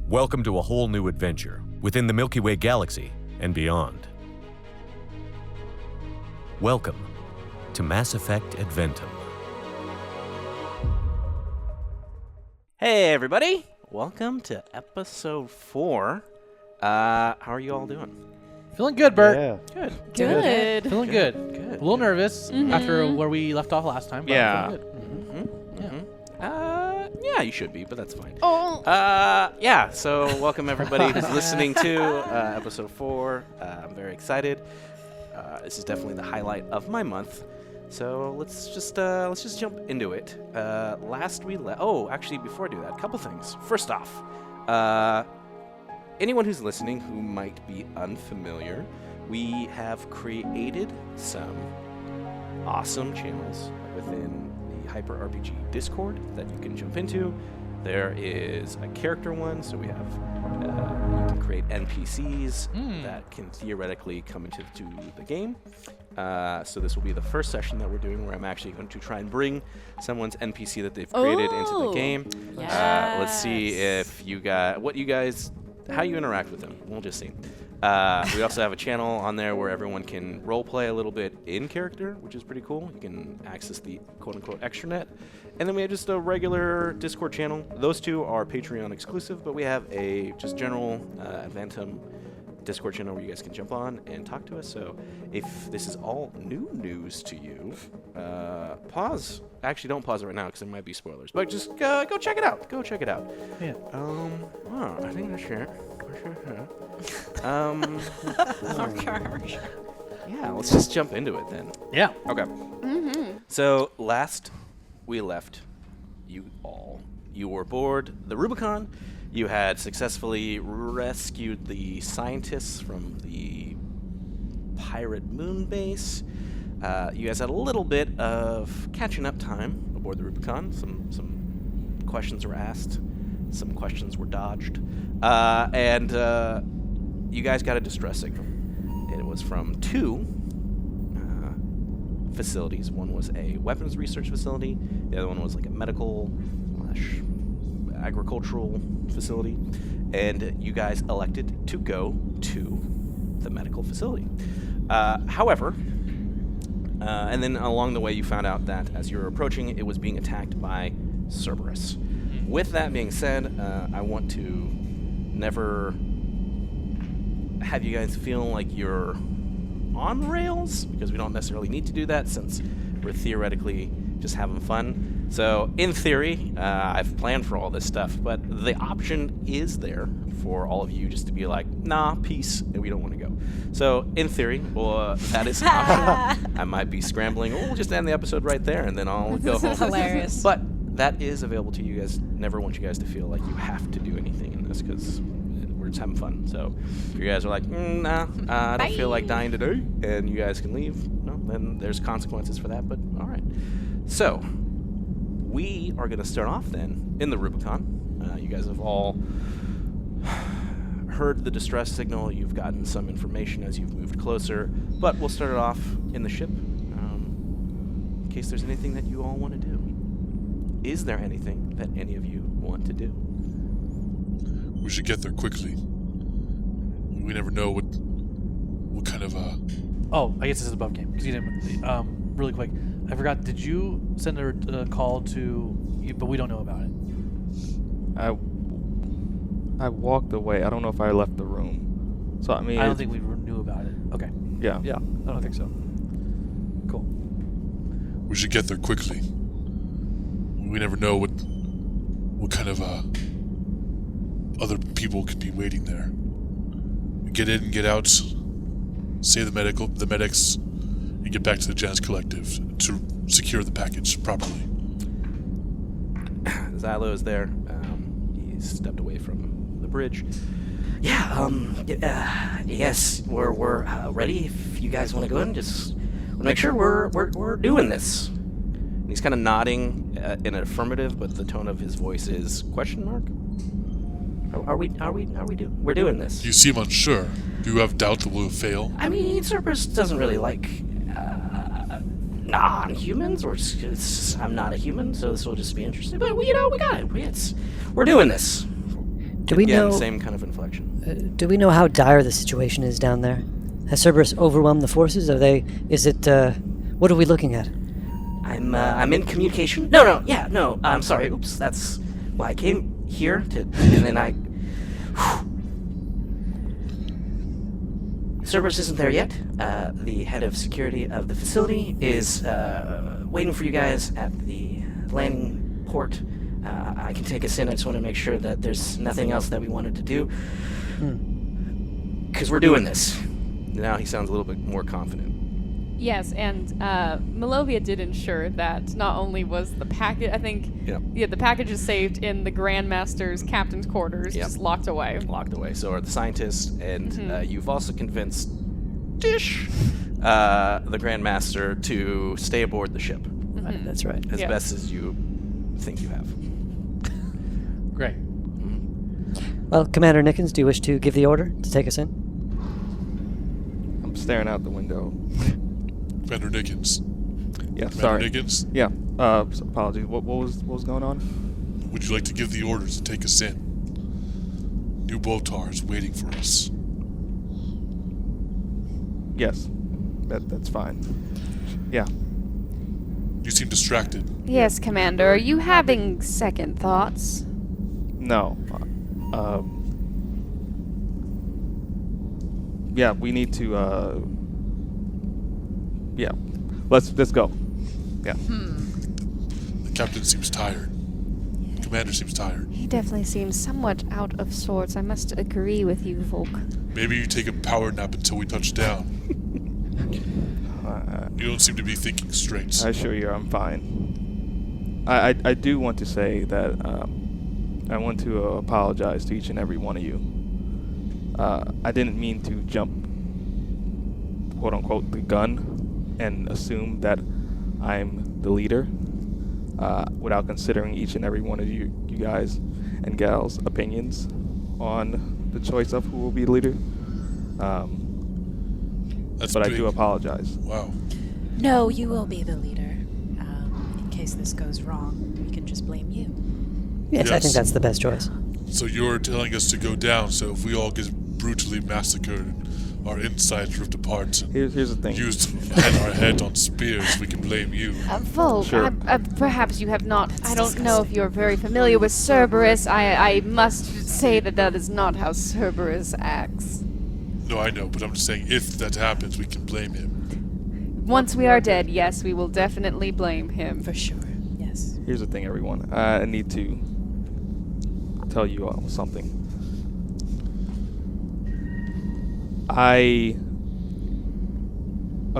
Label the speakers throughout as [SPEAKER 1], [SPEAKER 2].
[SPEAKER 1] Welcome to a whole new adventure within the Milky Way galaxy and beyond. Welcome to Mass Effect Adventum.
[SPEAKER 2] Hey everybody! Welcome to episode 4. How are you all doing?
[SPEAKER 3] Feeling good, Bert.
[SPEAKER 4] Yeah.
[SPEAKER 5] Good.
[SPEAKER 3] Feeling good.
[SPEAKER 2] Good.
[SPEAKER 3] A little nervous after where we left off last time. But
[SPEAKER 2] Yeah.
[SPEAKER 3] feeling good.
[SPEAKER 2] Yeah, you should be, but that's fine.
[SPEAKER 5] Oh.
[SPEAKER 2] Yeah, so welcome everybody who's listening to episode 4. I'm very excited. This is definitely the highlight of my month. So let's just jump into it. Last we actually before I do that, a couple things. First off, anyone who's listening who might be unfamiliar, we have created some awesome channels within the Hyper RPG Discord that you can jump into. There is a character one, so we have you can create NPCs that can theoretically come into the game. So this will be the first session that we're doing where I'm actually going to try and bring someone's NPC that they've created into the game.
[SPEAKER 5] Yes.
[SPEAKER 2] Let's see if how you interact with them. We'll just see. We also have a channel on there where everyone can roleplay a little bit in character, which is pretty cool. You can access the quote-unquote extranet. And then we have just a regular Discord channel. Those two are Patreon exclusive, but we have a just general Adventum Discord channel where you guys can jump on and talk to us. So if this is all new news to you, pause. Actually, don't pause it right now because there might be spoilers. But just go check it out. Go check it out.
[SPEAKER 3] Yeah.
[SPEAKER 2] I think that's it. Yeah, let's just jump into it then.
[SPEAKER 3] Yeah.
[SPEAKER 2] Okay. So last we left you were aboard the Rubicon. You had successfully rescued the scientists from the pirate moon base. You guys had a little bit of catching up time aboard the Rubicon. Some questions were asked. Some questions were dodged. And you guys got a distress signal. It was from 2 facilities. One was a weapons research facility. The other one was like a medical / agricultural facility. And you guys elected to go to the medical facility. However, and then along the way you found out that as you were approaching, it was being attacked by Cerberus. With that being said, I want to never have you guys feel like you're on rails, because we don't necessarily need to do that since we're theoretically just having fun. So in theory, I've planned for all this stuff, but the option is there for all of you just to be like, nah, peace, and we don't want to go. So in theory, that is an option. I might be scrambling, we'll just end the episode right there, and then I'll go home.
[SPEAKER 5] Hilarious.
[SPEAKER 2] But that is available to you guys. Never want you guys to feel like you have to do anything in this, because we're just having fun. So if you guys are like, nah, I don't feel like dying today, and you guys can leave, no, then there's consequences for that, but all right. So we are going to start off then in the Rubicon. You guys have all heard the distress signal. You've gotten some information as you've moved closer, but we'll start it off in the ship in case there's anything that you all want to do. Is there anything that any of you want to do?
[SPEAKER 6] We should get there quickly. We never know what kind of
[SPEAKER 3] Oh, I guess this is above game because you didn't. Really quick, I forgot. Did you send a call to you? But we don't know about it.
[SPEAKER 4] I walked away. I don't know if I left the room. So I mean,
[SPEAKER 3] I don't think we knew about it. Okay.
[SPEAKER 4] Yeah.
[SPEAKER 3] Yeah. I don't think so. Cool.
[SPEAKER 6] We should get there quickly. We never know what kind of other people could be waiting there. Get in, get out, save the medics, and get back to the Janus Collective to secure the package properly.
[SPEAKER 2] Xylo is there. He stepped away from the bridge. Yeah, yes, we're ready. If you guys want to go in, just make sure we're doing this. And he's kind of nodding in an affirmative, but the tone of his voice is question mark. Are we doing? We're doing this.
[SPEAKER 6] You seem unsure. Do you have doubt that we'll fail?
[SPEAKER 2] I mean, Cerberus doesn't really like non-humans, or I'm not a human, so this will just be interesting. But we got it. We're doing this.
[SPEAKER 5] Do we
[SPEAKER 2] Again,
[SPEAKER 5] know?
[SPEAKER 2] same kind of inflection.
[SPEAKER 5] Do we know how dire the situation is down there? Has Cerberus overwhelmed the forces? Are they? Is it? What are we looking at?
[SPEAKER 7] I'm in communication. No. I'm sorry. Oops. That's why I came here to, and then I. Cerberus isn't there yet. The head of security of the facility is waiting for you guys at the landing port. I can take us in. I just want to make sure that there's nothing else that we wanted to do. Because we're doing this.
[SPEAKER 2] Now he sounds a little bit more confident.
[SPEAKER 8] Yes, and Melovia did ensure that not only was the package, I think, the package is saved in the Grandmaster's captain's quarters, just locked away.
[SPEAKER 2] Locked away. So are the scientists, and you've also convinced Dish, the Grandmaster, to stay aboard the ship.
[SPEAKER 5] That's right.
[SPEAKER 2] As best as you think you have.
[SPEAKER 3] Great.
[SPEAKER 5] Well, Commander Nickens, do you wish to give the order to take us in?
[SPEAKER 4] I'm staring out the window.
[SPEAKER 6] Commander Nickens.
[SPEAKER 4] Yeah,
[SPEAKER 6] Commander
[SPEAKER 4] sorry.
[SPEAKER 6] Nickens,
[SPEAKER 4] Yeah. Apologies. What was going on?
[SPEAKER 6] would you like to give the orders to take us in? Nuboter is waiting for us.
[SPEAKER 4] Yes. That's fine. Yeah.
[SPEAKER 6] You seem distracted.
[SPEAKER 8] Yes, Commander. Are you having second thoughts?
[SPEAKER 4] No. Yeah, we need to. Yeah. Let's go. Yeah.
[SPEAKER 6] The captain seems tired. The commander seems tired.
[SPEAKER 8] He definitely seems somewhat out of sorts. I must agree with you, Volk.
[SPEAKER 6] Maybe you take a power nap until we touch down. You don't seem to be thinking straight.
[SPEAKER 4] I assure you, I'm fine. I do want to say that I want to apologize to each and every one of you. I didn't mean to jump, quote unquote, the gun and assume that I'm the leader without considering each and every one of you guys and gals' opinions on the choice of who will be the leader.
[SPEAKER 6] That's
[SPEAKER 4] but
[SPEAKER 6] big.
[SPEAKER 4] I do apologize.
[SPEAKER 6] Wow.
[SPEAKER 9] No, you will be the leader. In case this goes wrong, we can just blame you.
[SPEAKER 5] Yes, I
[SPEAKER 6] Yes.
[SPEAKER 5] think that's the best choice.
[SPEAKER 6] So you're telling us to go down, so if we all get brutally massacred, our insides ripped apart, and
[SPEAKER 4] Here's the thing.
[SPEAKER 6] used our head on spears, we can blame you.
[SPEAKER 8] Volk,
[SPEAKER 4] Sure.
[SPEAKER 8] perhaps you have not. I don't know if you're very familiar with Cerberus. I must say that is not how Cerberus acts.
[SPEAKER 6] No, I know, but I'm just saying if that happens, we can blame him.
[SPEAKER 8] Once we are dead, yes, we will definitely blame him.
[SPEAKER 9] For sure. Yes.
[SPEAKER 4] Here's the thing, everyone. I need to tell you all something.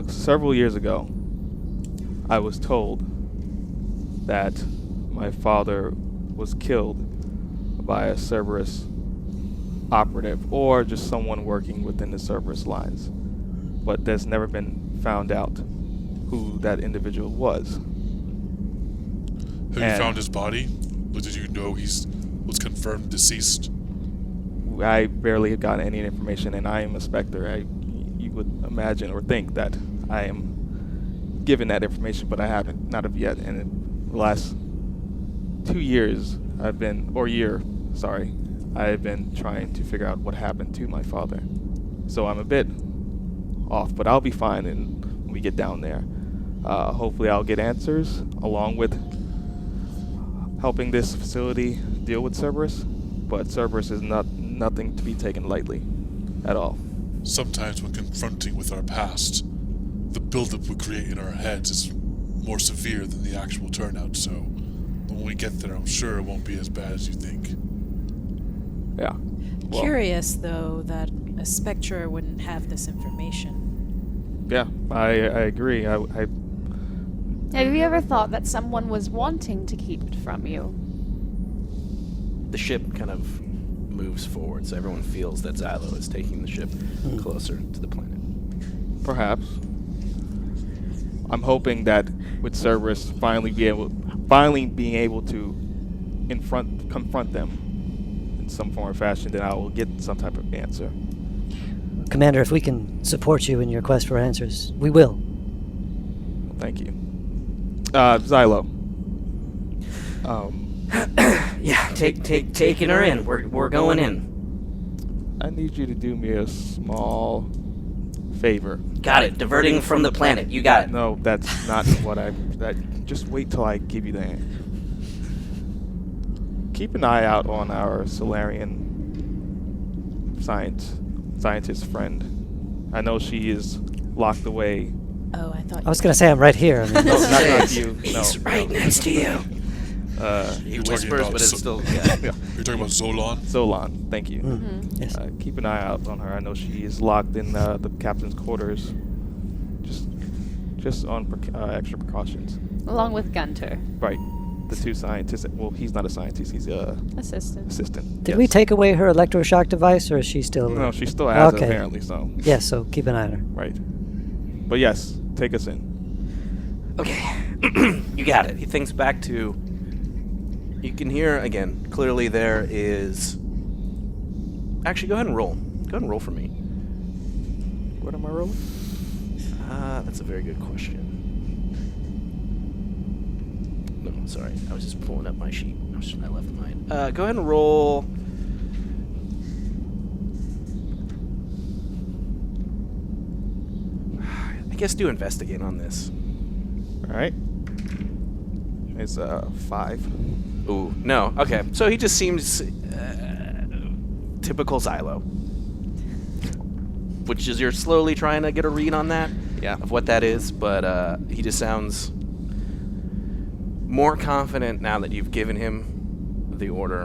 [SPEAKER 4] Several years ago, I was told that my father was killed by a Cerberus operative or just someone working within the Cerberus lines. But there's never been found out who that individual was.
[SPEAKER 6] Have you found his body? Or did you know was confirmed deceased?
[SPEAKER 4] I barely had gotten any information, and I am a Spectre. You would imagine or think that I am given that information, but I haven't, not of yet. And in the last 2 years, I've been trying to figure out what happened to my father. So I'm a bit off, but I'll be fine when we get down there. Hopefully I'll get answers along with helping this facility deal with Cerberus, but Cerberus is nothing to be taken lightly at all.
[SPEAKER 6] Sometimes when confronting with our past, the buildup we create in our heads is more severe than the actual turnout, so when we get there, I'm sure it won't be as bad as you think.
[SPEAKER 4] Yeah. Well,
[SPEAKER 9] Curious, though, that a Spectre wouldn't have this information.
[SPEAKER 4] yeah, I agree. I
[SPEAKER 8] Have you ever thought that someone was wanting to keep it from you?
[SPEAKER 2] The ship kind of moves forward, so everyone feels that Xylo is taking the ship closer to the planet.
[SPEAKER 4] Perhaps. I'm hoping that with Cerberus finally being able to confront them in some form or fashion, then I will get some type of answer.
[SPEAKER 5] Commander, if we can support you in your quest for answers, we will.
[SPEAKER 4] Thank you. Xylo.
[SPEAKER 7] Yeah, taking her in. We're going in.
[SPEAKER 4] I need you to do me a small favor.
[SPEAKER 7] Got it. Diverting from the planet. You got it.
[SPEAKER 4] No, that's not what just wait till I give you the hand. Keep an eye out on our Solarian scientist friend. I know she is locked away.
[SPEAKER 9] Oh, I thought.
[SPEAKER 5] I was going to say I'm right here. I mean,
[SPEAKER 4] No, not you.
[SPEAKER 7] He's
[SPEAKER 4] No,
[SPEAKER 7] right
[SPEAKER 4] no.
[SPEAKER 7] next to you.
[SPEAKER 2] He
[SPEAKER 6] You're talking
[SPEAKER 2] whispers,
[SPEAKER 6] about
[SPEAKER 2] but it's
[SPEAKER 6] so-
[SPEAKER 2] still.
[SPEAKER 6] You're talking about Zolan?
[SPEAKER 4] Zolan, thank you.
[SPEAKER 5] yes.
[SPEAKER 4] Keep an eye out on her. I know she is locked in the captain's quarters. Just on extra precautions.
[SPEAKER 8] Along with Gunter,
[SPEAKER 4] Right. The two scientists. Well, he's not a scientist. He's a
[SPEAKER 8] assistant.
[SPEAKER 4] assistant.
[SPEAKER 5] Did we take away her electroshock device, or is she still?
[SPEAKER 4] No, she still has it,
[SPEAKER 5] Okay.
[SPEAKER 4] apparently. So.
[SPEAKER 5] Yes. So keep an eye on her.
[SPEAKER 4] Right. But yes, take us in.
[SPEAKER 7] Okay.
[SPEAKER 2] You got it. He thinks back to. You can hear again. Clearly, there is. Actually, go ahead and roll. Go ahead and roll for me.
[SPEAKER 4] What am I rolling?
[SPEAKER 2] That's a very good question. No, sorry. I was just pulling up my sheet. I left mine. Go ahead and roll. I guess do investigate on this.
[SPEAKER 4] All right. It's 5.
[SPEAKER 2] Ooh, no. Okay, so he just seems typical Xylo. Which is you're slowly trying to get a read on that,
[SPEAKER 4] Yeah.
[SPEAKER 2] of what that is, but he just sounds more confident now that you've given him the order,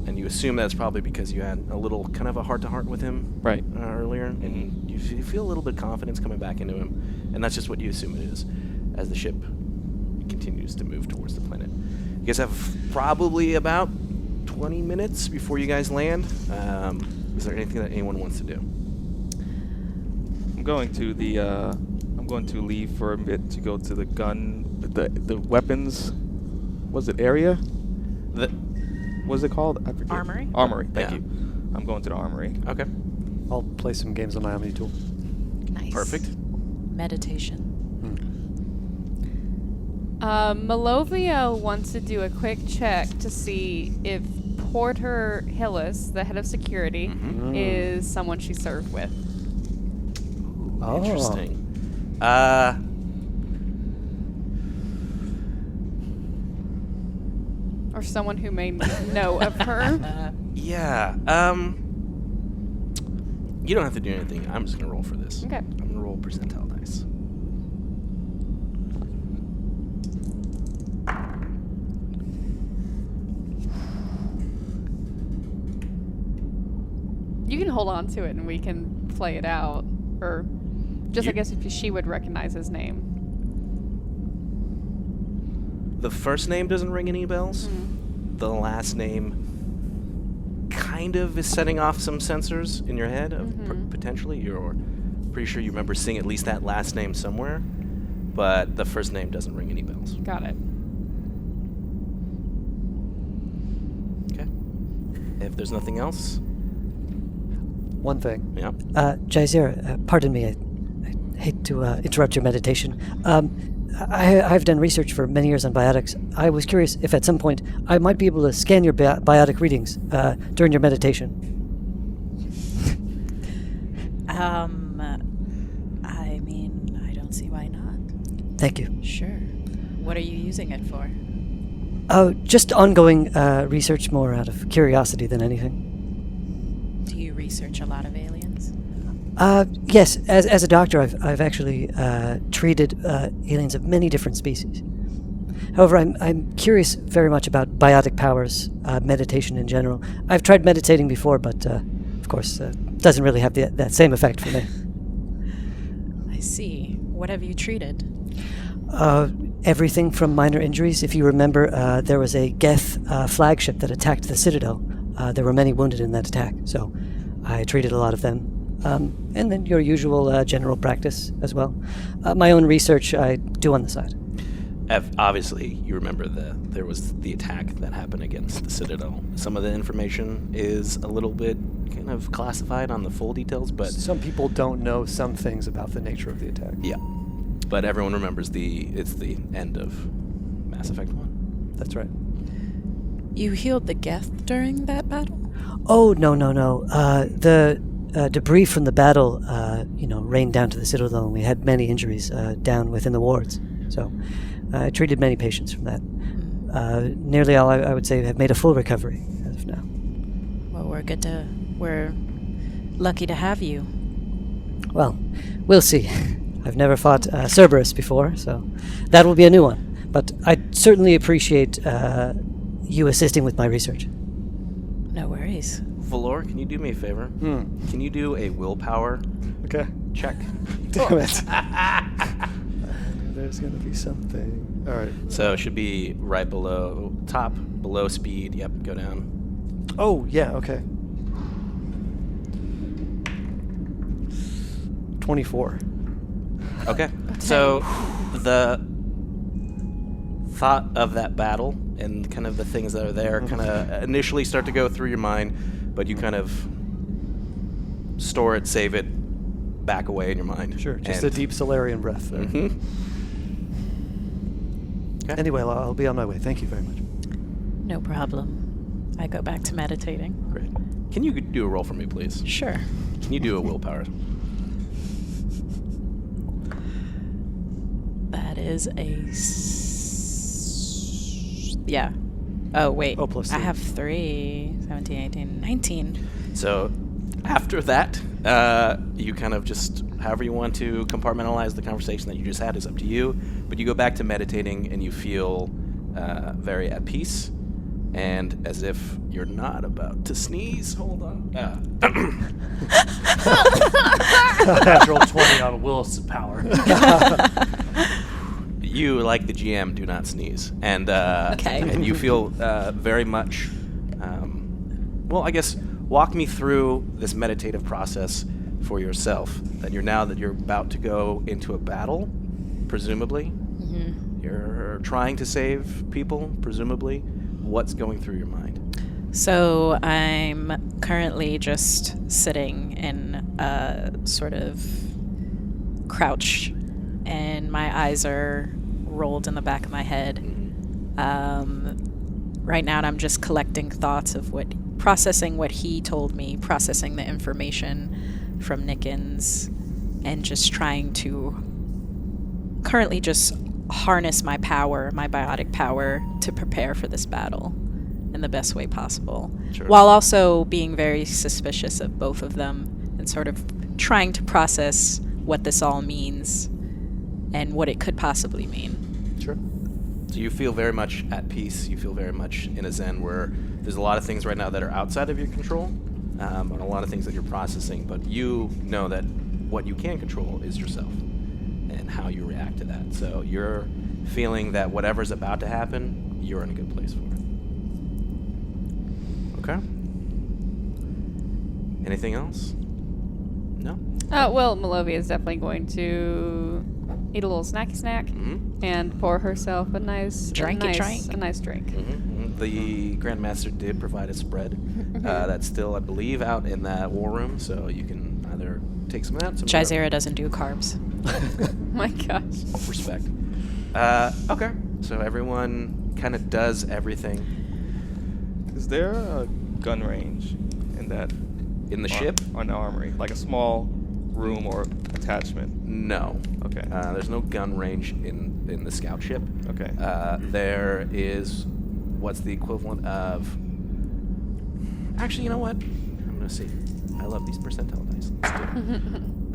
[SPEAKER 2] and you assume that's probably because you had a little kind of a heart-to-heart with him
[SPEAKER 4] Right.
[SPEAKER 2] earlier, and you feel a little bit of confidence coming back into him, and that's just what you assume it is as the ship continues to move towards the planet. You guys have probably about 20 minutes before you guys land. Is there anything that anyone wants to do?
[SPEAKER 4] I'm going to leave for a bit to go to the the weapons. Was it area? What's it called? I forget.
[SPEAKER 9] Armory?
[SPEAKER 4] Armory. Thank
[SPEAKER 2] Yeah.
[SPEAKER 4] you. I'm going to the armory.
[SPEAKER 2] Okay.
[SPEAKER 5] I'll play some games on my Omni tool.
[SPEAKER 9] Nice.
[SPEAKER 2] Perfect.
[SPEAKER 9] Meditation.
[SPEAKER 8] Malovia wants to do a quick check to see if Porter Hillis, the head of security,
[SPEAKER 2] Mm-hmm.
[SPEAKER 8] is someone she served with.
[SPEAKER 5] Oh.
[SPEAKER 2] Interesting.
[SPEAKER 8] Or someone who may know of her.
[SPEAKER 2] Yeah. You don't have to do anything. I'm just gonna roll for this.
[SPEAKER 8] Okay.
[SPEAKER 2] I'm gonna roll percentile dice.
[SPEAKER 8] You can hold on to it and we can play it out. Or just, I
[SPEAKER 2] You-
[SPEAKER 8] guess, if she would recognize his name.
[SPEAKER 2] The first name doesn't ring any bells. The last name kind of is setting off some sensors in your head of potentially. You're pretty sure you remember seeing at least that last name somewhere, but the first name doesn't ring any bells.
[SPEAKER 8] Got it.
[SPEAKER 2] Okay. If there's nothing else,
[SPEAKER 5] One thing.
[SPEAKER 2] yeah.
[SPEAKER 5] Jaizir, pardon me. I hate to interrupt your meditation. I've done research for many years on biotics. I was curious if at some point I might be able to scan your biotic readings during your meditation.
[SPEAKER 9] I mean, I don't see why not.
[SPEAKER 5] Thank you.
[SPEAKER 9] Sure. What are you using it for?
[SPEAKER 5] Oh, just ongoing research, more out of curiosity than anything.
[SPEAKER 9] Do you research a lot of aliens?
[SPEAKER 5] Yes, as a doctor, I've actually treated aliens of many different species. However, I'm curious very much about biotic powers, meditation in general. I've tried meditating before, but of course, doesn't really have that same effect for me.
[SPEAKER 9] I see. What have you treated?
[SPEAKER 5] Everything from minor injuries. If you remember, there was a Geth flagship that attacked the Citadel. There were many wounded in that attack, so I treated a lot of them. And then your usual general practice as well. My own research I do on the side.
[SPEAKER 2] Obviously, you remember there was the attack that happened against the Citadel. Some of the information is a little bit kind of classified on the full details, but
[SPEAKER 10] Some people don't know some things about the nature of the attack.
[SPEAKER 2] yeah. But everyone remembers it's the end of Mass Effect 1.
[SPEAKER 10] That's right.
[SPEAKER 9] You healed the Geth during that battle?
[SPEAKER 5] Oh, no. The debris from the battle, rained down to the Citadel, and we had many injuries down within the wards. So I treated many patients from that. Nearly all, I would say, have made a full recovery as of now.
[SPEAKER 9] Well, we're lucky to have you.
[SPEAKER 5] Well, we'll see. I've never fought Cerberus before, so that will be a new one. But I certainly appreciate you assisting with my research.
[SPEAKER 9] No worries.
[SPEAKER 2] Valor, can you do me a favor? Can you do a willpower
[SPEAKER 10] Okay.
[SPEAKER 2] check?
[SPEAKER 10] Damn it. There's going to be something. All right.
[SPEAKER 2] So it should be right below top, below speed. Yep, go down.
[SPEAKER 10] Oh, yeah, okay. 24.
[SPEAKER 2] Okay. So the thought of that battle and kind of the things that are there kind of initially start to go through your mind, but you kind of store it, save it, back away in your mind.
[SPEAKER 10] Sure, just a deep Solarian breath there.
[SPEAKER 2] Okay.
[SPEAKER 10] Anyway, I'll be on my way. Thank you very much.
[SPEAKER 9] No problem. I go back to meditating.
[SPEAKER 2] Great. Can you do a roll for me, please?
[SPEAKER 9] Sure.
[SPEAKER 2] Can you do a willpower?
[SPEAKER 9] That is yeah. Oh, wait.
[SPEAKER 10] Oh, plus
[SPEAKER 9] I
[SPEAKER 10] 3.
[SPEAKER 9] have 3. 17, 18, 19.
[SPEAKER 2] So after that, you kind of just, however you want to compartmentalize the conversation that you just had is up to you, but you go back to meditating and you feel very at peace and as if you're not about to sneeze. Hold on.
[SPEAKER 3] Natural 20 on Willis' power.
[SPEAKER 2] You, like the GM, do not sneeze. And,
[SPEAKER 9] Okay.
[SPEAKER 2] and you feel very much, well, I guess, walk me through this meditative process for yourself. That you're about to go into a battle, presumably. You're trying to save people, presumably. What's going through your mind?
[SPEAKER 9] So I'm currently just sitting in a sort of crouch, and my eyes are rolled in the back of my head. Right now, I'm just collecting thoughts of processing what he told me, processing the information from Nickens, and just trying to currently just harness my power, my biotic power, to prepare for this battle in the best way possible.
[SPEAKER 2] Sure.
[SPEAKER 9] While also being very suspicious of both of them and sort of trying to process what this all means and what it could possibly mean.
[SPEAKER 2] Sure. So you feel very much at peace. You feel very much in a zen where there's a lot of things right now that are outside of your control, and a lot of things that you're processing, but you know that what you can control is yourself and how you react to that. So you're feeling that whatever's about to happen, you're in a good place for it. Okay. Anything else? No?
[SPEAKER 8] Well, Malovia is definitely going to eat a little snacky snack and pour herself a nice
[SPEAKER 9] Drink.
[SPEAKER 8] A nice drink.
[SPEAKER 2] The Grandmaster did provide a spread that's still, I believe, out in that war room, so you can either take some of that.
[SPEAKER 9] Jizera doesn't do carbs.
[SPEAKER 8] My gosh.
[SPEAKER 2] Respect. Okay, so everyone kind of does everything.
[SPEAKER 4] Is there a gun range in that?
[SPEAKER 2] In the ship?
[SPEAKER 4] On the armory, like a small room or attachment?
[SPEAKER 2] No.
[SPEAKER 4] Okay.
[SPEAKER 2] There's no gun range in the scout ship.
[SPEAKER 4] Okay.
[SPEAKER 2] There is what's the equivalent of... Actually, you know what? I'm going to see. I love these percentile dice. Let's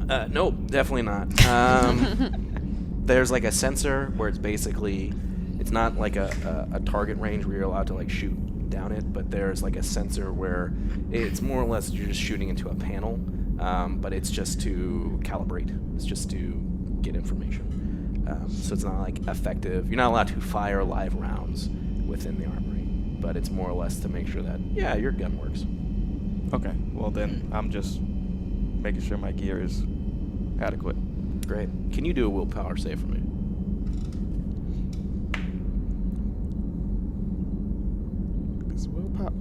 [SPEAKER 2] do it. No, definitely not. There's like a sensor where it's basically... It's not like a target range where you're allowed to like shoot down it, but there's like a sensor where it's more or less you're just shooting into a panel, but it's just to calibrate. It's just to get information. So it's not like effective. You're not allowed to fire live rounds within the armory, but it's more or less to make sure that, yeah, your gun works.
[SPEAKER 4] Okay. Well, then I'm just making sure my gear is adequate.
[SPEAKER 2] Great. Can you do a willpower save for me?
[SPEAKER 4] Is willpower?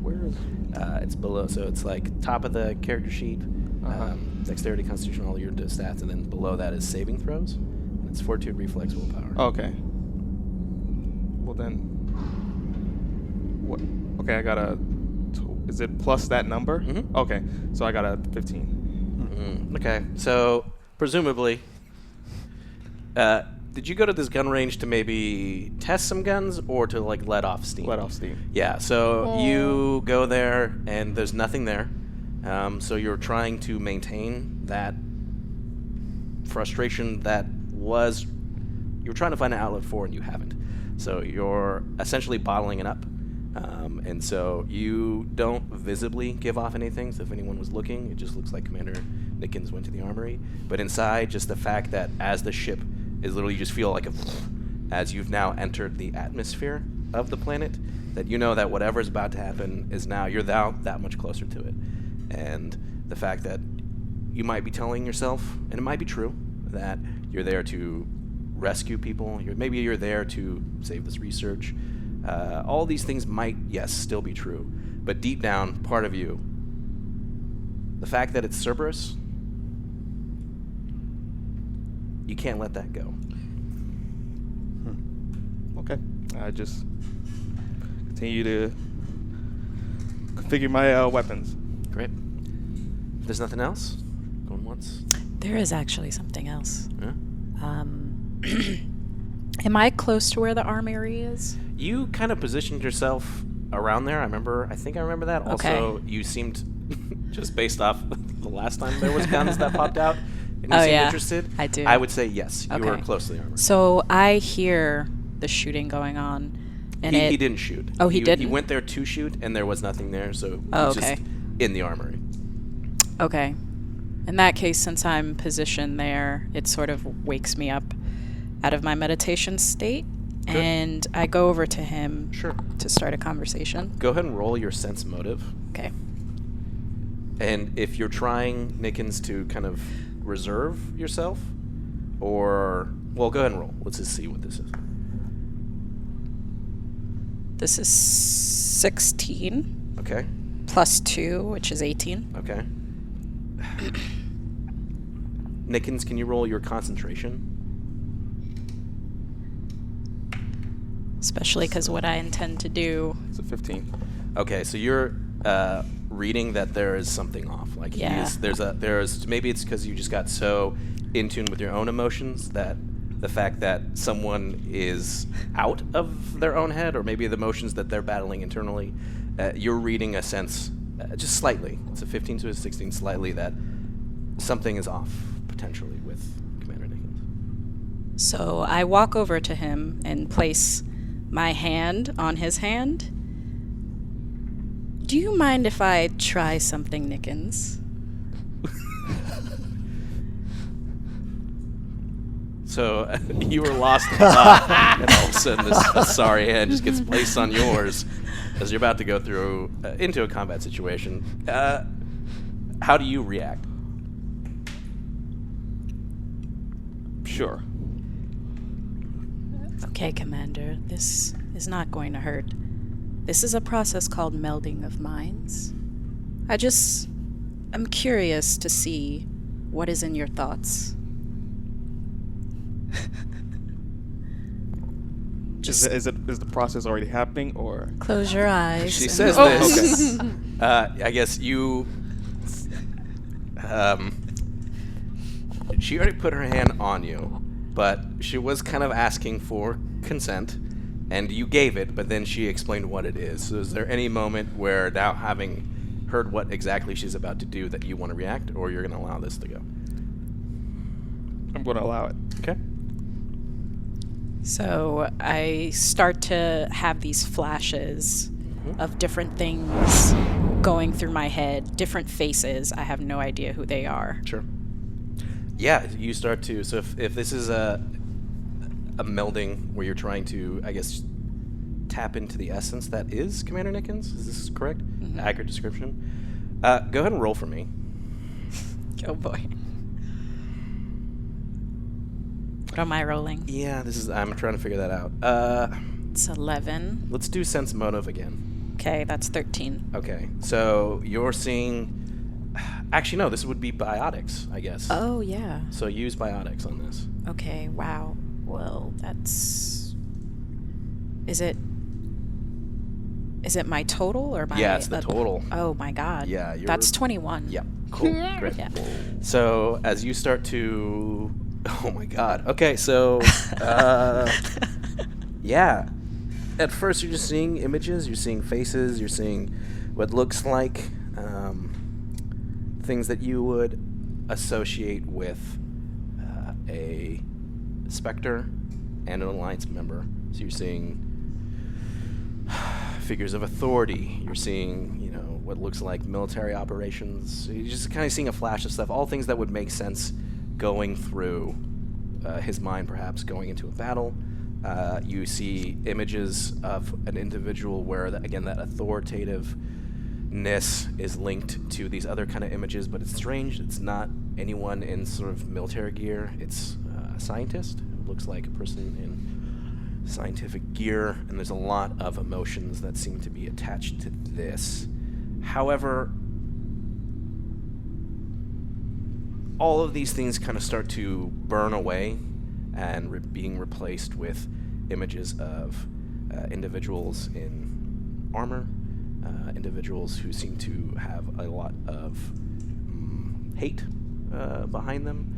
[SPEAKER 4] Where is?
[SPEAKER 2] It's below, so it's like top of the character sheet, dexterity, constitution, all your stats, and then below that is saving throws. And it's fortitude, reflex, willpower.
[SPEAKER 4] Okay. Well then, what? Okay, I got a. Is it plus that number?
[SPEAKER 2] Mhm.
[SPEAKER 4] Okay, so I got a 15.
[SPEAKER 2] Okay, so presumably, did you go to this gun range to maybe test some guns or to like let off steam?
[SPEAKER 4] Let off steam.
[SPEAKER 2] Yeah, so you go there and there's nothing there. So you're trying to maintain that frustration that was you're trying to find an outlet for and you haven't. So you're essentially bottling it up. And so you don't visibly give off anything. So if anyone was looking, it just looks like Commander Nickens went to the armory. But inside, just the fact that as the ship is literally, you just feel like as you've now entered the atmosphere of the planet, that you know that whatever is about to happen is now, you're that much closer to it. And the fact that you might be telling yourself, and it might be true, that you're there to rescue people, maybe you're there to save this research. All these things might, yes, still be true. But deep down, part of you, the fact that it's Cerberus, you can't let that go.
[SPEAKER 4] Okay. I just continue to configure my weapons.
[SPEAKER 2] Great. There's nothing else? Going once?
[SPEAKER 9] There is actually something else.
[SPEAKER 2] Yeah?
[SPEAKER 9] Am I close to where the armory is?
[SPEAKER 2] You kind of positioned yourself around there. I think I remember that.
[SPEAKER 9] Okay.
[SPEAKER 2] Also, you seemed, just based off the last time there was guns that popped out, and you
[SPEAKER 9] Oh,
[SPEAKER 2] seemed
[SPEAKER 9] yeah.
[SPEAKER 2] interested.
[SPEAKER 9] I do.
[SPEAKER 2] I would say yes, you were
[SPEAKER 9] Okay.
[SPEAKER 2] close to the armor.
[SPEAKER 9] So I hear the shooting going on. And
[SPEAKER 2] He didn't shoot.
[SPEAKER 9] Oh, he didn't?
[SPEAKER 2] He went there to shoot, and there was nothing there, so he
[SPEAKER 9] Oh,
[SPEAKER 2] was
[SPEAKER 9] okay.
[SPEAKER 2] just in the armory.
[SPEAKER 9] Okay. In that case, since I'm positioned there, it sort of wakes me up out of my meditation state.
[SPEAKER 2] Good.
[SPEAKER 9] And I go over to him
[SPEAKER 2] Sure.
[SPEAKER 9] to start a conversation.
[SPEAKER 2] Go ahead and roll your sense motive.
[SPEAKER 9] Okay.
[SPEAKER 2] And if you're trying, Nickens, to kind of reserve yourself, or, well, go ahead and roll. Let's just see what this is.
[SPEAKER 9] This is 16
[SPEAKER 2] Okay.
[SPEAKER 9] plus 2, which is 18.
[SPEAKER 2] Okay. Nickens, can you roll your concentration?
[SPEAKER 9] Especially because what I intend to do.
[SPEAKER 4] It's a 15.
[SPEAKER 2] Okay, so you're reading that there is something off. Like
[SPEAKER 9] Yeah.
[SPEAKER 2] there's maybe it's because you just got so in tune with your own emotions that the fact that someone is out of their own head, or maybe the emotions that they're battling internally, you're reading a sense, just slightly. It's a 15 to a 16, slightly, that something is off potentially with Commander Nickens.
[SPEAKER 9] So I walk over to him and place my hand on his hand. Do you mind if I try something, Nickens?
[SPEAKER 2] So you were lost in thought, and all of a sudden this sorry hand just gets placed on yours as you're about to go through into a combat situation. How do you react?
[SPEAKER 4] Sure.
[SPEAKER 9] Okay, Commander, this is not going to hurt. This is a process called melding of minds. I'm curious to see what is in your thoughts.
[SPEAKER 4] Is the process already happening, or?
[SPEAKER 9] Close your eyes.
[SPEAKER 2] She
[SPEAKER 9] and-
[SPEAKER 2] says
[SPEAKER 9] Oh.
[SPEAKER 2] this. I guess you. She already put her hand on you, but she was kind of asking for consent, and you gave it, but then she explained what it is. So is there any moment where, now having heard what exactly she's about to do, that you want to react, or you're going to allow this to go?
[SPEAKER 4] I'm going to allow it.
[SPEAKER 2] Okay.
[SPEAKER 9] So I start to have these flashes of different things going through my head, different faces. I have no idea who they are.
[SPEAKER 2] Sure. Yeah, you start to. So if this is a melding where you're trying to, I guess, tap into the essence that is Commander Nickens, is this correct?
[SPEAKER 9] Mm-hmm.
[SPEAKER 2] Accurate description? Go ahead and roll for me.
[SPEAKER 9] Oh boy. What am I rolling?
[SPEAKER 2] Yeah, I'm trying to figure that out.
[SPEAKER 9] It's 11.
[SPEAKER 2] Let's do sense motive again.
[SPEAKER 9] Okay, that's 13.
[SPEAKER 2] Okay, so you're seeing. Actually, no, this would be biotics, I guess.
[SPEAKER 9] Oh, yeah.
[SPEAKER 2] So use biotics on this.
[SPEAKER 9] Okay, wow. Well, that's... Is it... Is it my total or my?
[SPEAKER 2] Yeah, it's the total.
[SPEAKER 9] Oh my God.
[SPEAKER 2] Yeah,
[SPEAKER 9] That's 21.
[SPEAKER 2] Yep. Cool. Great.
[SPEAKER 9] Yeah.
[SPEAKER 2] So as you start to, oh my God. Okay, so yeah. At first, you're just seeing images. You're seeing faces. You're seeing what looks like things that you would associate with a Spectre and an Alliance member. So you're seeing figures of authority. You're seeing, you know, what looks like military operations. You're just kind of seeing a flash of stuff. All things that would make sense going through his mind, perhaps going into a battle. You see images of an individual where, again, that authoritativeness is linked to these other kind of images, but it's strange. It's not anyone in sort of military gear. It's a scientist. It looks like a person in scientific gear, and there's a lot of emotions that seem to be attached to this. However, all of these things kind of start to burn away and being replaced with images of individuals in armor, individuals who seem to have a lot of hate behind them.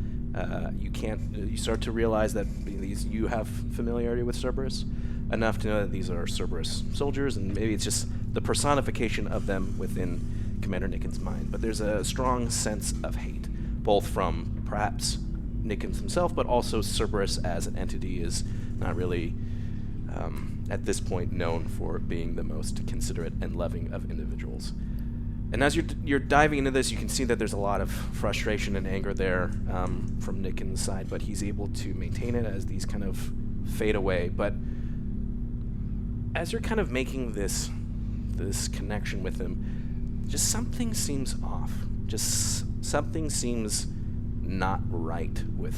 [SPEAKER 2] You start to realize that you have familiarity with Cerberus enough to know that these are Cerberus soldiers, and maybe it's just the personification of them within Commander Nicken's mind. But there's a strong sense of hate, both from perhaps Nickens himself, but also Cerberus as an entity is not really, at this point, known for being the most considerate and loving of individuals. And as you're diving into this, you can see that there's a lot of frustration and anger there from Nicken's side, but he's able to maintain it as these kind of fade away. But as you're kind of making this connection with him, just something seems off. Just something seems not right with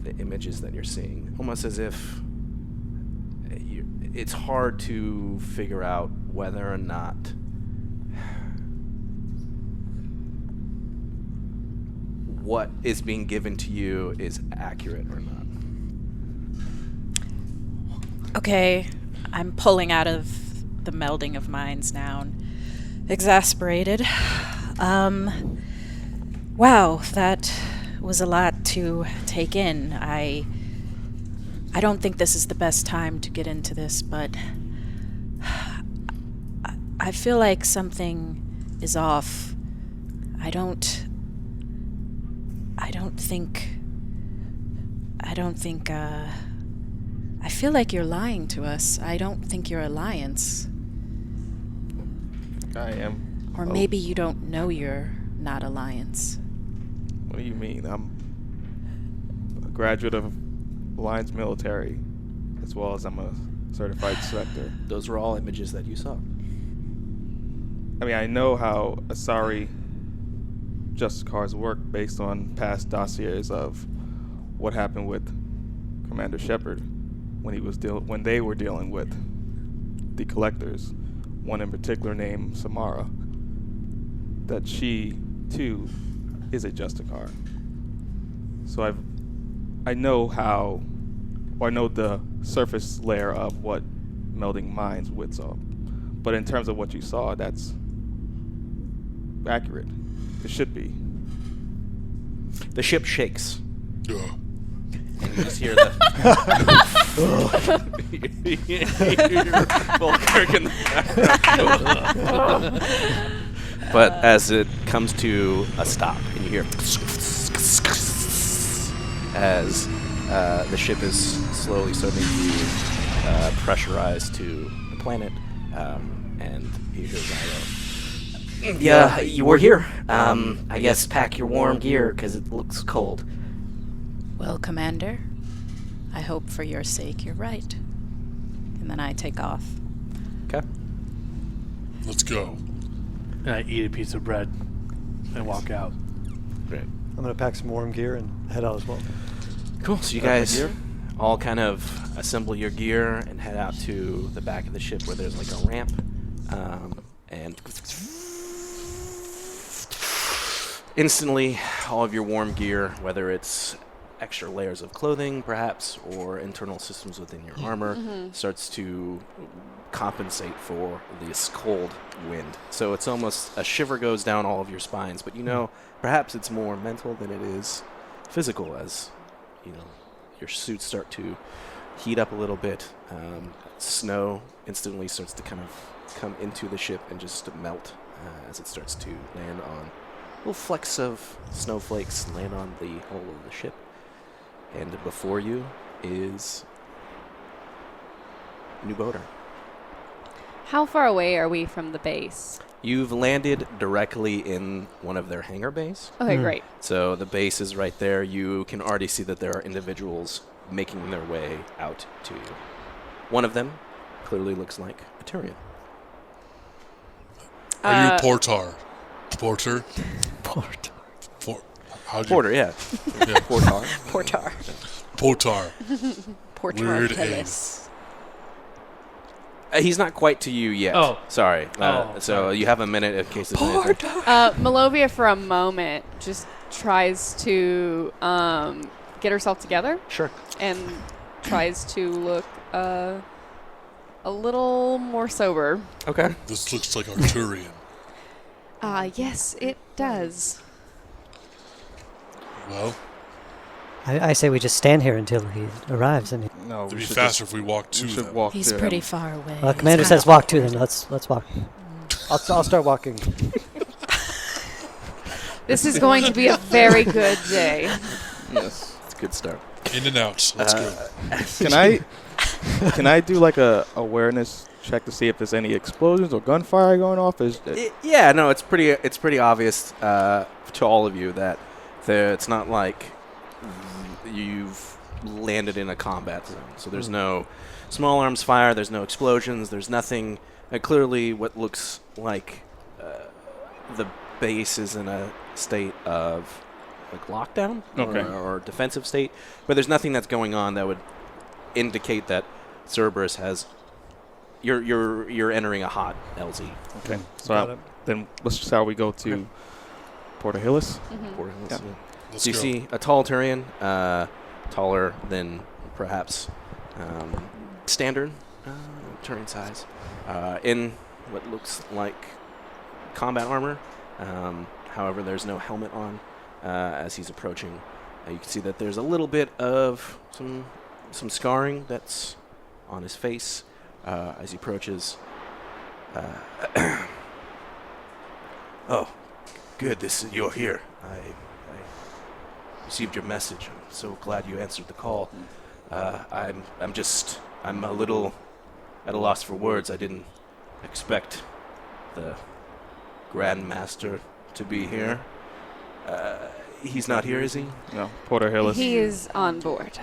[SPEAKER 2] the images that you're seeing. Almost as if it's hard to figure out whether or not what is being given to you is accurate or not.
[SPEAKER 9] Okay, I'm pulling out of the melding of minds now, exasperated. Wow, that was a lot to take in. I don't think this is the best time to get into this, but I feel like something is off. I don't think I feel like you're lying to us. I don't think you're Alliance.
[SPEAKER 4] I am.
[SPEAKER 9] Or maybe you don't know you're not Alliance.
[SPEAKER 4] What do you mean? I'm a graduate of Alliance military, as well as I'm a certified Spectre.
[SPEAKER 2] Those were all images that you saw.
[SPEAKER 4] I mean, I know how Asari Justice Cards work based on past dossiers of what happened with Commander Shepard when they were dealing with the Collectors. One in particular named Samara. That she too is a Justicar. So I know the surface layer of what melding minds would saw. But in terms of what you saw, that's accurate. It should be.
[SPEAKER 2] The ship shakes.
[SPEAKER 6] Ugh.
[SPEAKER 2] And you just hear the Volkirk in the background. But as it comes to a stop, and you hear as the ship is slowly starting to pressurize to the planet, and you hear Zylo.
[SPEAKER 7] Yeah, you were here. I guess pack your warm gear, because it looks cold.
[SPEAKER 9] Well, Commander, I hope for your sake you're right. And then I take off.
[SPEAKER 2] Okay.
[SPEAKER 6] Let's go.
[SPEAKER 3] And I eat a piece of bread and walk out.
[SPEAKER 2] Great.
[SPEAKER 10] I'm going to pack some warm gear and head out as well.
[SPEAKER 2] Cool. So you guys all kind of assemble your gear and head out to the back of the ship where there's like a ramp. And instantly, all of your warm gear, whether it's extra layers of clothing, perhaps, or internal systems within your armor starts to compensate for this cold wind. So it's almost a shiver goes down all of your spines, but you know, perhaps it's more mental than it is physical, as you know, your suits start to heat up a little bit. Snow instantly starts to kind of come into the ship and just melt as it starts to land on little flecks of snowflakes land on the hull of the ship. And before you is Nuboter.
[SPEAKER 8] How far away are we from the base?
[SPEAKER 2] You've landed directly in one of their hangar bays.
[SPEAKER 8] Okay, great.
[SPEAKER 2] So the base is right there. You can already see that there are individuals making their way out to you. One of them clearly looks like a Turian.
[SPEAKER 6] Are you Portar? Porter?
[SPEAKER 5] Port.
[SPEAKER 6] How'd you?
[SPEAKER 2] Porter, yeah.
[SPEAKER 6] Yeah.
[SPEAKER 2] Portar.
[SPEAKER 9] Portar.
[SPEAKER 6] Portar.
[SPEAKER 9] Portar
[SPEAKER 6] Weird
[SPEAKER 9] Hillis.
[SPEAKER 2] He's not quite to you yet.
[SPEAKER 3] Oh.
[SPEAKER 2] Sorry.
[SPEAKER 3] Oh,
[SPEAKER 2] so
[SPEAKER 3] sorry.
[SPEAKER 2] you have a minute in case there's anything.
[SPEAKER 8] Malovia, for a moment, just tries to get herself together
[SPEAKER 2] Sure.
[SPEAKER 8] and tries to look a little more sober.
[SPEAKER 2] Okay.
[SPEAKER 6] This looks like Arturian.
[SPEAKER 8] Yes, it does.
[SPEAKER 6] Well,
[SPEAKER 5] I say we just stand here until he arrives. And
[SPEAKER 4] No,
[SPEAKER 6] it'd
[SPEAKER 4] we
[SPEAKER 6] be
[SPEAKER 4] should
[SPEAKER 6] faster if we walk
[SPEAKER 4] just,
[SPEAKER 6] to
[SPEAKER 4] we should
[SPEAKER 6] them.
[SPEAKER 4] walk
[SPEAKER 9] He's
[SPEAKER 4] to
[SPEAKER 9] pretty
[SPEAKER 4] him.
[SPEAKER 9] far away.
[SPEAKER 5] Commander
[SPEAKER 9] He's
[SPEAKER 5] says
[SPEAKER 9] kinda
[SPEAKER 5] walk to them. Let's walk.
[SPEAKER 10] I'll start walking.
[SPEAKER 8] This is going to be a very good day.
[SPEAKER 2] Yes. It's a good start.
[SPEAKER 6] In and out. Let's go.
[SPEAKER 4] Can I do like a awareness check to see if there's any explosions or gunfire going off?
[SPEAKER 2] Yeah, no, it's pretty obvious to all of you that it's not like you've landed in a combat zone. So there's no small arms fire, there's no explosions, there's nothing. Clearly what looks like the base is in a state of like lockdown or defensive state, but there's nothing that's going on that would indicate that Cerberus has you're entering a hot LZ.
[SPEAKER 4] Okay, so then shall we go to Porter Hillis?
[SPEAKER 2] Porter Hillis,
[SPEAKER 4] Yeah.
[SPEAKER 2] yeah.
[SPEAKER 6] Let's
[SPEAKER 2] So you
[SPEAKER 6] go.
[SPEAKER 2] see a tall Turian, taller than perhaps standard Turian size, in what looks like combat armor. However, there's no helmet on as he's approaching. You can see that there's a little bit of some scarring that's on his face as he approaches. Oh, good. You're here. I received your message. I'm so glad you answered the call. I'm a little at a loss for words. I didn't expect the Grand Master to be here. He's not here, is he?
[SPEAKER 4] No, Porter Hillis.
[SPEAKER 8] He is on board.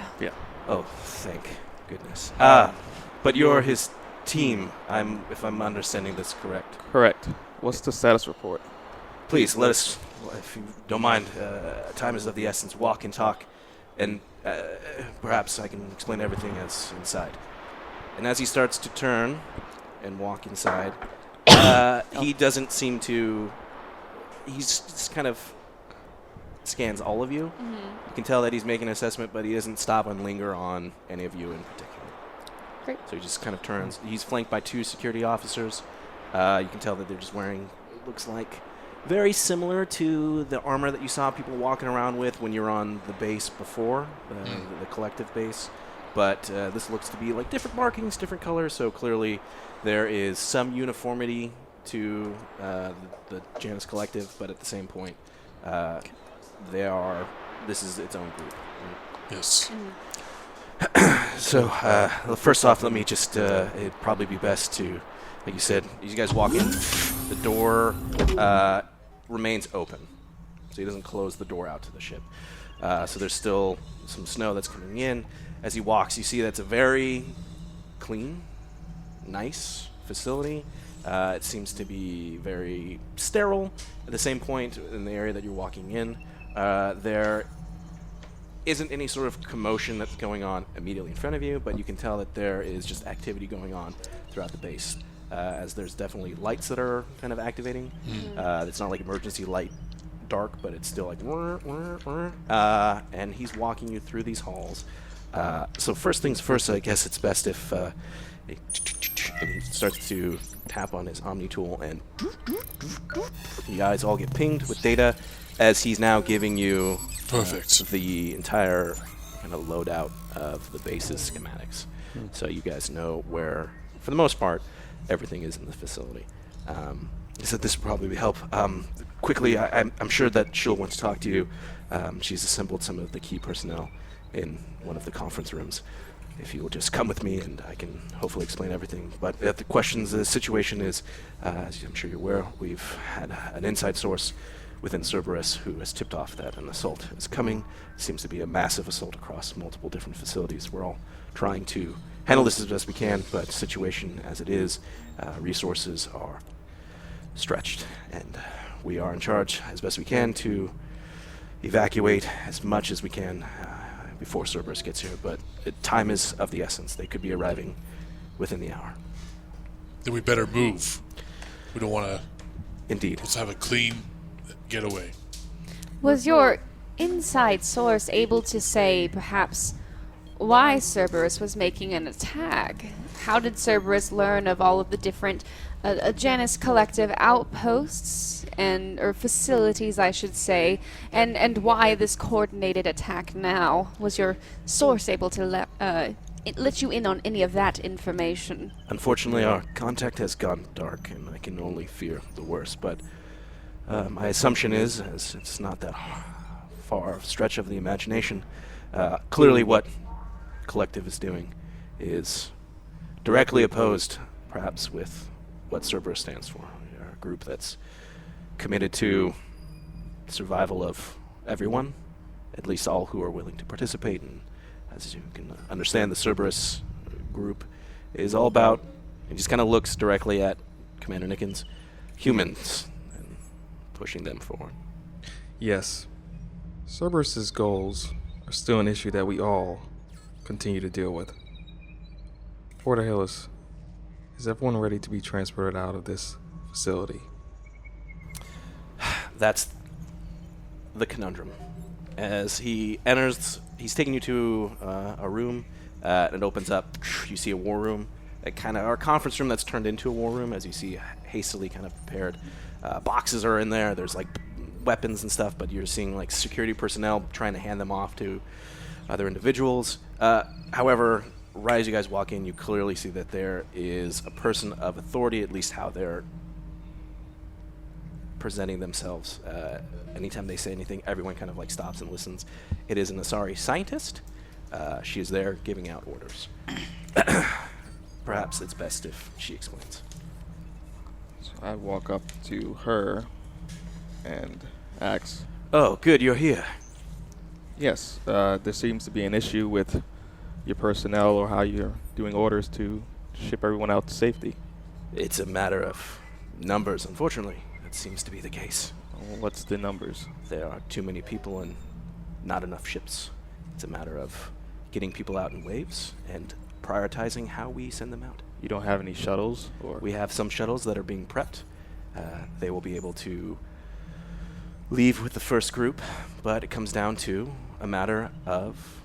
[SPEAKER 2] Oh, thank goodness. But you're his team. If I'm understanding this correct.
[SPEAKER 4] Correct. What's the status report?
[SPEAKER 2] Please let us, if you don't mind. Time is of the essence. Walk and talk, and perhaps I can explain everything as inside. And as he starts to turn and walk inside, he doesn't seem to. He's just kind of scans all of you. You can tell that he's making an assessment, but he doesn't stop and linger on any of you in particular.
[SPEAKER 8] Great.
[SPEAKER 2] So he just kind of turns. He's flanked by 2 security officers. You can tell that they're just wearing, it looks like, very similar to the armor that you saw people walking around with when you were on the base before, the collective base. But this looks to be like different markings, different colors, so clearly there is some uniformity to the Janus Collective, but at the same point, this is its own group.
[SPEAKER 6] Yes.
[SPEAKER 2] So, first off, let me just, it'd probably be best to, like you said, you guys walk in, the door remains open, so he doesn't close the door out to the ship. So there's still some snow that's coming in. As he walks, you see that's a very clean, nice facility. It seems to be very sterile. At the same point, in the area that you're walking in, there isn't any sort of commotion that's going on immediately in front of you, but you can tell that there is just activity going on throughout the base, as there's definitely lights that are kind of activating. It's not like emergency light dark, but it's still like, and he's walking you through these halls. So first things first, I guess it's best if and he starts to tap on his Omni tool, and you guys all get pinged with data as he's now giving you
[SPEAKER 6] Perfect.
[SPEAKER 2] The entire kind of loadout of the base's schematics. So you guys know where, for the most part, everything is in the facility. He said this would probably help. Quickly, I'm sure that she'll want to talk to you. She's assembled some of the key personnel in one of the conference rooms. If you will just come with me, and I can hopefully explain everything. But the questions, the situation is, as I'm sure you're aware, we've had an inside source within Cerberus who has tipped off that an assault is coming. It seems to be a massive assault across multiple different facilities. We're all trying to handle this as best we can, but situation as it is, resources are stretched, and we are in charge as best we can to evacuate as much as we can before Cerberus gets here, but time is of the essence. They could be arriving within the hour.
[SPEAKER 6] Then we better move. We don't want to...
[SPEAKER 2] Indeed.
[SPEAKER 6] Let's have a clean getaway.
[SPEAKER 8] Was your inside source able to say, perhaps, why Cerberus was making an attack? How did Cerberus learn of all of the different Janus Collective outposts or facilities, I should say, and why this coordinated attack now? Was your source able to let you in on any of that information?
[SPEAKER 2] Unfortunately, our contact has gone dark, and I can only fear the worst. But my assumption is, as it's not that far a stretch of the imagination, clearly what Collective is doing is directly opposed, perhaps, with what Cerberus stands for. We are a group that's committed to survival of everyone, at least all who are willing to participate. And as you can understand, the Cerberus group is all about, it just kind of looks directly at Commander Nickens, humans, and pushing them forward.
[SPEAKER 4] Yes. Cerberus's goals are still an issue that we all continue to deal with. Porter Hillis, is everyone ready to be transported out of this facility?
[SPEAKER 2] That's the conundrum. As he enters, he's taking you to a room, and it opens up. You see a war room, our conference room that's turned into a war room, as you see hastily kind of prepared. Boxes are in there. There's like weapons and stuff, but you're seeing like security personnel trying to hand them off to other individuals. However, right as you guys walk in, you clearly see that there is a person of authority, at least how they're presenting themselves. Anytime they say anything, everyone kind of like stops and listens. It is an Asari scientist. She is there giving out orders. Perhaps it's best if she explains.
[SPEAKER 4] So I walk up to her and ask,
[SPEAKER 2] "Oh, good, you're here."
[SPEAKER 4] Yes, there seems to be an issue with your personnel or how you're doing orders to ship everyone out to safety.
[SPEAKER 2] It's a matter of numbers, unfortunately. That seems to be the case.
[SPEAKER 4] What's the numbers?
[SPEAKER 2] There are too many people and not enough ships. It's a matter of getting people out in waves and prioritizing how we send them out.
[SPEAKER 4] You don't have any shuttles? Or
[SPEAKER 2] We have some shuttles that are being prepped. They will be able to leave with the first group, but it comes down to a matter of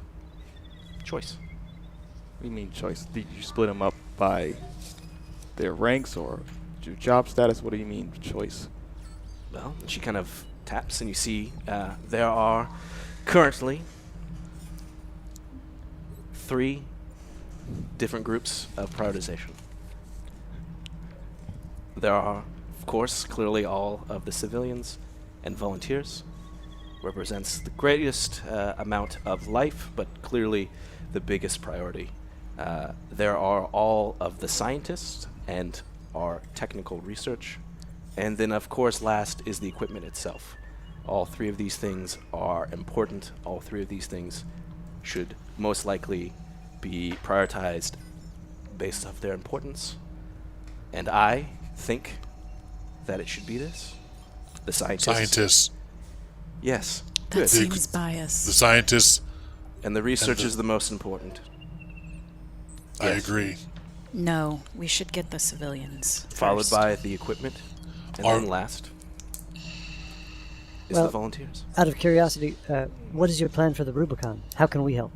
[SPEAKER 2] choice.
[SPEAKER 4] What do you mean choice? Did you split them up by their ranks or your job status? What do you mean choice?
[SPEAKER 2] Well, she kind of taps, and you see there are currently 3 different groups of prioritization. There are, of course, clearly all of the civilians and volunteers. Represents the greatest amount of life, but clearly the biggest priority. There are all of the scientists and our technical research. And then, of course, last is the equipment itself. All 3 of these things are important. All 3 of these things should most likely be prioritized based off their importance. And I think that it should be this. The scientists.
[SPEAKER 6] Scientists.
[SPEAKER 2] Yes.
[SPEAKER 9] That
[SPEAKER 2] Good.
[SPEAKER 9] seems biased.
[SPEAKER 6] The scientists.
[SPEAKER 2] And the research is the most important.
[SPEAKER 6] I
[SPEAKER 2] Yes.
[SPEAKER 6] agree.
[SPEAKER 9] No, we should get the civilians
[SPEAKER 2] Followed
[SPEAKER 9] first.
[SPEAKER 2] by the equipment. And
[SPEAKER 6] Are-
[SPEAKER 2] then last is the volunteers.
[SPEAKER 5] Out of curiosity, what is your plan for the Rubicon? How can we help?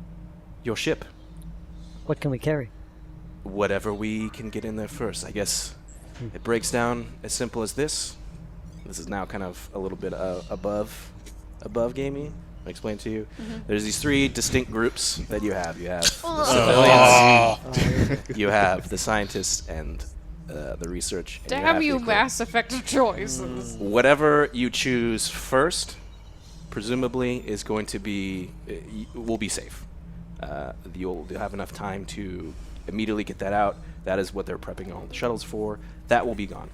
[SPEAKER 2] Your ship.
[SPEAKER 5] What can we carry?
[SPEAKER 2] Whatever we can get in there first. I guess it breaks down as simple as this. This is now kind of a little bit above gaming. I'll explain to you. There's these 3 distinct groups that you have. You have the civilians, you have the scientists, and the research. And
[SPEAKER 8] Damn you, Mass Effect choices.
[SPEAKER 2] Whatever you choose first, presumably, is going to be will be safe. You'll have enough time to immediately get that out. That is what they're prepping all the shuttles for. That will be gone.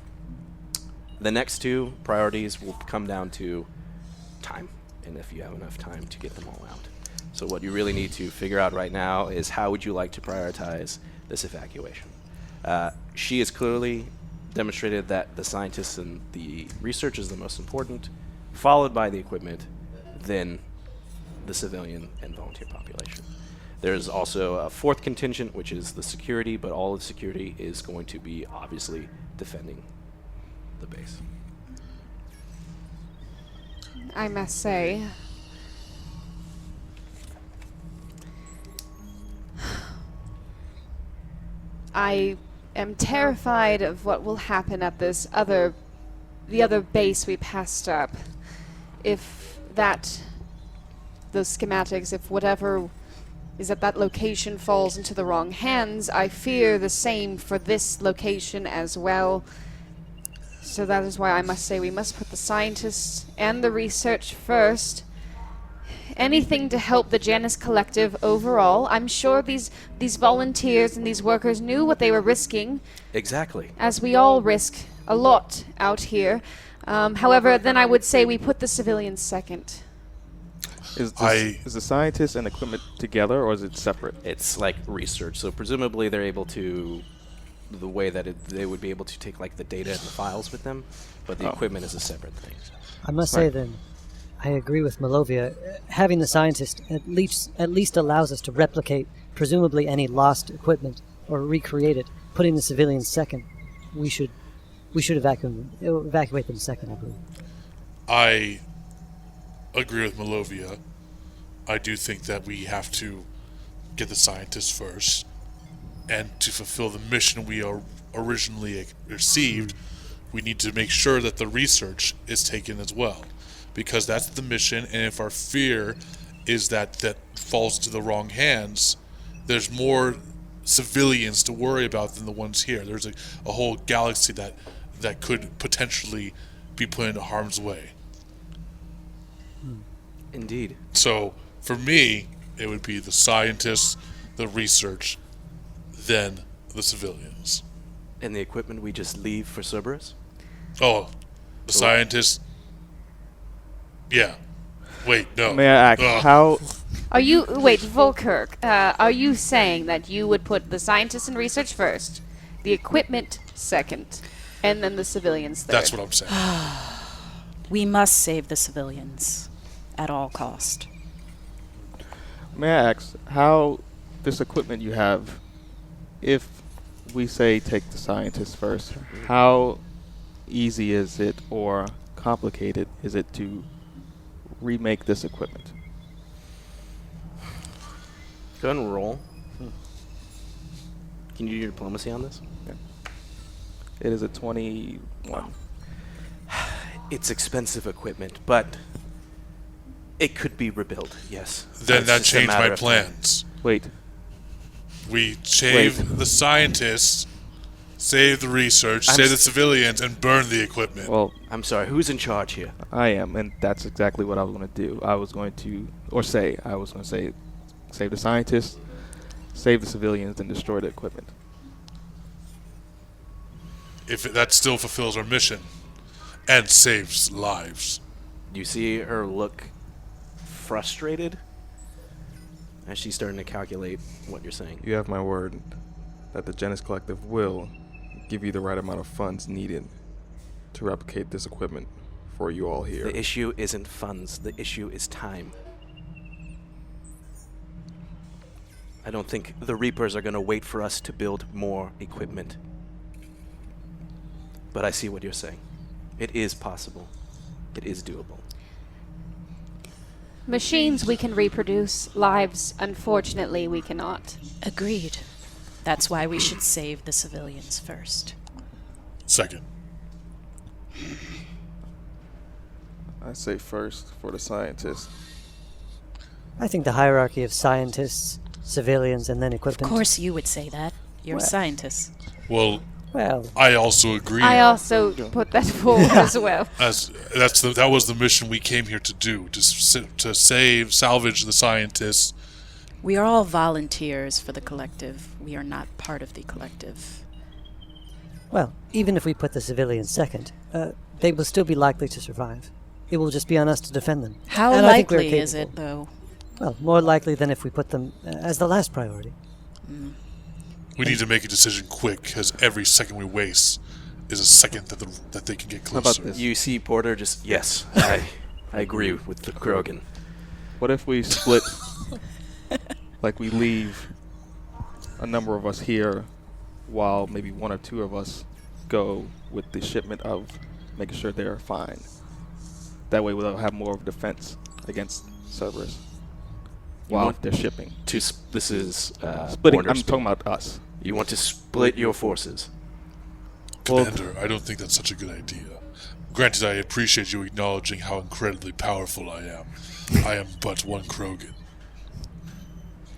[SPEAKER 2] The next 2 priorities will come down to time, and if you have enough time to get them all out. So what you really need to figure out right now is how would you like to prioritize this evacuation. She has clearly demonstrated that the scientists and the research is the most important, followed by the equipment, then the civilian and volunteer population. There's also a 4th contingent, which is the security, but all of the security is going to be obviously defending the base.
[SPEAKER 8] I must say, I am terrified of what will happen at the other base we passed up. If those schematics, if whatever is at that location falls into the wrong hands, I fear the same for this location as well. So that is why I must say we must put the scientists and the research first. Anything to help the Janus Collective overall. I'm sure these volunteers and these workers knew what they were risking.
[SPEAKER 2] Exactly.
[SPEAKER 8] As we all risk a lot out here. However, then I would say we put the civilians second.
[SPEAKER 4] Is the scientists and equipment together, or is it separate?
[SPEAKER 2] It's like research, so presumably they're able to, the way that they would be able to take like the data and the files with them, but the equipment is a separate thing.
[SPEAKER 5] I must say then, I agree with Malovia. Having the scientist at least allows us to replicate presumably any lost equipment or recreate it. Putting the civilians second, we should evacuate them second, I believe.
[SPEAKER 6] I agree with Malovia. I do think that we have to get the scientists first, and to fulfill the mission we originally received, we need to make sure that the research is taken as well, because that's the mission. And if our fear is that falls to the wrong hands, there's more civilians to worry about than the ones here. There's a whole galaxy that could potentially be put into harm's way.
[SPEAKER 2] Indeed.
[SPEAKER 6] So for me, it would be the scientists, the research, then the civilians.
[SPEAKER 2] And the equipment we just leave for Cerberus?
[SPEAKER 6] Oh, the scientists. Yeah. Wait, no.
[SPEAKER 4] May I ask how?
[SPEAKER 8] Are you Volkirk? Are you saying that you would put the scientists and research first, the equipment second, and then the civilians third?
[SPEAKER 6] That's what I'm saying.
[SPEAKER 9] We must save the civilians at all cost.
[SPEAKER 4] May I ask how this equipment you have, if we say take the scientists first, how easy is it or complicated is it to remake this equipment?
[SPEAKER 2] Go ahead and roll. Can you do your diplomacy on this?
[SPEAKER 4] Yeah. It is a 21.
[SPEAKER 2] It's expensive equipment, but it could be rebuilt, yes.
[SPEAKER 6] Then
[SPEAKER 2] It's
[SPEAKER 6] that
[SPEAKER 2] just a
[SPEAKER 6] changed
[SPEAKER 2] matter
[SPEAKER 6] my
[SPEAKER 2] of time.
[SPEAKER 6] plans.
[SPEAKER 4] Wait.
[SPEAKER 6] We save the scientists, save the research,
[SPEAKER 2] I'm
[SPEAKER 6] save the
[SPEAKER 2] s-
[SPEAKER 6] civilians, and burn the equipment.
[SPEAKER 4] Well,
[SPEAKER 2] I'm sorry, who's in charge here?
[SPEAKER 4] I am, and that's exactly what I was going to do. I was going to say, save the scientists, save the civilians, and destroy the equipment.
[SPEAKER 6] If that still fulfills our mission and saves lives.
[SPEAKER 2] You see her look frustrated as she's starting to calculate what you're saying.
[SPEAKER 11] You have my word that the Janus Collective will give you the right amount of funds needed to replicate this equipment for you all here.
[SPEAKER 2] The issue isn't funds, the issue is time. I don't think the Reapers are going to wait for us to build more equipment. But I see what you're saying. It is possible. It is doable.
[SPEAKER 8] Machines we can reproduce, lives, unfortunately, we cannot.
[SPEAKER 9] Agreed. That's why we should save the civilians first.
[SPEAKER 6] Second.
[SPEAKER 11] I say first for the scientists.
[SPEAKER 5] I think the hierarchy of scientists, civilians, and then equipment.
[SPEAKER 9] Of course you would say that. You're
[SPEAKER 5] Well-
[SPEAKER 9] scientists.
[SPEAKER 6] Well,
[SPEAKER 5] Well,
[SPEAKER 6] I also agree.
[SPEAKER 8] I also put that forward as well.
[SPEAKER 6] That was the mission we came here to do, to salvage the scientists.
[SPEAKER 9] We are all volunteers for the collective. We are not part of the collective.
[SPEAKER 5] well, even if we put the civilians second, they will still be likely to survive. It will just be on us to defend them.
[SPEAKER 9] How
[SPEAKER 5] And I think we're
[SPEAKER 9] likely is
[SPEAKER 5] capable.
[SPEAKER 9] it, though?
[SPEAKER 5] Well, more likely than if we put them as the last priority.
[SPEAKER 6] We need to make a decision quick, because every second we waste is a second that they can get
[SPEAKER 11] How
[SPEAKER 6] closer.
[SPEAKER 11] about this?
[SPEAKER 2] You see Porter just, yes, I agree with the Krogan.
[SPEAKER 11] What if we split, like we leave a number of us here while maybe one or two of us go with the shipment of making sure they're fine. That way we'll have more of a defense against Cerberus while
[SPEAKER 2] want
[SPEAKER 11] they're shipping.
[SPEAKER 2] This is
[SPEAKER 11] Splitting,
[SPEAKER 2] Porter
[SPEAKER 11] I'm
[SPEAKER 2] speak.
[SPEAKER 11] talking about us.
[SPEAKER 2] You want to split your forces.
[SPEAKER 6] Commander, I don't think that's such a good idea. Granted, I appreciate you acknowledging how incredibly powerful I am. I am but one Krogan.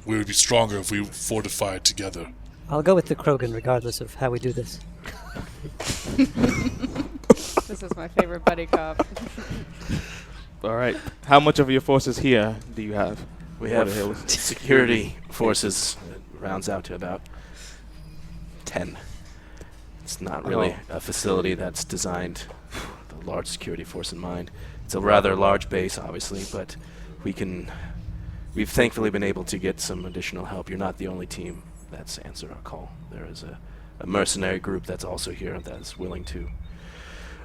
[SPEAKER 6] We would be stronger if we fortified together.
[SPEAKER 5] I'll go with the Krogan regardless of how we do this.
[SPEAKER 8] This is my favorite buddy cop.
[SPEAKER 11] All right. How much of your forces here do you have?
[SPEAKER 2] We
[SPEAKER 11] What
[SPEAKER 2] have
[SPEAKER 11] the hell is-
[SPEAKER 2] security forces. It rounds out to about 10. It's not really a facility that's designed with a large security force in mind. It's a rather large base, obviously, but we've thankfully been able to get some additional help. You're not the only team that's answered our call. There is a mercenary group that's also here that is willing to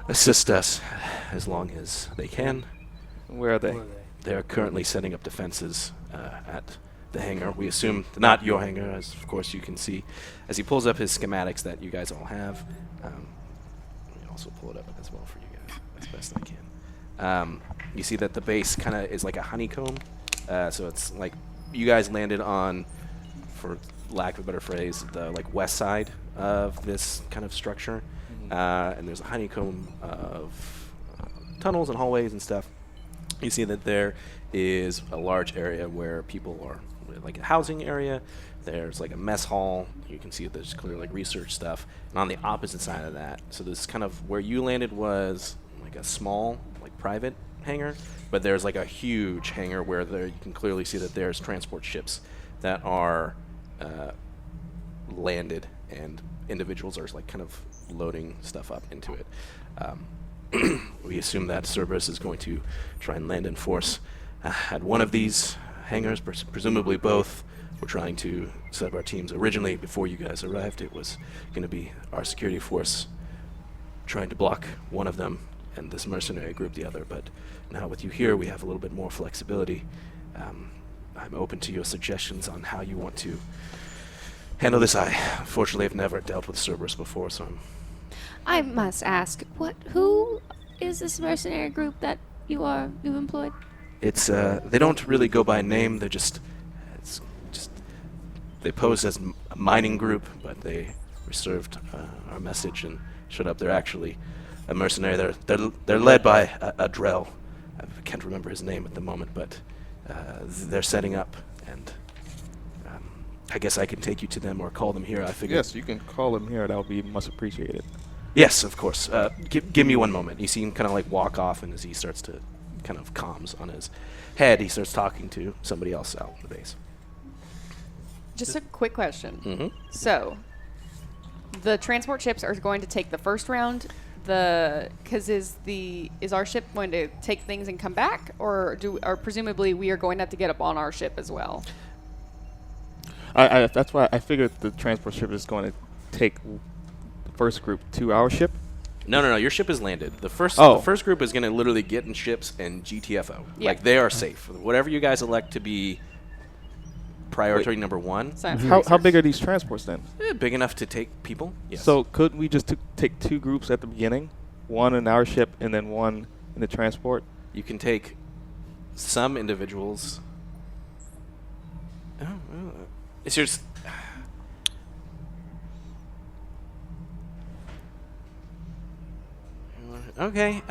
[SPEAKER 2] assist us as long as they can.
[SPEAKER 11] Where are they?
[SPEAKER 2] They're currently setting up defenses at the hangar. We assume not your hangar, as of course you can see as he pulls up his schematics that you guys all have. Let me also pull it up as well for you guys as best I can. You see that the base kind of is like a honeycomb. So it's like you guys landed on, for lack of a better phrase, the like west side of this kind of structure. And there's a honeycomb of tunnels and hallways and stuff. You see that there is a large area where people are, like a housing area. There's like a mess hall. You can see that there's clear like research stuff. And on the opposite side of that, so this kind of where you landed was like a small, like private hangar, but there's like a huge hangar where there you can clearly see that there's transport ships that are landed, and individuals are like kind of loading stuff up into it. We assume that Cerberus is going to try and land in force at one of these hangars, presumably both. We're trying to set up our teams. Originally, before you guys arrived, it was going to be our security force trying to block one of them and this mercenary group the other. But now with you here, we have a little bit more flexibility. I'm open to your suggestions on how you want to handle this. I, unfortunately, have never dealt with Cerberus before, so
[SPEAKER 8] I must ask, who is this mercenary group that you've employed?
[SPEAKER 2] it's they don't really go by name. They're they pose as a mining group, but they received our message and showed up. They're actually a mercenary. They're led by a Drell. I can't remember his name at the moment, but they're setting up, and I guess I can take you to them or call them here. I figure.
[SPEAKER 11] Yes, you can call him here. That would be much appreciated.
[SPEAKER 2] Yes, of course. Give me one moment. You see him kind of like walk off, and as he starts to kind of comms on his head, he starts talking to somebody else out in the base.
[SPEAKER 8] Just a quick question.
[SPEAKER 2] Mm-hmm.
[SPEAKER 8] So, the transport ships are going to take the first round. Because is our ship going to take things and come back, or presumably we are going to have to get up on our ship as well?
[SPEAKER 11] That's why I figured the transport ship is going to take the first group to our ship.
[SPEAKER 2] No. Your ship is landed. The first group is going to literally get in ships and GTFO.
[SPEAKER 8] Yeah.
[SPEAKER 2] Like they are safe. Whatever you guys elect to be priority number one.
[SPEAKER 11] How big are these transports then?
[SPEAKER 2] Big enough to take people. Yes.
[SPEAKER 11] So couldn't we just take two groups at the beginning, one in our ship and then one in the transport?
[SPEAKER 2] you can take some individuals. It's just. Okay.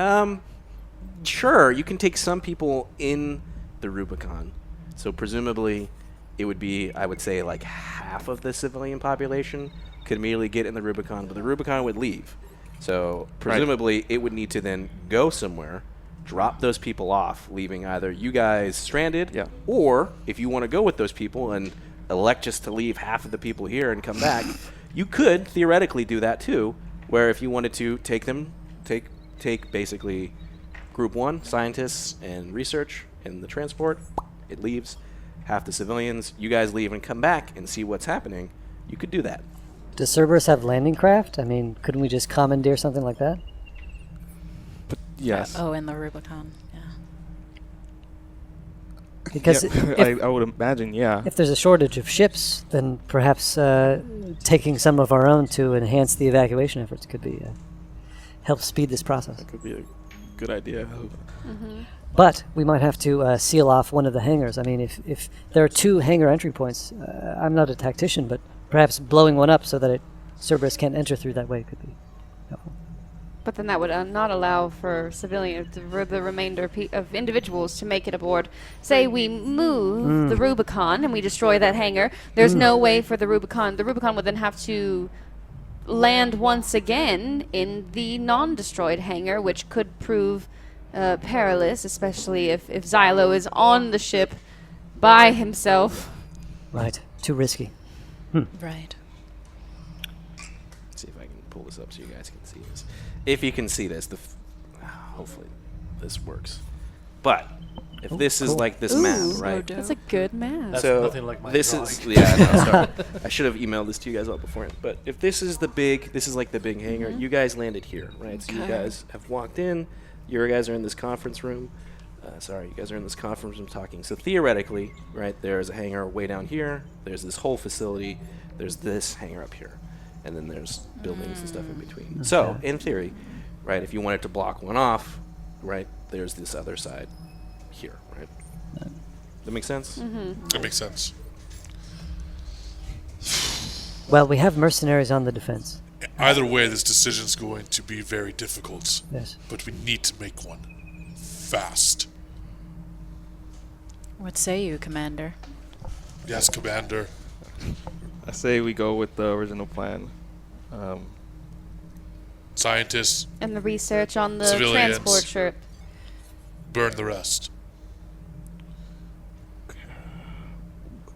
[SPEAKER 2] Sure. You can take some people in the Rubicon. So presumably, it would be, I would say, like half of the civilian population could immediately get in the Rubicon, but the Rubicon would leave. So presumably, it would need to then go somewhere, drop those people off, leaving either you guys stranded, or if you want to go with those people and elect just to leave half of the people here and come back, you could theoretically do that too, where if you wanted to take them, take basically group 1, scientists and research and the transport, it leaves. Half the civilians, you guys leave and come back and see what's happening, you could do that.
[SPEAKER 5] Does Cerberus have landing craft? I mean, couldn't we just commandeer something like that?
[SPEAKER 11] But yes.
[SPEAKER 9] In the Rubicon, yeah.
[SPEAKER 5] Because
[SPEAKER 11] I would imagine, yeah.
[SPEAKER 5] If there's a shortage of ships, then perhaps taking some of our own to enhance the evacuation efforts could be help speed this process.
[SPEAKER 11] That could be a good idea.
[SPEAKER 5] But we might have to seal off one of the hangars. I mean, if there are 2 hangar entry points, I'm not a tactician, but perhaps blowing one up so that Cerberus can't enter through that way could be helpful.
[SPEAKER 8] But then that would not allow for the remainder of individuals to make it aboard. Say we move the Rubicon and we destroy that hangar. There's no way for the Rubicon. The Rubicon would then have to land once again in the non-destroyed hangar, which could prove perilous, especially if Xylo is on the ship by himself.
[SPEAKER 5] Right. Too risky.
[SPEAKER 9] Right.
[SPEAKER 2] Let's see if I can pull this up so you guys can see this. If you can see this, hopefully this works. But if this is like this map, right?
[SPEAKER 8] That's a good map.
[SPEAKER 3] That's
[SPEAKER 2] So
[SPEAKER 3] nothing like my
[SPEAKER 2] this
[SPEAKER 3] drawing.
[SPEAKER 2] is sorry. I should have emailed this to you guys all beforehand. But if this is like the big hangar. You guys landed here, right? So you guys have walked in. You guys are in this conference room. You guys are in this conference room talking. So theoretically, right, there's a hangar way down here. There's this whole facility. There's this hangar up here. And then there's buildings and stuff in between. So, in theory, right, if you wanted to block one off, right, there's this other side here, right? That makes sense?
[SPEAKER 6] That makes sense.
[SPEAKER 5] Well, we have mercenaries on the defense.
[SPEAKER 6] Either way, this decision's going to be very difficult.
[SPEAKER 5] Yes.
[SPEAKER 6] But we need to make one. Fast.
[SPEAKER 9] What say you, Commander?
[SPEAKER 6] Yes, Commander.
[SPEAKER 11] I say we go with the original plan.
[SPEAKER 6] Scientists,
[SPEAKER 8] And the research on the
[SPEAKER 6] Civilians.
[SPEAKER 8] transport ship.
[SPEAKER 6] burn the rest.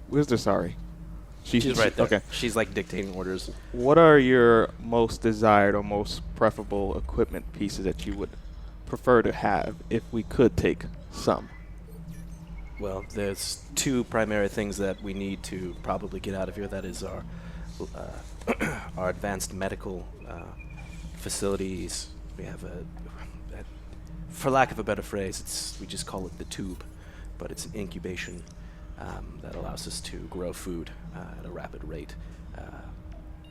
[SPEAKER 11] Where's the sorry?
[SPEAKER 2] She's right there.
[SPEAKER 11] Okay.
[SPEAKER 2] She's like dictating orders.
[SPEAKER 11] What are your most desired or most preferable equipment pieces that you would prefer to have if we could take some?
[SPEAKER 2] Well, there's 2 primary things that we need to probably get out of here. That is our our advanced medical facilities. We have for lack of a better phrase, we just call it the tube, but it's an incubation that allows us to grow food at a rapid rate.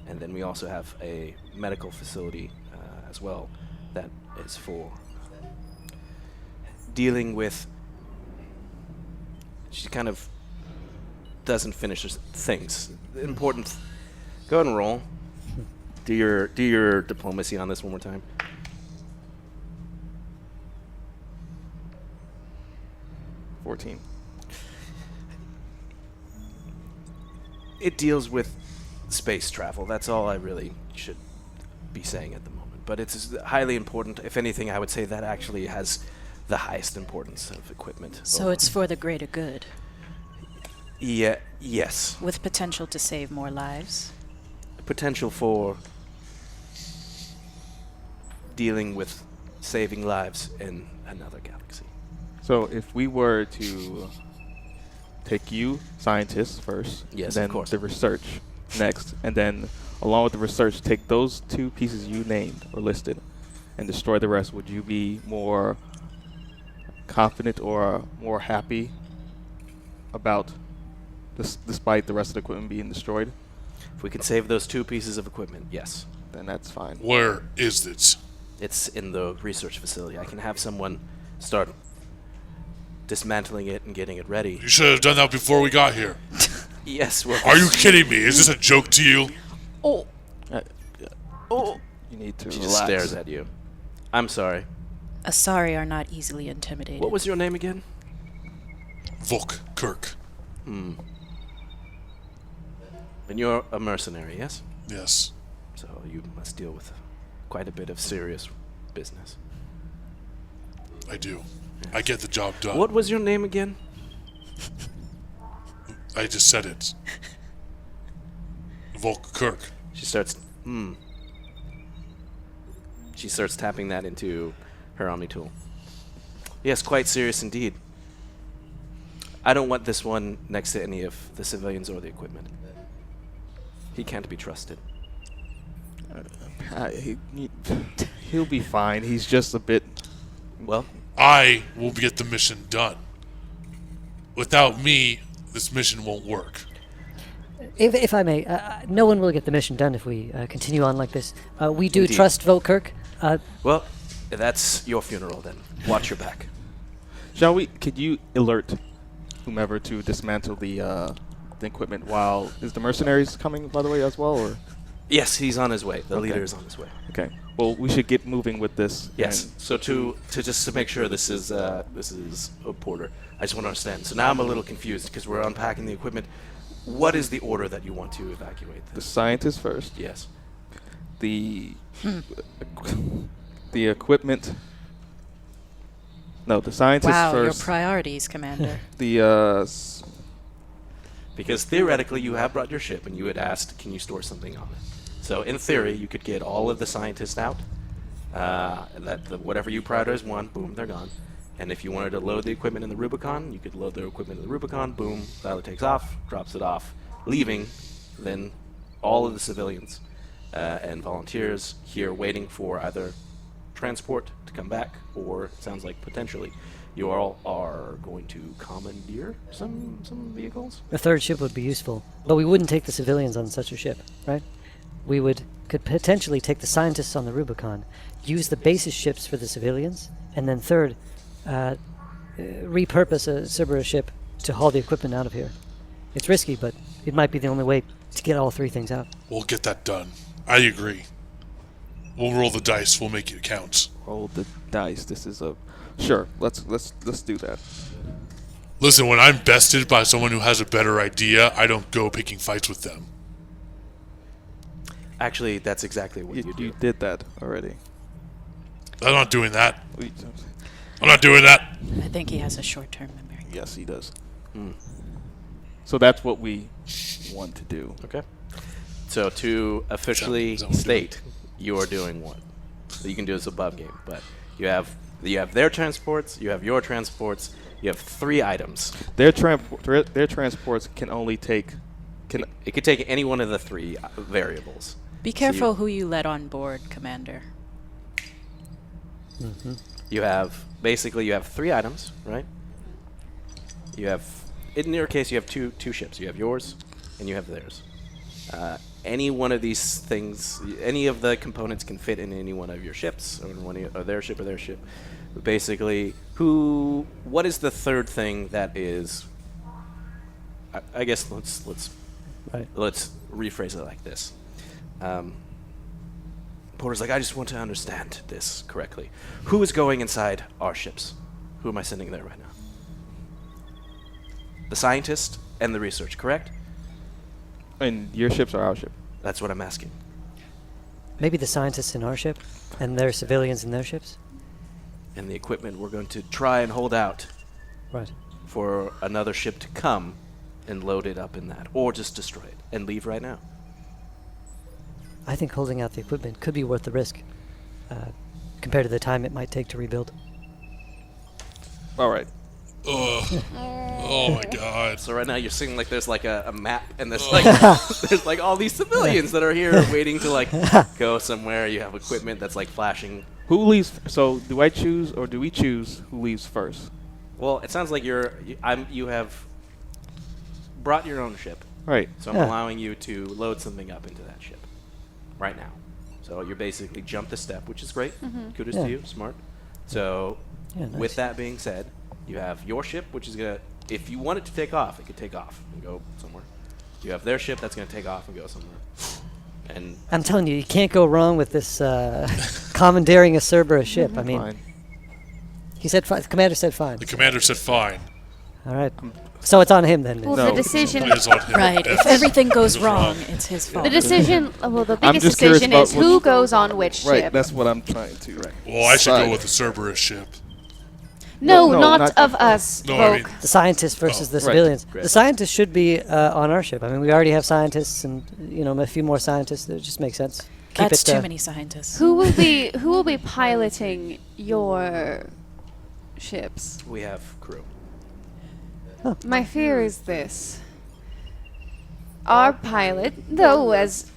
[SPEAKER 2] And then we also have a medical facility as well that is for dealing with. She kind of doesn't finish her things. Important. Go ahead and roll. Do your diplomacy on this one more time. It deals with space travel. That's all I really should be saying at the moment. But it's highly important. If anything, I would say that actually has the highest importance of equipment.
[SPEAKER 9] So it's for the greater good,
[SPEAKER 2] Yes.
[SPEAKER 9] with potential to save more lives.
[SPEAKER 2] Potential for dealing with saving lives in another galaxy.
[SPEAKER 11] So if we were to take you, scientists, first,
[SPEAKER 2] Yes,
[SPEAKER 11] then
[SPEAKER 2] of course.
[SPEAKER 11] the research next, and then along with the research, take those 2 pieces you named or listed and destroy the rest, would you be more confident or more happy about this, despite the rest of the equipment being destroyed?
[SPEAKER 2] If we can save those 2 pieces of equipment, yes.
[SPEAKER 11] Then that's fine.
[SPEAKER 6] Where is it?
[SPEAKER 2] It's in the research facility. I can have someone start dismantling it and getting it ready.
[SPEAKER 6] You should have done that before we got here.
[SPEAKER 2] Yes, well,
[SPEAKER 6] Are you kidding me? Is this a joke to you?
[SPEAKER 2] Oh,
[SPEAKER 11] You need to
[SPEAKER 2] she
[SPEAKER 11] relax.
[SPEAKER 2] just stares at you. I'm sorry.
[SPEAKER 9] Asari are not easily intimidated.
[SPEAKER 2] What was your name again?
[SPEAKER 6] Volk Kirk.
[SPEAKER 2] And you're a mercenary, yes?
[SPEAKER 6] Yes.
[SPEAKER 2] So you must deal with quite a bit of serious business.
[SPEAKER 6] I do. I get the job done.
[SPEAKER 2] What was your name again?
[SPEAKER 6] I just said it. Volk Kirk.
[SPEAKER 2] She starts, She starts tapping that into her Omni tool. Yes, quite serious indeed. I don't want this one next to any of the civilians or the equipment. He can't be trusted.
[SPEAKER 11] He'll be fine. He's just a bit.
[SPEAKER 2] Well,
[SPEAKER 6] I will get the mission done. Without me, this mission won't work.
[SPEAKER 5] If I may, no one will get the mission done if we continue on like this. We do
[SPEAKER 2] Indeed.
[SPEAKER 5] trust Volkirk.
[SPEAKER 2] well, that's your funeral then. Watch your back.
[SPEAKER 11] Shall we? Could you alert whomever to dismantle the equipment while is the mercenaries coming, by the way, as well, or?
[SPEAKER 2] Yes, he's on his way. The
[SPEAKER 11] Okay.
[SPEAKER 2] leader is on his way.
[SPEAKER 11] Okay. Well, we should get moving with this.
[SPEAKER 2] Yes.
[SPEAKER 11] and-
[SPEAKER 2] So to just to make sure this is Porter, I just want to understand. So now I'm a little confused because we're unpacking the equipment. What is the order that you want to evacuate
[SPEAKER 11] the
[SPEAKER 2] this?
[SPEAKER 11] scientists first.
[SPEAKER 2] Yes.
[SPEAKER 11] The the equipment. No, the scientists
[SPEAKER 9] Wow,
[SPEAKER 11] first.
[SPEAKER 9] your priorities, Commander.
[SPEAKER 11] the
[SPEAKER 2] Because theoretically, you have brought your ship and you had asked, can you store something on it? So in theory, you could get all of the scientists out. Whatever you prioritize one, boom, they're gone. And if you wanted to load the equipment in the Rubicon, you could load the equipment in the Rubicon, boom, pilot takes off, drops it off, leaving then all of the civilians and volunteers here waiting for either transport to come back, or it sounds like potentially you all are going to commandeer some vehicles.
[SPEAKER 5] A third ship would be useful, but we wouldn't take the civilians on such a ship, right? We could potentially take the scientists on the Rubicon, use the basis ships for the civilians, and then third, repurpose a Cerberus ship to haul the equipment out of here. It's risky, but it might be the only way to get all three things out.
[SPEAKER 6] We'll get that done. I agree. We'll roll the dice. We'll make it count.
[SPEAKER 11] roll the dice. This is a sure. Let's do that.
[SPEAKER 6] Listen, when I'm bested by someone who has a better idea, I don't go picking fights with them.
[SPEAKER 2] Actually, that's exactly what you do.
[SPEAKER 11] You did that already.
[SPEAKER 6] I'm not doing that. I'm not doing that.
[SPEAKER 9] I think he has a short-term memory.
[SPEAKER 11] Yes, he does. So that's what we want to do.
[SPEAKER 2] Okay. So to officially
[SPEAKER 6] Is that what we're
[SPEAKER 2] state, you are doing what? So you can do this above game, but you have their transports, you have your transports, you have 3 items.
[SPEAKER 11] Their transports can only take.
[SPEAKER 2] It could take any one of the 3 variables.
[SPEAKER 9] Be careful who you let on board, Commander.
[SPEAKER 2] You have 3 items, right? You have, in your case, you have two ships. You have yours, and you have theirs. Any one of these things, any of the components can fit in any one of your ships, or their ship or their ship. But basically, what is the third thing that is? I guess let's rephrase it like this. Porter's like, I just want to understand this correctly. Who is going inside our ships? Who am I sending there right now? The scientist and the research, correct?
[SPEAKER 11] And your ships are our ship.
[SPEAKER 2] That's what I'm asking.
[SPEAKER 5] Maybe the scientists in our ship, and their civilians in their ships?
[SPEAKER 2] And the equipment, we're going to try and hold out
[SPEAKER 5] Right.
[SPEAKER 2] for another ship to come and load it up in that, or just destroy it and leave right now.
[SPEAKER 5] I think holding out the equipment could be worth the risk, compared to the time it might take to rebuild.
[SPEAKER 11] All right.
[SPEAKER 6] Ugh. Oh my god.
[SPEAKER 2] So right now you're seeing like there's like a map, and there's like there's like all these civilians that are here waiting to like go somewhere. You have equipment that's like flashing.
[SPEAKER 11] Who leaves? So do I choose, or do we choose who leaves first?
[SPEAKER 2] Well, it sounds like you have brought your own ship,
[SPEAKER 11] Right.
[SPEAKER 2] so I'm
[SPEAKER 5] Yeah.
[SPEAKER 2] allowing you to load something up into that ship right now. So you're basically jumped a step, which is great. Kudos
[SPEAKER 5] Yeah.
[SPEAKER 2] to you, smart. So
[SPEAKER 5] Yeah, nice.
[SPEAKER 2] with that being said, You have your ship, which is gonna, if you want it to take off, it could take off and go somewhere. You have their ship that's gonna take off and go somewhere. And
[SPEAKER 5] I'm telling you, you can't go wrong with this commandeering a Cerberus ship. I mean,
[SPEAKER 11] Fine.
[SPEAKER 5] he said fine. The commander said fine.
[SPEAKER 6] The commander said fine.
[SPEAKER 5] All right. So it's on him then.
[SPEAKER 8] Well,
[SPEAKER 11] No.
[SPEAKER 8] the decision.
[SPEAKER 6] It is on him.
[SPEAKER 9] Right.
[SPEAKER 6] Yes.
[SPEAKER 9] If everything goes
[SPEAKER 6] Goes
[SPEAKER 9] wrong,
[SPEAKER 6] wrong.
[SPEAKER 9] it's his fault.
[SPEAKER 8] The decision. Well, the
[SPEAKER 11] I'm
[SPEAKER 8] biggest
[SPEAKER 11] just curious
[SPEAKER 8] decision
[SPEAKER 11] about
[SPEAKER 8] is
[SPEAKER 11] which-
[SPEAKER 8] who goes on which
[SPEAKER 11] Right,
[SPEAKER 8] ship.
[SPEAKER 11] that's what I'm trying to.
[SPEAKER 6] Well, I should
[SPEAKER 11] decide.
[SPEAKER 6] go with the Cerberus ship.
[SPEAKER 8] No,
[SPEAKER 11] No,
[SPEAKER 8] not
[SPEAKER 11] not-
[SPEAKER 8] of us,
[SPEAKER 6] No, I mean,
[SPEAKER 8] Volk.
[SPEAKER 5] The scientists versus the
[SPEAKER 11] Right.
[SPEAKER 5] civilians.
[SPEAKER 2] Right.
[SPEAKER 5] The scientists should be on our ship. I mean, we already have scientists, and a few more scientists. It just makes sense. Keep
[SPEAKER 9] That's
[SPEAKER 5] it,
[SPEAKER 9] too many scientists.
[SPEAKER 8] Who will be piloting your ships?
[SPEAKER 2] we have crew.
[SPEAKER 8] My fear is this. Our pilot, though as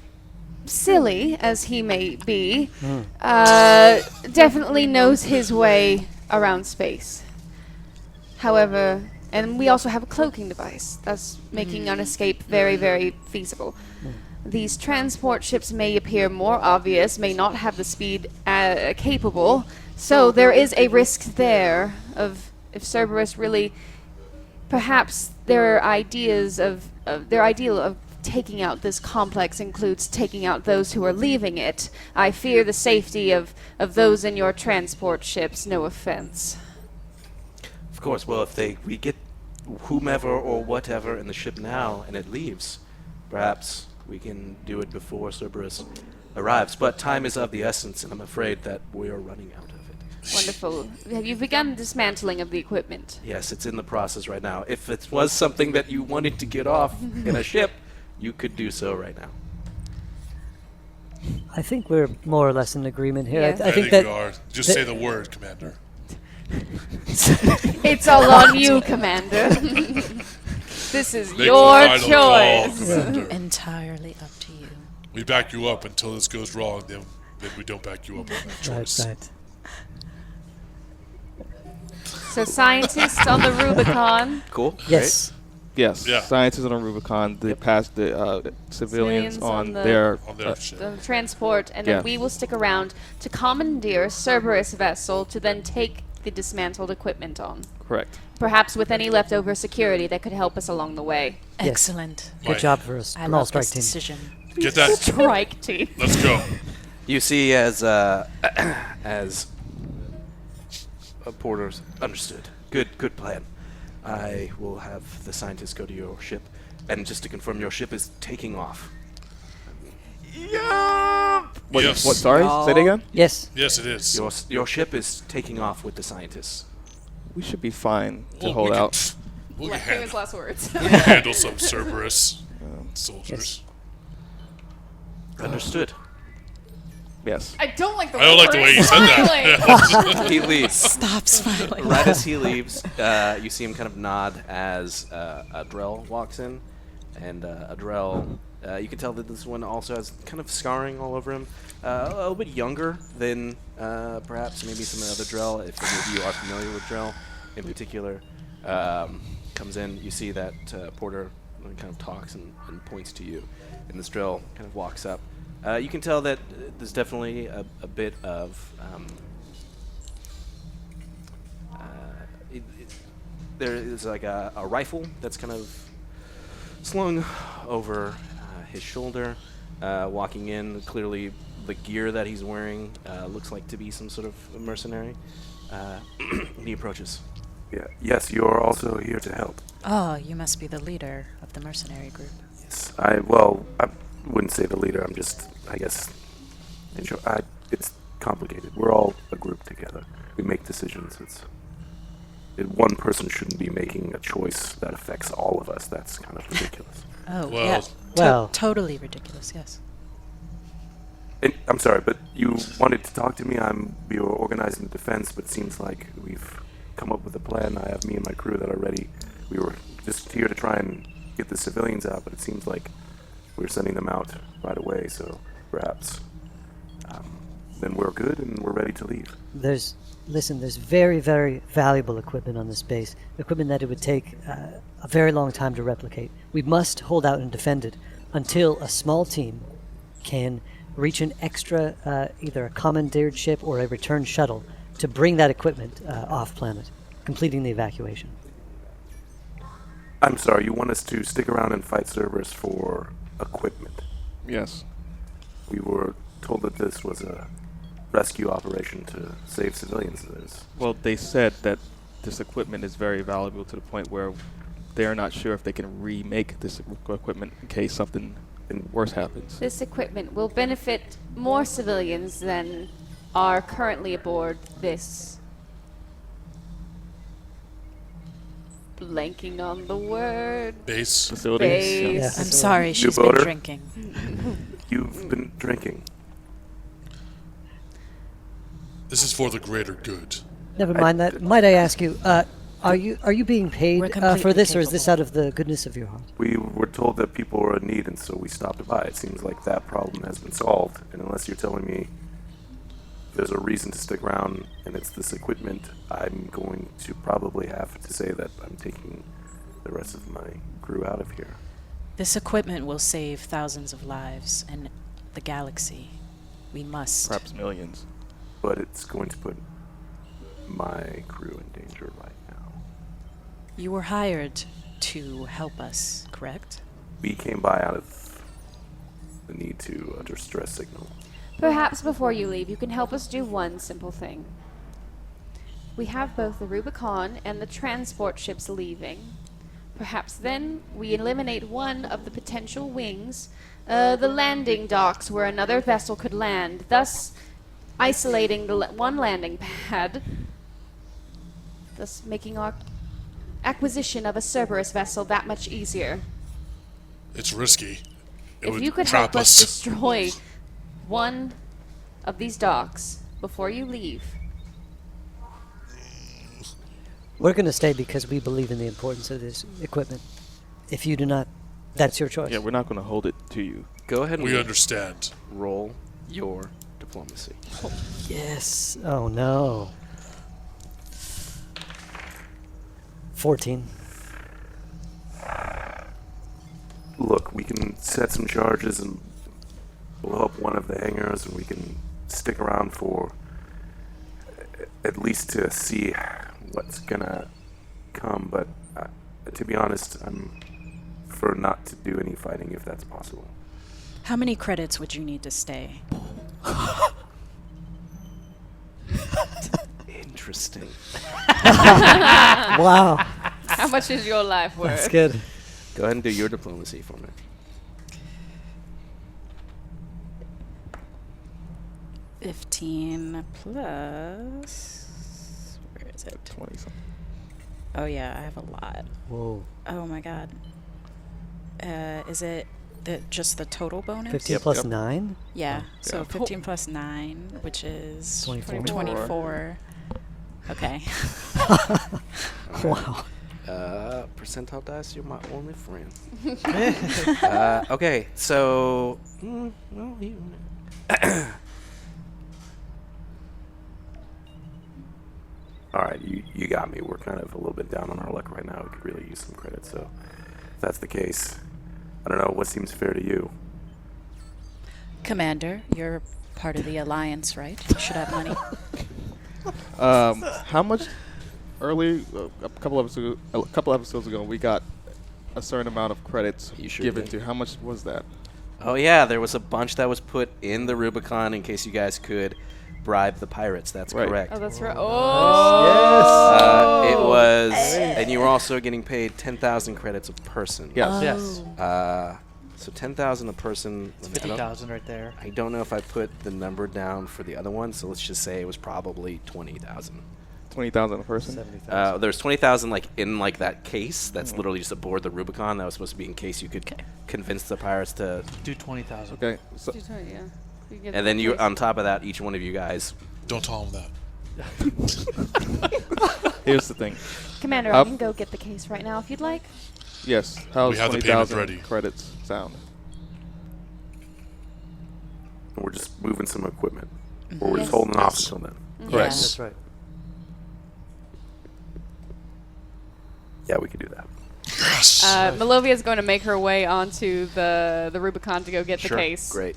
[SPEAKER 8] silly as he may be, definitely knows his way around space. However, and we also have a cloaking device that's making an escape very, very feasible. These transport ships may appear more obvious, may not have the speed capable, so there is a risk there of if Cerberus really, perhaps their ideas of their ideal of taking out this complex includes taking out those who are leaving it. I fear the safety of those in your transport ships. No offense.
[SPEAKER 2] Of course, well, if we get whomever or whatever in the ship now and it leaves, perhaps we can do it before Cerberus arrives. But time is of the essence, and I'm afraid that we are running out of it.
[SPEAKER 8] Wonderful. Have you begun dismantling of the equipment?
[SPEAKER 2] Yes, it's in the process right now. If it was something that you wanted to get off in a ship, you could do so right now.
[SPEAKER 5] I think we're more or less in agreement here.
[SPEAKER 8] Yeah.
[SPEAKER 5] I think that
[SPEAKER 6] we are. Just say the word, Commander.
[SPEAKER 8] It's all on you, Commander. This is
[SPEAKER 6] Make the
[SPEAKER 8] your
[SPEAKER 6] final call,
[SPEAKER 8] choice.
[SPEAKER 6] Commander.
[SPEAKER 9] Entirely up to you.
[SPEAKER 6] We back you up until this goes wrong, then we don't back you up on that choice.
[SPEAKER 5] right.
[SPEAKER 8] So scientists on the Rubicon.
[SPEAKER 2] Cool.
[SPEAKER 5] Yes.
[SPEAKER 11] Yes.
[SPEAKER 6] Yeah.
[SPEAKER 11] Scientists on Rubicon. They passed the civilians on
[SPEAKER 8] the-
[SPEAKER 11] their.
[SPEAKER 6] On their ship.
[SPEAKER 8] The transport, and then
[SPEAKER 11] Yeah.
[SPEAKER 8] we will stick around to commandeer a Cerberus vessel to then take the dismantled equipment on.
[SPEAKER 11] Correct.
[SPEAKER 8] Perhaps with any leftover security that could help us along the way.
[SPEAKER 5] Yes.
[SPEAKER 9] Excellent.
[SPEAKER 5] Good
[SPEAKER 6] Right.
[SPEAKER 5] job for a
[SPEAKER 9] I
[SPEAKER 5] small
[SPEAKER 9] love
[SPEAKER 5] strike
[SPEAKER 9] this
[SPEAKER 5] team.
[SPEAKER 9] decision.
[SPEAKER 6] Get that.
[SPEAKER 8] Strike team.
[SPEAKER 6] Let's go.
[SPEAKER 2] You see, as Porter's understood. Good plan. I will have the scientists go to your ship, and just to confirm, your ship is taking off.
[SPEAKER 11] What?
[SPEAKER 6] Yes.
[SPEAKER 11] What? Sorry. Say it again.
[SPEAKER 5] Yes.
[SPEAKER 6] Yes, it is.
[SPEAKER 2] Your ship is taking off with the scientists.
[SPEAKER 11] We should be fine to
[SPEAKER 6] Well,
[SPEAKER 11] hold
[SPEAKER 6] we can-
[SPEAKER 11] out.
[SPEAKER 6] We can
[SPEAKER 8] Famous
[SPEAKER 6] handle,
[SPEAKER 8] last words.
[SPEAKER 6] we can handle some Cerberus soldiers.
[SPEAKER 2] Understood.
[SPEAKER 11] Yes.
[SPEAKER 8] I don't like the
[SPEAKER 6] I don't like the way you said that.
[SPEAKER 2] He leaves.
[SPEAKER 9] Stop smiling.
[SPEAKER 2] Right as he leaves, you see him kind of nod as Adrel walks in, and Adrel, you can tell that this one also has kind of scarring all over him. A little bit younger than perhaps maybe some other Drell, if any of you are familiar with Drell in particular. Comes in, you see that Porter kind of talks and points to you, and this Drell kind of walks up. You can tell that there's definitely a bit of there is like a rifle that's kind of slung over his shoulder. Walking in, clearly the gear that he's wearing looks like to be some sort of mercenary. He approaches.
[SPEAKER 12] Yeah. Yes, you are also here to help.
[SPEAKER 9] Oh, you must be the leader of the mercenary group.
[SPEAKER 12] Yes. I wouldn't say the leader. I'm just, I guess, it's complicated. We're all a group together. We make decisions. One person shouldn't be making a choice that affects all of us. That's kind of ridiculous.
[SPEAKER 9] Oh,
[SPEAKER 6] Well-
[SPEAKER 9] yeah.
[SPEAKER 5] Well-
[SPEAKER 9] Totally ridiculous, yes.
[SPEAKER 12] I'm sorry, but you wanted to talk to me. We were organizing the defense, but it seems like we've come up with a plan. I have me and my crew that are ready. We were just here to try and get the civilians out, but it seems like we're sending them out right away, so perhaps then we're good and we're ready to leave.
[SPEAKER 5] There's very, very valuable equipment on this base. Equipment that it would take a very long time to replicate. We must hold out and defend it until a small team can reach an extra, either a commandeered ship or a return shuttle to bring that equipment off planet. completing the evacuation.
[SPEAKER 12] I'm sorry, you want us to stick around and fight Cerberus for equipment?
[SPEAKER 11] Yes.
[SPEAKER 12] We were told that this was a rescue operation to save civilians.
[SPEAKER 11] Well, they said that this equipment is very valuable to the point where they're not sure if they can remake this equipment in case something worse happens.
[SPEAKER 8] This equipment will benefit more civilians than are currently aboard this. Blanking on the word.
[SPEAKER 6] Base.
[SPEAKER 11] Facility.
[SPEAKER 8] Base.
[SPEAKER 5] Yes.
[SPEAKER 9] I'm sorry, she's been
[SPEAKER 12] Nuboter?
[SPEAKER 9] drinking.
[SPEAKER 12] You've been drinking.
[SPEAKER 6] This is for the greater good.
[SPEAKER 5] Never mind that. Might I ask you, are you being
[SPEAKER 9] We're
[SPEAKER 5] paid for
[SPEAKER 9] completely
[SPEAKER 5] this, or is this
[SPEAKER 9] capable.
[SPEAKER 5] out of the goodness of your heart?
[SPEAKER 12] We were told that people were in need, and so we stopped by. It seems like that problem has been solved, and unless you're telling me there's a reason to stick around and it's this equipment, I'm going to probably have to say that I'm taking the rest of my crew out of here.
[SPEAKER 9] This equipment will save thousands of lives and the galaxy. We must.
[SPEAKER 11] Perhaps millions.
[SPEAKER 12] But it's going to put my crew in danger right now.
[SPEAKER 9] You were hired to help us, correct?
[SPEAKER 12] We came by out of the need to distress signal.
[SPEAKER 8] Perhaps before you leave, you can help us do one simple thing. We have both the Rubicon and the transport ships leaving. Perhaps then we eliminate one of the potential wings, the landing docks where another vessel could land, thus isolating the one landing pad, thus making our acquisition of a Cerberus vessel that much easier.
[SPEAKER 6] It's risky. It
[SPEAKER 8] If
[SPEAKER 6] would
[SPEAKER 8] you could
[SPEAKER 6] trap
[SPEAKER 8] help us
[SPEAKER 6] us.
[SPEAKER 8] destroy one of these docks before you leave.
[SPEAKER 5] We're going to stay because we believe in the importance of this equipment. If you do not, that's your choice.
[SPEAKER 11] Yeah, we're not going to hold it to you.
[SPEAKER 2] Go ahead and
[SPEAKER 6] We understand.
[SPEAKER 2] roll your diplomacy.
[SPEAKER 5] Yes. Oh no. 14.
[SPEAKER 12] Look, we can set some charges and blow up one of the hangars, and we can stick around for at least to see what's gonna come. But to be honest, I'm for not to do any fighting if that's possible.
[SPEAKER 9] How many credits would you need to stay?
[SPEAKER 2] Interesting.
[SPEAKER 5] Wow.
[SPEAKER 8] How much is your life worth?
[SPEAKER 5] That's good.
[SPEAKER 2] Go ahead and do your diplomacy for me.
[SPEAKER 9] 15 plus. Where is it?
[SPEAKER 11] 20 something.
[SPEAKER 9] Oh, yeah, I have a lot.
[SPEAKER 5] Whoa.
[SPEAKER 9] Oh, my God. Is it just the total bonus?
[SPEAKER 5] 15 plus 9?
[SPEAKER 9] Yeah, so
[SPEAKER 11] Yeah.
[SPEAKER 9] 15 plus 9, which is
[SPEAKER 5] 24.
[SPEAKER 9] 24. Okay.
[SPEAKER 5] Wow.
[SPEAKER 2] Percentile dice, you're my only friend. Okay, so... well, you...
[SPEAKER 12] Alright, you got me. We're kind of a little bit down on our luck right now. We could really use some credit, so if that's the case, I don't know, what seems fair to you?
[SPEAKER 9] Commander, you're part of the Alliance, right? You should have money.
[SPEAKER 11] How much early a couple episodes ago we got a certain amount of credits
[SPEAKER 2] You sure
[SPEAKER 11] given
[SPEAKER 2] did.
[SPEAKER 11] to. How much was that?
[SPEAKER 2] Oh, yeah, there was a bunch that was put in the Rubicon in case you guys could bribe the pirates. That's
[SPEAKER 11] Right.
[SPEAKER 2] correct.
[SPEAKER 8] Oh, that's right. Oh!
[SPEAKER 2] It was... And you were also getting paid 10,000 credits a person.
[SPEAKER 11] Yes.
[SPEAKER 3] Yes.
[SPEAKER 2] So 10,000 a person.
[SPEAKER 3] It's
[SPEAKER 2] I don't-
[SPEAKER 3] 50,000 right there.
[SPEAKER 2] I don't know if I put the number down for the other one, so let's just say it was probably 20,000.
[SPEAKER 11] 20,000 a person.
[SPEAKER 10] 70,000.
[SPEAKER 2] There's 20,000 like in like that case. That's literally just aboard the Rubicon. That was supposed to be in case you could convince the pirates to.
[SPEAKER 3] Do 20,000.
[SPEAKER 11] Okay. So
[SPEAKER 8] Yeah. You get
[SPEAKER 2] And then
[SPEAKER 8] the
[SPEAKER 2] you,
[SPEAKER 8] case.
[SPEAKER 2] on top of that, each one of you guys.
[SPEAKER 6] Don't tell him that.
[SPEAKER 11] here's the thing.
[SPEAKER 8] Commander,
[SPEAKER 11] How-
[SPEAKER 8] I can go get the case right now if you'd like.
[SPEAKER 11] Yes. How's
[SPEAKER 6] We have the payment
[SPEAKER 11] 20,000
[SPEAKER 6] ready.
[SPEAKER 11] credits sound?
[SPEAKER 12] We're just moving some equipment. Or we're just
[SPEAKER 8] Yes.
[SPEAKER 12] holding off
[SPEAKER 6] Yes.
[SPEAKER 12] until then.
[SPEAKER 11] Correct.
[SPEAKER 10] That's right.
[SPEAKER 12] Yeah, we could do that.
[SPEAKER 6] Yes.
[SPEAKER 8] Malovia is going to make her way onto the Rubicon to go get the case.
[SPEAKER 2] Great.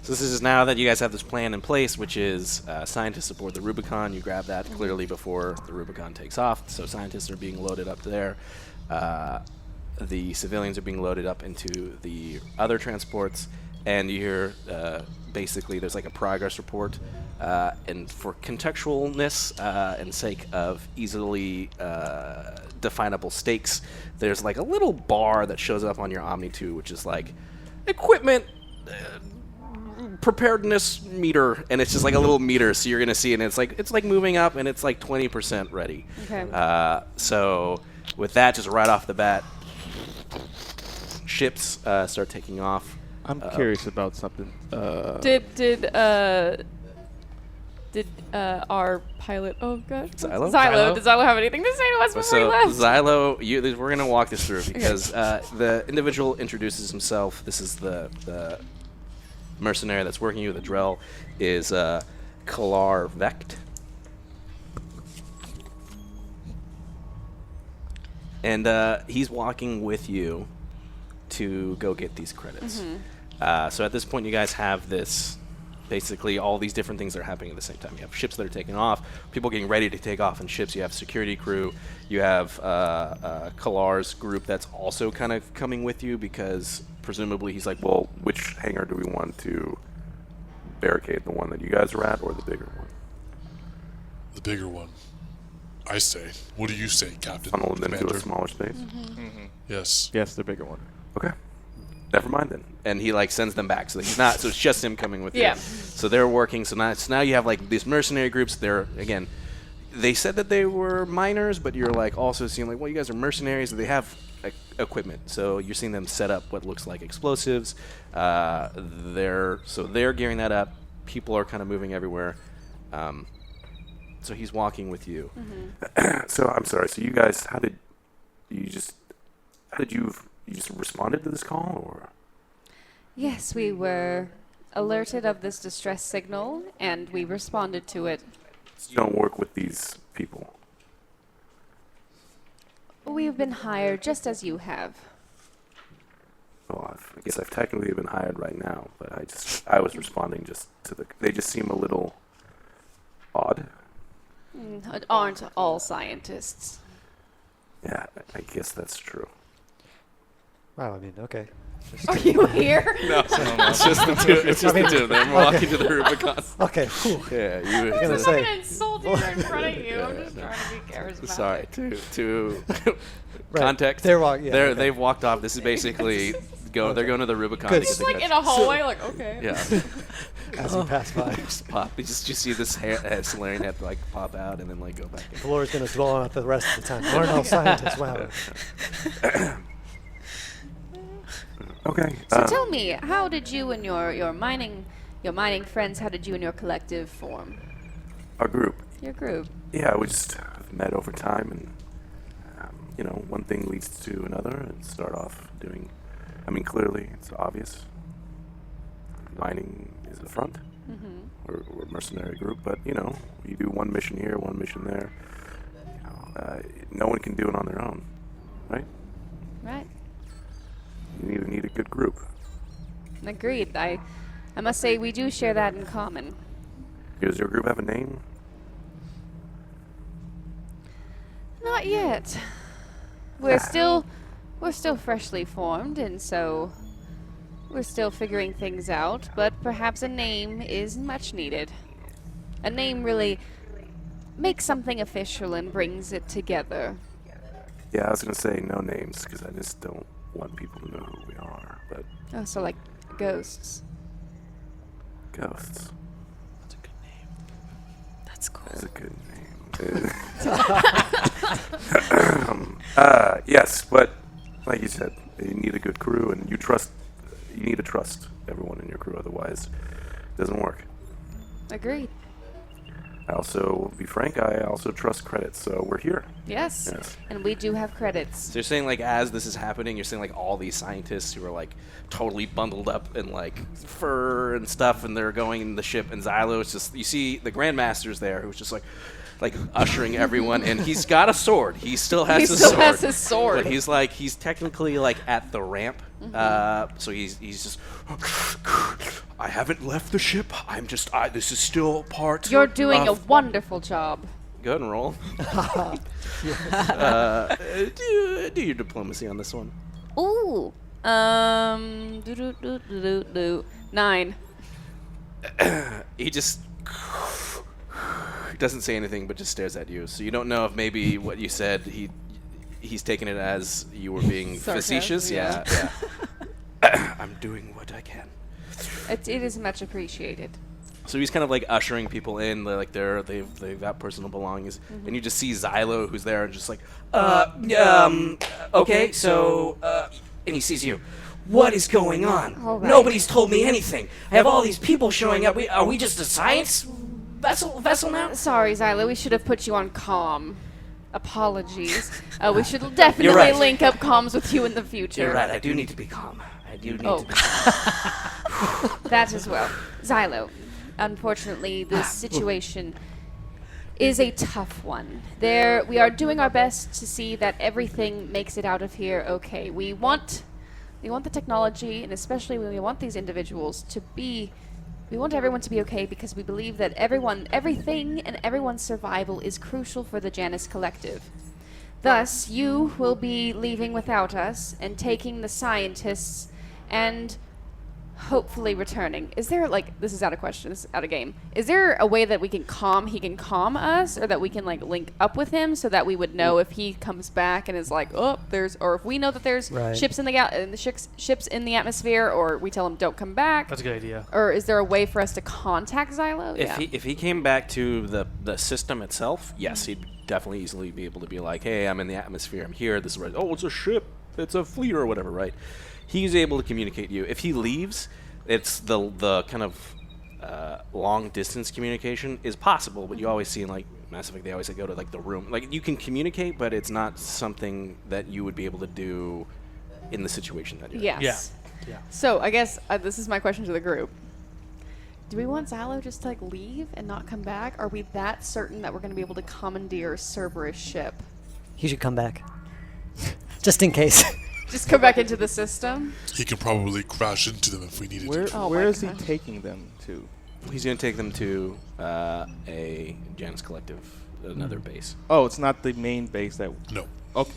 [SPEAKER 2] So this is now that you guys have this plan in place, which is scientists aboard the Rubicon. You grab that clearly before the Rubicon takes off. So scientists are being loaded up there. The civilians are being loaded up into the other transports. And you hear basically there's like a progress report. And for contextualness and sake of easily definable stakes, there's like a little bar that shows up on your Omni 2, which is like equipment preparedness meter, and it's just like a little meter, so you're gonna see it, and it's like moving up, and it's like 20% ready.
[SPEAKER 8] Okay.
[SPEAKER 2] So with that, just right off the bat, ships start taking off.
[SPEAKER 11] I'm curious about something.
[SPEAKER 8] Did our pilot? Oh god,
[SPEAKER 2] Xylo?
[SPEAKER 8] Did Xylo have anything to say to us before he left?
[SPEAKER 2] Xylo, we're gonna walk this through because the individual introduces himself. This is the mercenary that's working with the Drell, is Kalar Vecht. And he's walking with you to go get these credits. So at this point, you guys have this, basically all these different things that are happening at the same time. You have ships that are taking off, people getting ready to take off in ships. You have security crew. You have Kalar's group that's also kind of coming with you because presumably he's like,
[SPEAKER 12] Well, which hangar do we want to barricade? The one that you guys are at or the bigger one?
[SPEAKER 6] The bigger one. I say. What do you say, Captain?
[SPEAKER 12] Funnel them into
[SPEAKER 6] Commander?
[SPEAKER 12] a smaller space?
[SPEAKER 6] Yes.
[SPEAKER 11] Yes, the bigger one.
[SPEAKER 12] Okay. Never mind then.
[SPEAKER 2] and he like sends them back. So he's not. So it's just him coming with
[SPEAKER 8] Yeah.
[SPEAKER 2] you. So they're working. So now you have like these mercenary groups. They're again. They said that they were miners, but you're like also seeing like, well, you guys are mercenaries. They have equipment. So you're seeing them set up what looks like explosives. They're gearing that up. People are kind of moving everywhere. So he's walking with you.
[SPEAKER 8] Mm-hmm.
[SPEAKER 12] So I'm sorry. So you guys, how did you just responded to this call, or?
[SPEAKER 8] Yes, we were alerted of this distress signal, and we responded to it.
[SPEAKER 12] You don't work with these people.
[SPEAKER 8] We've been hired just as you have.
[SPEAKER 12] Well, I guess I've technically been hired right now, but I was responding just to they just seem a little odd.
[SPEAKER 8] Aren't all scientists.
[SPEAKER 12] Yeah, I guess that's true.
[SPEAKER 10] Wow, I mean, okay.
[SPEAKER 8] Are you here?
[SPEAKER 2] No, it's just the two. It's just the two of them walking to the Rubicon.
[SPEAKER 10] Okay.
[SPEAKER 2] Yeah, you.
[SPEAKER 10] I was gonna
[SPEAKER 8] I'm
[SPEAKER 10] say.
[SPEAKER 8] gonna insult you in front of you. I'm just trying to be charismatic.
[SPEAKER 2] Sorry, to
[SPEAKER 10] Right.
[SPEAKER 2] context.
[SPEAKER 10] They're walking. Yeah, okay.
[SPEAKER 2] They've walked off. This is basically They're going to the Rubicon.
[SPEAKER 10] Good.
[SPEAKER 2] To get
[SPEAKER 8] Just
[SPEAKER 2] the
[SPEAKER 8] like
[SPEAKER 2] credits.
[SPEAKER 8] in a hallway, like okay.
[SPEAKER 2] Yeah.
[SPEAKER 10] As you pass by.
[SPEAKER 2] Just pop. You see this Solarian head like pop out and then like go back in.
[SPEAKER 10] Valor's going to dwell on it the rest of the time. Learn all scientists. Wow.
[SPEAKER 12] Okay.
[SPEAKER 8] So tell me, how did you and your mining friends, how did you and your collective form?
[SPEAKER 12] Our group.
[SPEAKER 8] Your group.
[SPEAKER 12] Yeah, we just met over time, and one thing leads to another, and start off doing. I mean, clearly, it's obvious. Mining is the front.
[SPEAKER 8] Mm-hmm.
[SPEAKER 12] We're a mercenary group, but you do one mission here, one mission there. No one can do it on their own, right?
[SPEAKER 8] Right.
[SPEAKER 12] You need a good group.
[SPEAKER 8] Agreed. I must say we do share that in common.
[SPEAKER 12] Does your group have a name?
[SPEAKER 8] Not yet. We're still freshly formed, and so we're still figuring things out, but perhaps a name is much needed. A name really makes something official and brings it together.
[SPEAKER 12] Yeah, I was gonna say no names because I just don't want people to know who we are. But
[SPEAKER 8] Oh, so like ghosts.
[SPEAKER 12] ghosts.
[SPEAKER 9] That's a good name. That's cool.
[SPEAKER 12] That's a good name. Yes, but like you said, you need a good crew, and you need to trust everyone in your crew, otherwise it doesn't work.
[SPEAKER 8] Agreed.
[SPEAKER 12] I also, be frank, I also trust credits, so we're here.
[SPEAKER 8] Yes.
[SPEAKER 12] Yes.
[SPEAKER 8] And we do have credits.
[SPEAKER 2] So you're saying like as this is happening, you're seeing like all these scientists who are like totally bundled up in like fur and stuff, and they're going in the ship, and Xylo is just, you see the Grandmaster's there who's just like ushering everyone, and he's got a sword. He still has his sword.
[SPEAKER 8] has his sword.
[SPEAKER 2] But he's technically like at the ramp. So he's just I haven't left the ship. I'm just. This is still part.
[SPEAKER 8] You're doing a
[SPEAKER 2] of
[SPEAKER 8] wonderful job.
[SPEAKER 2] Go ahead and roll. Do your diplomacy on this one.
[SPEAKER 8] Ooh. 9.
[SPEAKER 2] He just doesn't say anything, but just stares at you. So you don't know if maybe what you said he's taking it as you were being facetious. Yeah. I'm doing what I can.
[SPEAKER 8] It is much appreciated.
[SPEAKER 2] So he's kind of like ushering people in, like they've got personal belongings, and you just see Xylo who's there and just like,
[SPEAKER 7] Okay, so, and he sees you. What is going on?
[SPEAKER 8] All right.
[SPEAKER 7] Nobody's told me anything. I have all these people showing up. Are we just a science vessel now?
[SPEAKER 8] Sorry, Xylo. We should have put you on comm. Apologies. We should definitely
[SPEAKER 7] You're right.
[SPEAKER 8] link up comms with you in the future.
[SPEAKER 7] You're right. I do need to be calm. I do need to be calm.
[SPEAKER 8] That as well. Xylo, unfortunately, this situation is a tough one. We are doing our best to see that everything makes it out of here okay. We want the technology, and especially we want these individuals to be. We want everyone to be okay because we believe that everything, and everyone's survival is crucial for the Janus Collective. Thus, you will be leaving without us and taking the scientists and hopefully returning. Is there, this is out of question, this is out of game. Is there a way that he can calm us, or that we can, link up with him so that we would know if he comes back and is or if we know that there's ships in the ships in the atmosphere, or we tell him don't come back?
[SPEAKER 3] That's a good idea.
[SPEAKER 8] Or is there a way for us to contact Xylo?
[SPEAKER 2] if he came back to the system itself, yes, he'd definitely easily be able to be like, hey, I'm in the atmosphere, I'm here, this is where, it's a ship, it's a fleet or whatever, right? He's able to communicate to you. If he leaves, it's the kind of long distance communication is possible, but you always see in Mass Effect, they always go to the room. You can communicate, but it's not something that you would be able to do in the situation that you're in.
[SPEAKER 8] Yes.
[SPEAKER 3] Yeah.
[SPEAKER 8] So I guess this is my question to the group. Do we want Xylo just to leave and not come back? Are we that certain that we're going to be able to commandeer Cerberus' ship?
[SPEAKER 5] He should come back. Just in case.
[SPEAKER 8] Just come back into the system?
[SPEAKER 6] He can probably crash into them if we needed to.
[SPEAKER 11] Where is he taking them to?
[SPEAKER 2] He's going to take them to a Janus Collective, another base.
[SPEAKER 11] Oh, it's not the main base that...
[SPEAKER 6] No.
[SPEAKER 11] Okay.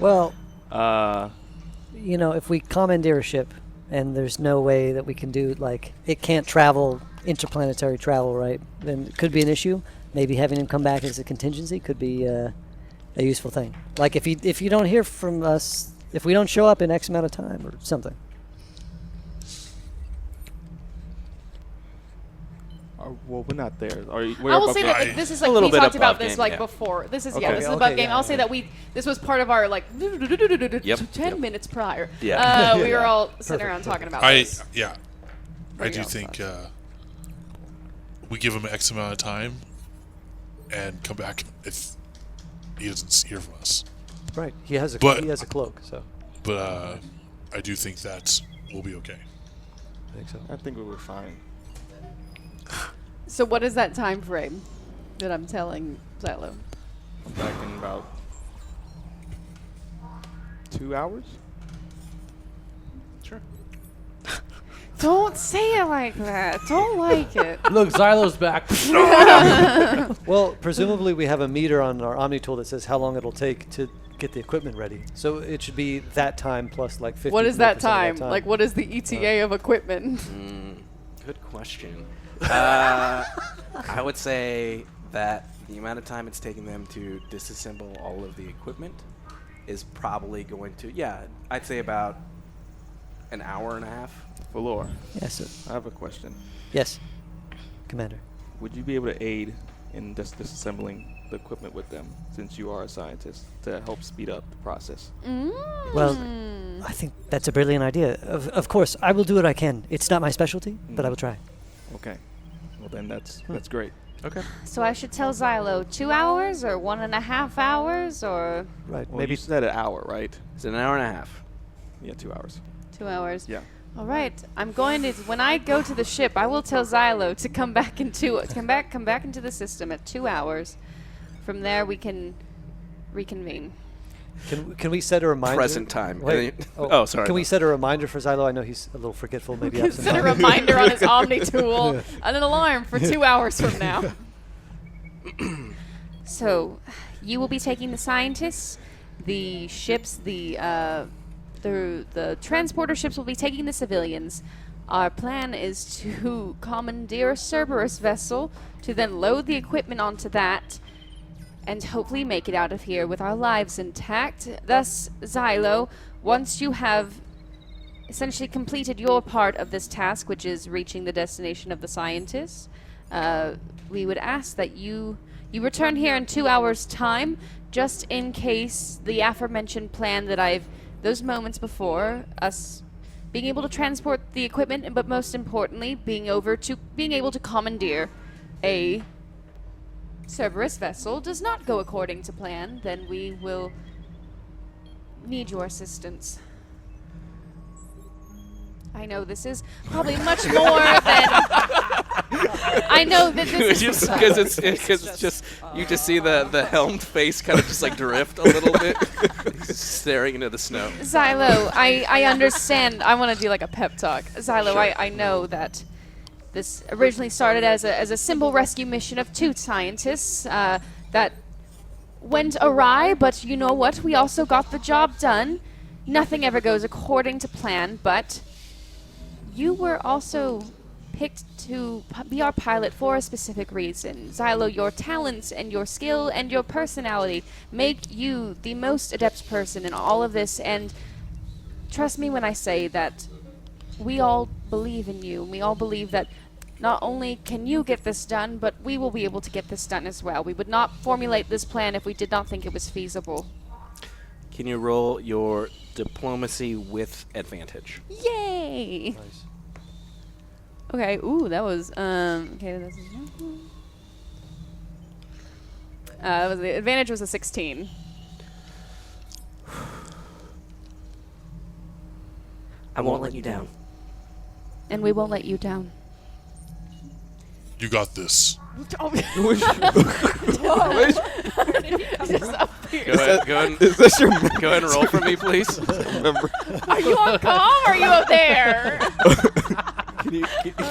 [SPEAKER 5] Well, if we commandeer a ship and there's no way that we can do, it can't travel, interplanetary travel, right? Then it could be an issue. Maybe having him come back as a contingency could be a useful thing. If you don't hear from us, if we don't show up in X amount of time or something.
[SPEAKER 11] Well, we're not there.
[SPEAKER 8] I will say that this is we talked about this before. This is this is above game. I'll say that this was part of our 10 minutes prior.
[SPEAKER 2] Yeah.
[SPEAKER 8] We were all sitting around talking about this.
[SPEAKER 6] I do think we give him X amount of time and come back if he doesn't hear from us.
[SPEAKER 10] Right. He has a cloak, so.
[SPEAKER 6] But I do think that we'll be okay.
[SPEAKER 10] I think so.
[SPEAKER 11] I think we were fine.
[SPEAKER 8] So what is that time frame that I'm telling Xylo?
[SPEAKER 11] I'm back in about 2 hours.
[SPEAKER 2] Sure.
[SPEAKER 8] Don't say it like that. Don't like it.
[SPEAKER 3] Look, Xylo's back.
[SPEAKER 10] Well, presumably we have a meter on our Omni tool that says how long it'll take to get the equipment ready. So it should be that time plus 50%.
[SPEAKER 8] What is that time? What is the ETA of equipment?
[SPEAKER 2] Good question. I would say that the amount of time it's taking them to disassemble all of the equipment is probably going to, I'd say about an hour and a half.
[SPEAKER 11] Valor.
[SPEAKER 5] Yes, sir.
[SPEAKER 11] I have a question.
[SPEAKER 5] Yes, Commander.
[SPEAKER 11] Would you be able to aid in disassembling the equipment with them, since you are a scientist, to help speed up the process?
[SPEAKER 5] Well, I think that's a brilliant idea. Of course, I will do what I can. It's not my specialty, but I will try.
[SPEAKER 11] Okay. Well, then that's great.
[SPEAKER 2] Okay.
[SPEAKER 8] So I should tell Xylo 2 hours or 1.5 hours or
[SPEAKER 10] Right.
[SPEAKER 11] Well,
[SPEAKER 10] Maybe
[SPEAKER 11] you said an hour, right?
[SPEAKER 2] It's an hour and a half.
[SPEAKER 11] Yeah, 2 hours.
[SPEAKER 8] 2 hours.
[SPEAKER 11] Yeah.
[SPEAKER 8] All right. I'm going to when I go to the ship, I will tell Xylo to come back into the system at 2 hours. From there we can reconvene.
[SPEAKER 10] Can we set a reminder?
[SPEAKER 2] Present time.
[SPEAKER 10] Wait,
[SPEAKER 2] Sorry.
[SPEAKER 10] Can we set a reminder for Xylo? I know he's a little forgetful, maybe absent.
[SPEAKER 8] Set a reminder on his Omni tool and an alarm for 2 hours from now. So, you will be taking the scientists, the ships, the transporter ships will be taking the civilians. Our plan is to commandeer a Cerberus vessel to then load the equipment onto that and hopefully make it out of here with our lives intact. Thus, Xylo, once you have essentially completed your part of this task, which is reaching the destination of the scientists, we would ask that you return here in 2 hours' time, just in case the aforementioned plan that those moments before, us being able to transport the equipment, but most importantly, being able to commandeer a Cerberus vessel does not go according to plan, then we will need your assistance. I know this is probably much more than... I know that this is...
[SPEAKER 2] Because it's just... You just see the helmed face kind of just like drift a little bit. Staring into the snow.
[SPEAKER 8] Xylo, I understand. I want to do like a pep talk. Xylo,
[SPEAKER 2] Sure.
[SPEAKER 8] I know that this originally started as a simple rescue mission of 2 scientists that went awry, but you know what? We also got the job done. Nothing ever goes according to plan, but you were also picked to be our pilot for a specific reason. Xylo, your talents and your skill and your personality make you the most adept person in all of this, and trust me when I say that we all believe in you. We all believe that not only can you get this done, but we will be able to get this done as well. We would not formulate this plan if we did not think it was feasible.
[SPEAKER 2] Can you roll your diplomacy with advantage?
[SPEAKER 8] Yay!
[SPEAKER 10] Nice.
[SPEAKER 8] Okay, ooh, that was, okay, that was the advantage was a 16.
[SPEAKER 7] I won't let you down.
[SPEAKER 8] And we won't let you down.
[SPEAKER 6] You got this.
[SPEAKER 2] Go ahead and roll for me, please.
[SPEAKER 8] Are you on calm or are you up there?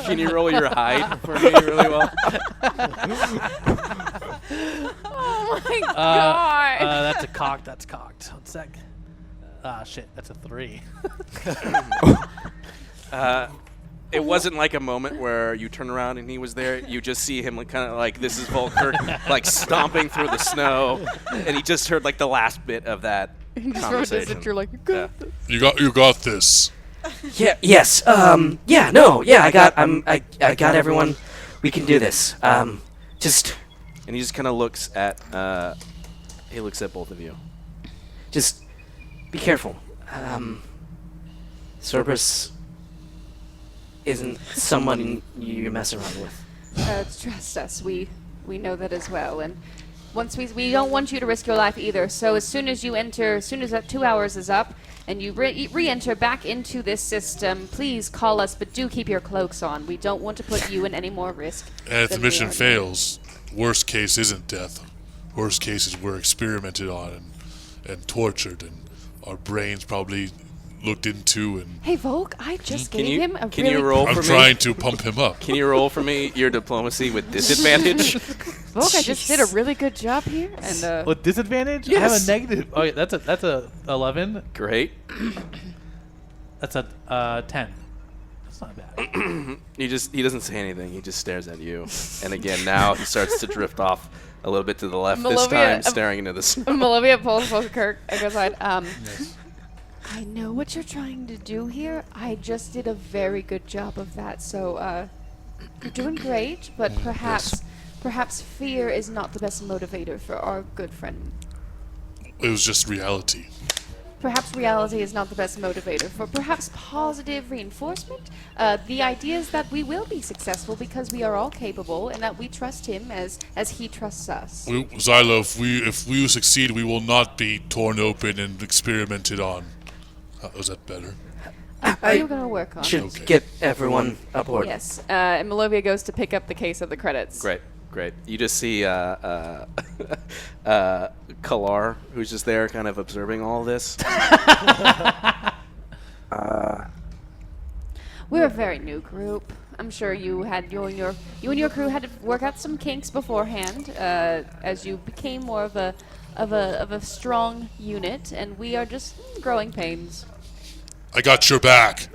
[SPEAKER 2] Can you roll your hide for me really well?
[SPEAKER 8] Oh my god.
[SPEAKER 3] That's cocked. 1 sec. Shit, that's a 3.
[SPEAKER 2] It wasn't like a moment where you turn around and he was there. You just see him like kind of like this is Volker like stomping through the snow, and he just heard like the last bit of that conversation.
[SPEAKER 8] You're like,
[SPEAKER 6] You got this.
[SPEAKER 7] Yeah. Yes. Yeah. No. Yeah. I got everyone. We can do this. Just.
[SPEAKER 2] And he just kind of looks at both of you.
[SPEAKER 7] Just be careful. Cerberus isn't someone you mess around with.
[SPEAKER 8] Trust us. We know that as well. And once we don't want you to risk your life either. So as soon as that 2 hours is up, and you re-enter back into this system, please call us, but do keep your cloaks on. We don't want to put you in any more risk.
[SPEAKER 6] And if the mission fails, worst case isn't death. Worst case is we're experimented on and tortured, and our brains probably looked into. And
[SPEAKER 8] hey, Volk, I just gave him a
[SPEAKER 2] Can you roll for me?
[SPEAKER 6] I'm trying to pump him up.
[SPEAKER 2] Can you roll for me your diplomacy with disadvantage?
[SPEAKER 8] Volk, I just did a really good job here. And
[SPEAKER 3] With disadvantage?
[SPEAKER 2] Yes.
[SPEAKER 3] I have a negative. Oh, yeah, that's a 11.
[SPEAKER 2] Great.
[SPEAKER 3] That's a 10. That's not bad.
[SPEAKER 2] He doesn't say anything. He just stares at you. And again, now he starts to drift off a little bit to the left this time, staring into the snow.
[SPEAKER 8] Malovia pulls Kirk and goes like, I know what you're trying to do here. I just did a very good job of that. So, you're doing great, but perhaps fear is not the best motivator for our good friend.
[SPEAKER 6] It was just reality.
[SPEAKER 8] Perhaps reality is not the best motivator for perhaps positive reinforcement. The idea is that we will be successful because we are all capable and that we trust him as he trusts us.
[SPEAKER 6] Xylo, if we succeed, we will not be torn open and experimented on. Is that better?
[SPEAKER 8] You're going to work on
[SPEAKER 7] Should
[SPEAKER 8] it.
[SPEAKER 7] get everyone aboard.
[SPEAKER 8] Yes. And Malovia goes to pick up the case of the credits.
[SPEAKER 2] Great. Great. You just see Kalar, who's just there kind of observing all this.
[SPEAKER 8] We're a very new group. I'm sure you and your crew had to work out some kinks beforehand, as you became more of a strong unit, and we are just growing pains.
[SPEAKER 6] I got your back.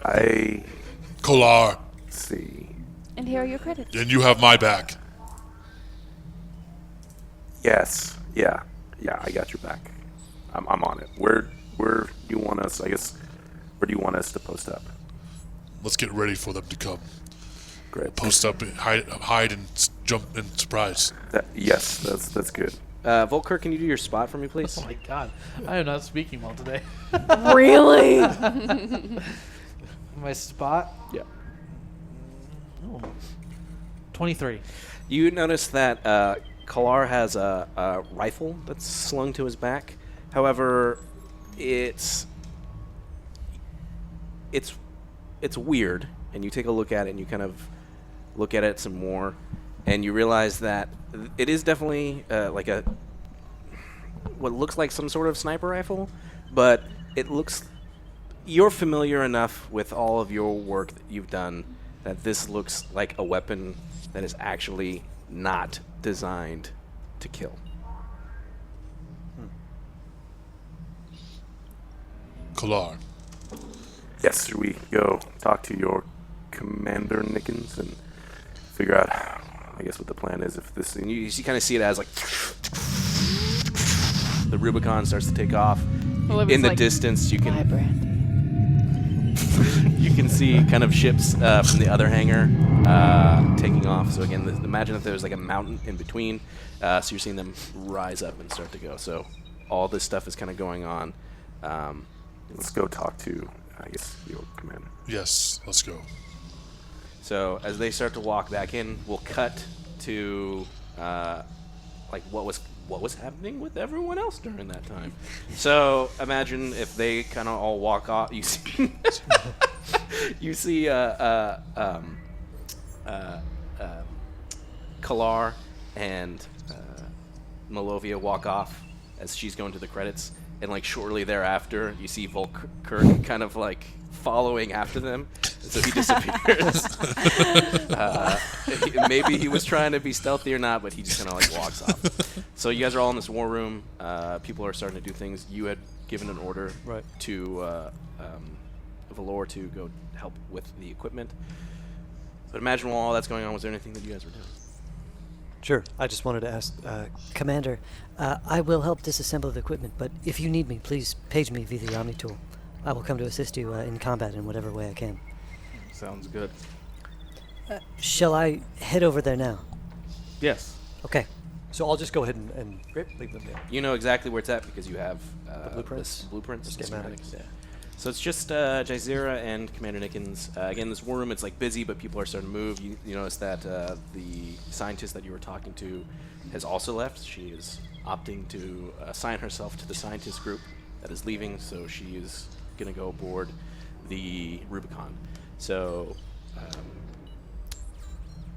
[SPEAKER 6] Kolar.
[SPEAKER 12] See.
[SPEAKER 8] And here are your credits.
[SPEAKER 6] And you have my back.
[SPEAKER 12] Yes. Yeah, I got your back. I'm on it. Where do you want us, I guess, where do you want us to post up?
[SPEAKER 6] Let's get ready for them to come.
[SPEAKER 12] Great.
[SPEAKER 6] Post up, hide and jump and surprise.
[SPEAKER 12] Yes, that's good.
[SPEAKER 2] Volker, can you do your spot for me, please?
[SPEAKER 3] Oh my god, I am not speaking well today.
[SPEAKER 8] Really?
[SPEAKER 3] My spot?
[SPEAKER 2] Yeah.
[SPEAKER 3] Oh. 23.
[SPEAKER 2] You notice that Kalar has a rifle that's slung to his back. However, it's weird, and you take a look at it, and you kind of look at it some more, and you realize that it is definitely like what looks like some sort of sniper rifle, but you're familiar enough with all of your work that you've done that this looks like a weapon that is actually not designed to kill.
[SPEAKER 6] Kolar.
[SPEAKER 12] Yes, should we go talk to your Commander Nickens and figure out, I guess, what the plan is if this...
[SPEAKER 2] And you kind of see it as, like, the Rubicon starts to take off. In the distance, you can... you can see kind of ships from the other hangar taking off. So again, imagine if there was like a mountain in between. So you're seeing them rise up and start to go. So all this stuff is kind of going on.
[SPEAKER 12] Let's go talk to, I guess, your commander.
[SPEAKER 6] Yes, let's go.
[SPEAKER 2] So as they start to walk back in, we'll cut to like what was happening with everyone else during that time. So imagine if they kind of all walk off. You see, you see Kalar and Malovia walk off as she's going to the credits, and like shortly thereafter, you see Volker kind of like following after them, so he disappears. Maybe he was trying to be stealthy or not, but he just kind of like walks off. So you guys are all in this war room. People are starting to do things. You had given an order to Valor to go help with the equipment. But imagine while all that's going on, was there anything that you guys were doing?
[SPEAKER 5] Sure. I just wanted to ask, Commander, I will help disassemble the equipment, but if you need me, please page me via the Omni tool. I will come to assist you in combat in whatever way I can.
[SPEAKER 11] Sounds good.
[SPEAKER 5] Shall I head over there now?
[SPEAKER 11] Yes.
[SPEAKER 5] Okay.
[SPEAKER 10] So I'll just go ahead and leave them there.
[SPEAKER 2] You know exactly where it's at because you have
[SPEAKER 10] The blueprints?
[SPEAKER 2] Blueprints,
[SPEAKER 10] The schematics.
[SPEAKER 2] Yeah. So it's just Jazeera and Commander Nickens. Again, this war room, it's like busy, but people are starting to move. You notice that the scientist that you were talking to has also left. She is opting to assign herself to the scientist group that is leaving, so she is going to go aboard the Rubicon. So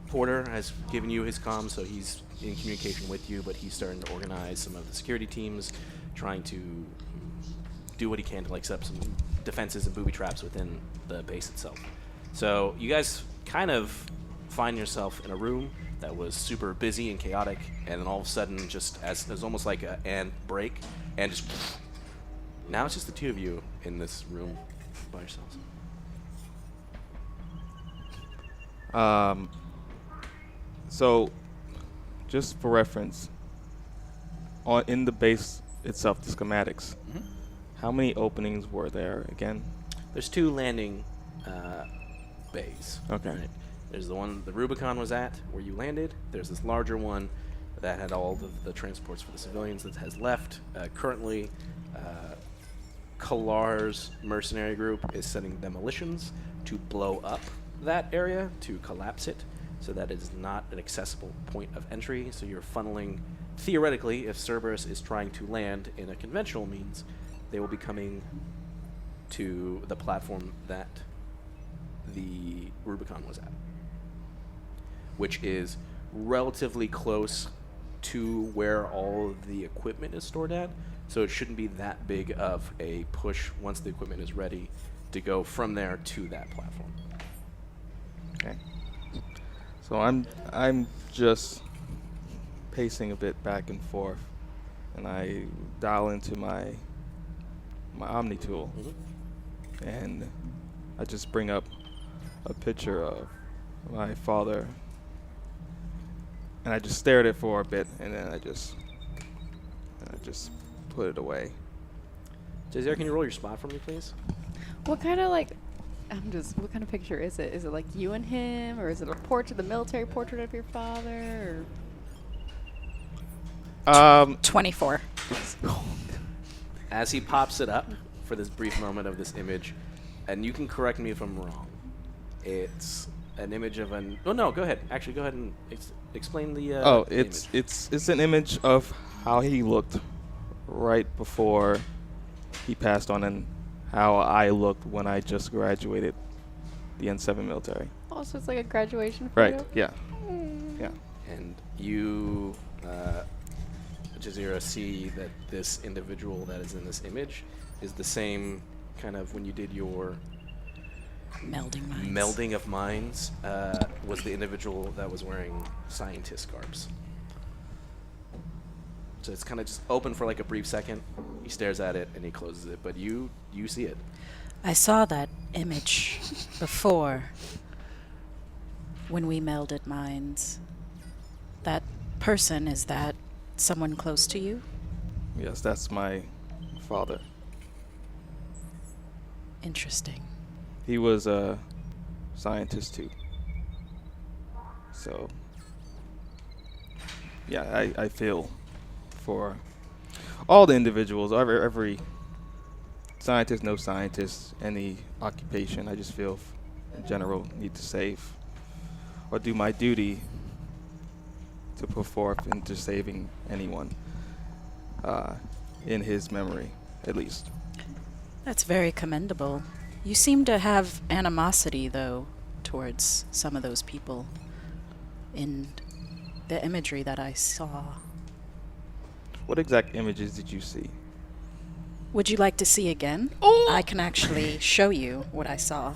[SPEAKER 2] Porter has given you his comms, so he's in communication with you, but he's starting to organize some of the security teams, trying to do what he can to like set up some defenses and booby traps within the base itself. So you guys kind of find yourself in a room that was super busy and chaotic, and then all of a sudden, just as there's almost like a and break, and just now it's just the two of you in this room by yourselves.
[SPEAKER 11] So, just for reference, in the base itself, the schematics, how many openings were there again?
[SPEAKER 2] There's two landing bays.
[SPEAKER 11] Okay.
[SPEAKER 2] Right? There's the one the Rubicon was at, where you landed. There's this larger one that had all of the transports for the civilians that has left. Currently, Kalar's mercenary group is sending demolitions to blow up that area, to collapse it, so that it is not an accessible point of entry. So you're funneling, theoretically, if Cerberus is trying to land in a conventional means, they will be coming to the platform that the Rubicon was at, which is relatively close to where all of the equipment is stored at, so it shouldn't be that big of a push once the equipment is ready to go from there to that platform.
[SPEAKER 11] Okay. So I'm just pacing a bit back and forth, and I dial into my Omni tool, and I just bring up a picture of my father, and I just stare at it for a bit, and then I just put it away.
[SPEAKER 2] Jazier, can you roll your spot for me, please?
[SPEAKER 8] What kind of what kind of picture is it? Is it like you and him, or is it a portrait, the military portrait of your father? Or
[SPEAKER 9] 24.
[SPEAKER 2] As he pops it up for this brief moment of this image, and you can correct me if I'm wrong, it's an image of an... Oh, no, go ahead. Actually, go ahead and explain the
[SPEAKER 11] it's
[SPEAKER 2] image.
[SPEAKER 11] it's an image of how he looked right before he passed on, and how I looked when I just graduated the N7 military.
[SPEAKER 8] Oh, so it's like a graduation photo?
[SPEAKER 11] Right, yeah. Yeah.
[SPEAKER 2] And you, Jazeera, see that this individual that is in this image is the same kind of when you did your melding of minds, was the individual that was wearing scientist garbs. So it's kind of just open for like a brief second. He stares at it and he closes it, but you see it.
[SPEAKER 9] I saw that image before when we melded minds. That person, is that someone close to you?
[SPEAKER 11] Yes, that's my father.
[SPEAKER 9] Interesting.
[SPEAKER 11] He was a scientist too. So, yeah, I feel for all the individuals, every scientist, no scientist, any occupation. I just feel, in general, need to save or do my duty to put forth into saving anyone in his memory, at least.
[SPEAKER 9] That's very commendable. You seem to have animosity, though, towards some of those people in the imagery that I saw.
[SPEAKER 11] What exact images did you see?
[SPEAKER 9] Would you like to see again? I can actually show you what I saw.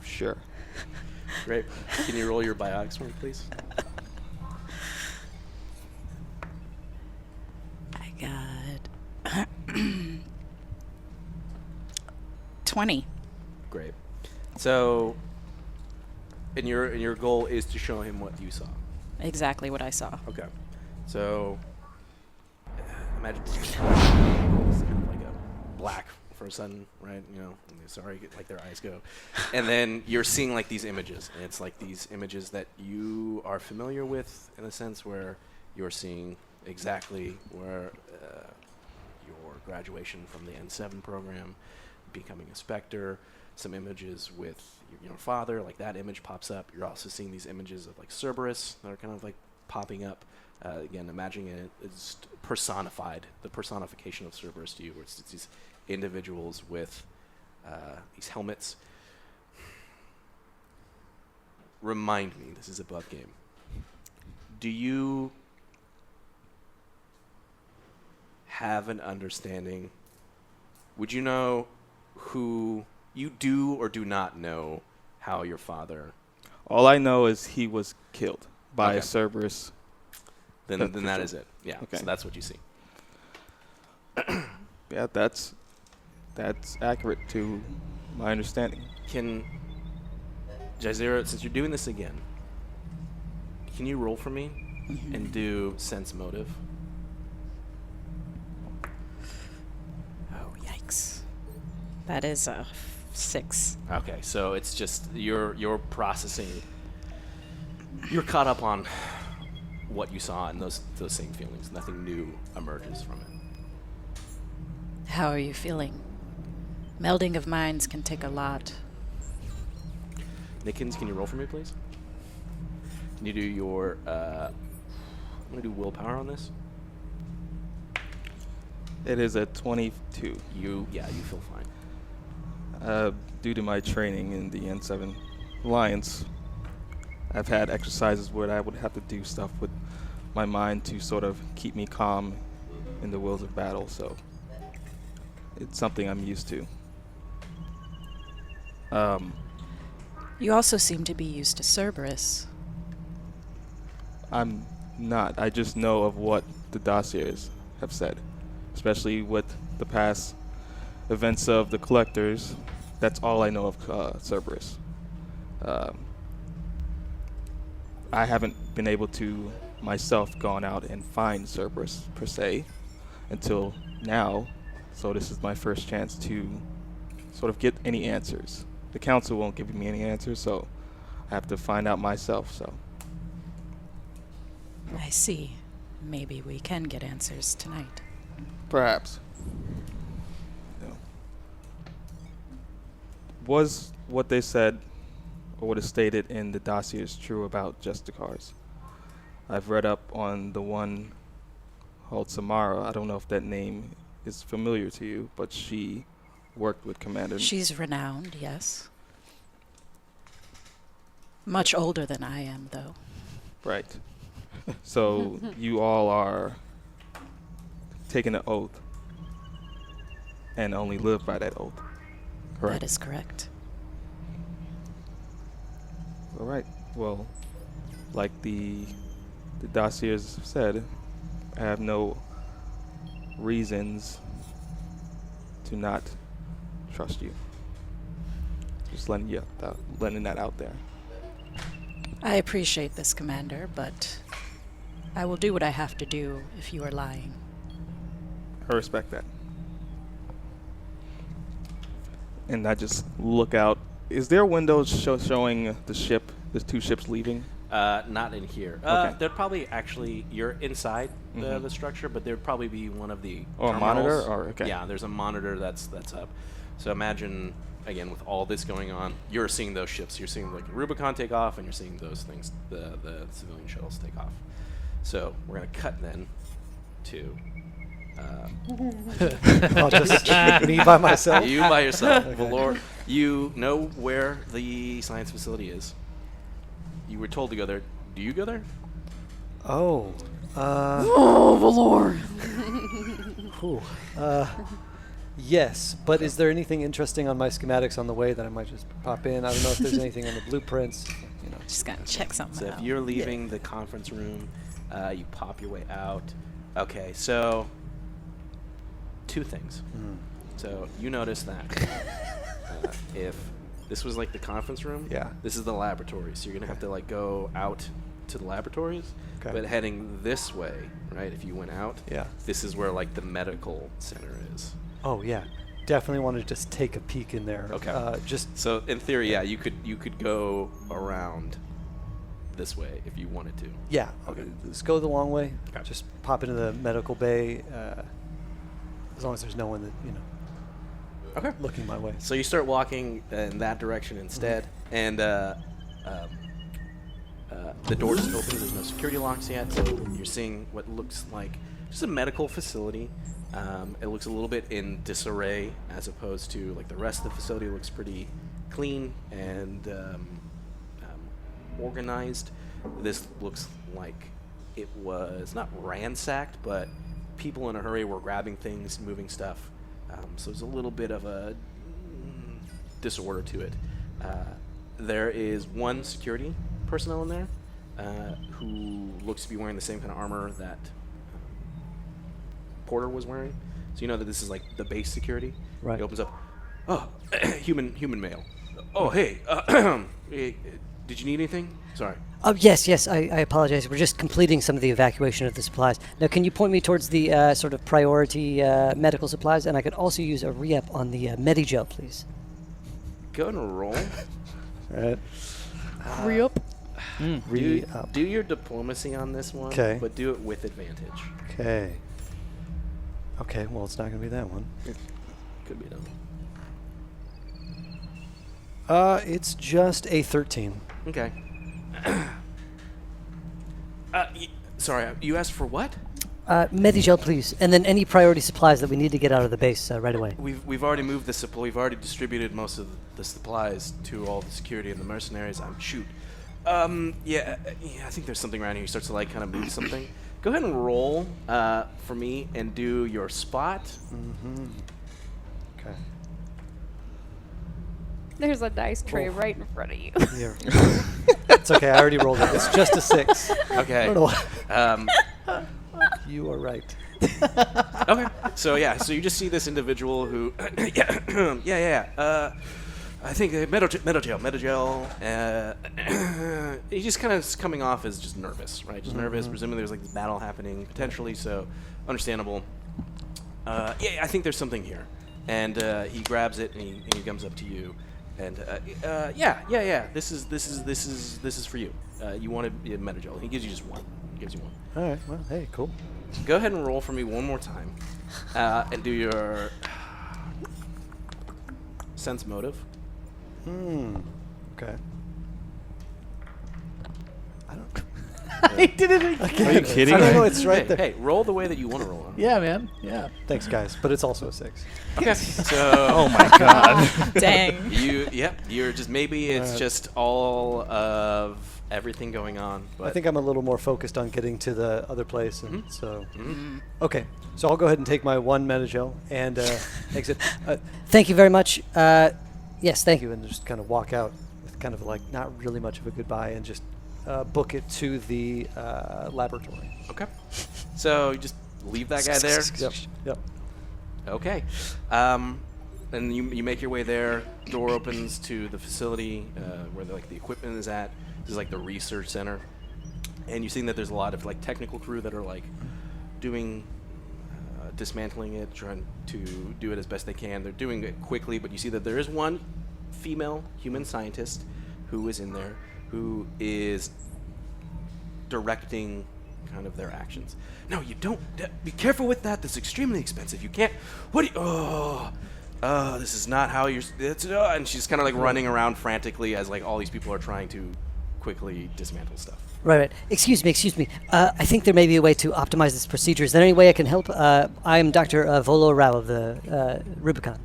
[SPEAKER 11] Sure.
[SPEAKER 2] Great. Can you roll your biotics for me, please?
[SPEAKER 9] I got 20.
[SPEAKER 2] Great. So, and your goal is to show him what you saw.
[SPEAKER 9] Exactly what I saw.
[SPEAKER 2] Okay. So, imagine it's kind of like a black for a sun, right? You know, sorry, like their eyes go. And then you're seeing like these images, and it's like these images that you are familiar with in a sense where you're seeing exactly where your graduation from the N7 program, becoming a Spectre, some images with your father, like that image pops up. You're also seeing these images of like Cerberus that are kind of like popping up. Again, imagining it is personified, the personification of Cerberus to you, where it's these individuals with these helmets. Remind me, this is above game. Do you have an understanding? Would you know who you do or do not know how your father?
[SPEAKER 11] All I know is he was killed by
[SPEAKER 2] Okay.
[SPEAKER 11] a Cerberus.
[SPEAKER 2] Then that is it. Yeah.
[SPEAKER 11] Okay.
[SPEAKER 2] So that's what you see.
[SPEAKER 11] Yeah, that's accurate to my understanding.
[SPEAKER 2] Can Jazeera, since you're doing this again, can you roll for me and do sense motive?
[SPEAKER 9] Oh, yikes. That is a 6.
[SPEAKER 2] Okay, so it's just you're processing. You're caught up on what you saw and those same feelings. Nothing new emerges from it.
[SPEAKER 9] How are you feeling? Melding of minds can take a lot.
[SPEAKER 2] Nickens, can you roll for me, please? Can you do your? I'm gonna do willpower on this.
[SPEAKER 11] It is a 22.
[SPEAKER 2] You feel fine.
[SPEAKER 11] Due to my training in the N7 Alliance, I've had exercises where I would have to do stuff with my mind to sort of keep me calm in the wheels of battle, so it's something I'm used to.
[SPEAKER 9] You also seem to be used to Cerberus.
[SPEAKER 11] I'm not. I just know of what the dossiers have said, especially with the past events of the Collectors. That's all I know of Cerberus. I haven't been able to myself gone out and find Cerberus per se until now, so this is my first chance to sort of get any answers. The council won't give me any answers, so I have to find out myself. So
[SPEAKER 9] I see. Maybe we can get answers tonight.
[SPEAKER 11] perhaps. Was what they said or what is stated in the dossiers true about Justicars? I've read up on the one called Samara. I don't know if that name is familiar to you, but she worked with Commander.
[SPEAKER 9] She's renowned, yes. Much older than I am, though.
[SPEAKER 11] Right. So you all are taking an oath and only live by that oath. Correct.
[SPEAKER 9] That is correct.
[SPEAKER 11] All right. Well, like the dossiers said, I have no reasons to not trust you. Just letting that out there.
[SPEAKER 9] I appreciate this, Commander, but I will do what I have to do if you are lying.
[SPEAKER 11] I respect that. And I just look out. Is there windows showing the ship, the two ships leaving?
[SPEAKER 2] Not in here.
[SPEAKER 11] Okay.
[SPEAKER 2] There'd probably actually, you're inside the structure, but there'd probably be one of the
[SPEAKER 11] Oh, a monitor?
[SPEAKER 2] terminals.
[SPEAKER 11] Or, okay.
[SPEAKER 2] Yeah, there's a monitor that's up. So imagine, again, with all this going on, you're seeing those ships. You're seeing like the Rubicon take off, and you're seeing those things, the civilian shuttles take off. So we're going to cut then to...
[SPEAKER 10] Oh, just me by myself.
[SPEAKER 2] You by yourself. Valor, you know where the science facility is. You were told to go there. Do you go there?
[SPEAKER 10] Oh.
[SPEAKER 8] Oh, Valor.
[SPEAKER 10] Whew. Yes, but is there anything interesting on my schematics on the way that I might just pop in? I don't know if there's anything on the blueprints. You know.
[SPEAKER 9] Just gotta check something
[SPEAKER 2] So
[SPEAKER 9] out.
[SPEAKER 2] if you're leaving the conference room, you pop your way out. Okay, so 2 things. So you notice that if this was like the conference room,
[SPEAKER 10] Yeah.
[SPEAKER 2] this is the laboratory. So you're gonna have to like go out to the laboratories,
[SPEAKER 10] Okay.
[SPEAKER 2] but heading this way, right? If you went out,
[SPEAKER 10] Yeah.
[SPEAKER 2] this is where like the medical center is.
[SPEAKER 10] Oh yeah. Definitely want to just take a peek in there.
[SPEAKER 2] Okay.
[SPEAKER 10] Just
[SPEAKER 2] So in theory, yeah, you could go around this way if you wanted to.
[SPEAKER 10] yeah. Okay. Let's go the long way.
[SPEAKER 2] Okay.
[SPEAKER 10] Just pop into the medical bay. As long as there's no one that
[SPEAKER 2] Okay.
[SPEAKER 10] looking my way.
[SPEAKER 2] So you start walking in that direction instead, and the door just opens. There's no security locks yet, so you're seeing what looks like just a medical facility. It looks a little bit in disarray as opposed to like the rest of the facility looks pretty clean and organized. This looks like it was not ransacked, but people in a hurry were grabbing things, moving stuff. So there's a little bit of a disorder to it. There is one security personnel in there who looks to be wearing the same kind of armor that Porter was wearing. So you know that this is like the base security.
[SPEAKER 10] Right.
[SPEAKER 2] He opens up. Oh, human male. Oh, hey. Did you need anything? Sorry.
[SPEAKER 5] Oh, yes, I apologize. We're just completing some of the evacuation of the supplies. Now, can you point me towards the sort of priority medical supplies? And I could also use a re-up on the Medigel, please.
[SPEAKER 2] Go and roll.
[SPEAKER 10] All right.
[SPEAKER 3] Re-up.
[SPEAKER 10] Re-up.
[SPEAKER 2] Do your diplomacy on this one,
[SPEAKER 10] 'Kay.
[SPEAKER 2] but do it with advantage.
[SPEAKER 10] Okay. Okay. Well, it's not going to be that one.
[SPEAKER 2] Could be done.
[SPEAKER 10] It's just a 13.
[SPEAKER 2] Okay. Sorry, you asked for what?
[SPEAKER 5] Medigel, please. And then any priority supplies that we need to get out of the base right away.
[SPEAKER 2] We've already moved the supply. We've already distributed most of the supplies to all the security and the mercenaries. Shoot. Yeah, I think there's something around here. He starts to like kind of move something. Go ahead and roll for me and do your spot.
[SPEAKER 10] Mm-hmm. Okay.
[SPEAKER 8] There's a dice tray right in front of you.
[SPEAKER 10] Yeah. It's okay. I already rolled it. It's just a 6.
[SPEAKER 2] Okay.
[SPEAKER 10] I don't know why. You are right.
[SPEAKER 2] Okay. So you just see this individual who, I think Metagel. He just kind of is coming off as just nervous, right? Just nervous. Presumably there's like this battle happening potentially, so understandable. I think there's something here, and he grabs it and he comes up to you, and this is for you. You wanted Metagel. He gives you just one.
[SPEAKER 10] All right. Well, hey, cool.
[SPEAKER 2] Go ahead and roll for me one more time, and do your sense motive.
[SPEAKER 10] Okay.
[SPEAKER 3] He did it again.
[SPEAKER 11] Are you kidding
[SPEAKER 10] I don't know.
[SPEAKER 11] me?
[SPEAKER 10] It's right there.
[SPEAKER 2] Hey, roll the way that you want to roll.
[SPEAKER 3] Yeah, man. Yeah.
[SPEAKER 10] Thanks, guys. But it's also a 6.
[SPEAKER 2] Okay. So.
[SPEAKER 11] Oh my god.
[SPEAKER 9] Dang.
[SPEAKER 2] You're just maybe it's just all of everything going on. But
[SPEAKER 10] I think I'm a little more focused on getting to the other place, and so. Okay, so I'll go ahead and take my 1 Metagel and exit. Thank you very much. Yes, thank you, and just kind of walk out with kind of like not really much of a goodbye, and just book it to the laboratory.
[SPEAKER 2] Okay. So you just leave that guy there.
[SPEAKER 10] Yep.
[SPEAKER 2] Okay. And you make your way there. Door opens to the facility where the equipment is at. This is like the research center, and you're seeing that there's a lot of like technical crew that are like doing dismantling it, trying to do it as best they can. They're doing it quickly, but you see that there is one female human scientist who is in there, who is directing kind of their actions. No, you don't. Be careful with that. That's extremely expensive. You can't. What do you? This is not how you're. And she's kind of like running around frantically as like all these people are trying to quickly dismantle stuff.
[SPEAKER 5] Right. Excuse me. I think there may be a way to optimize this procedure. Is there any way I can help? I am Dr. Volo Rao of the Rubicon.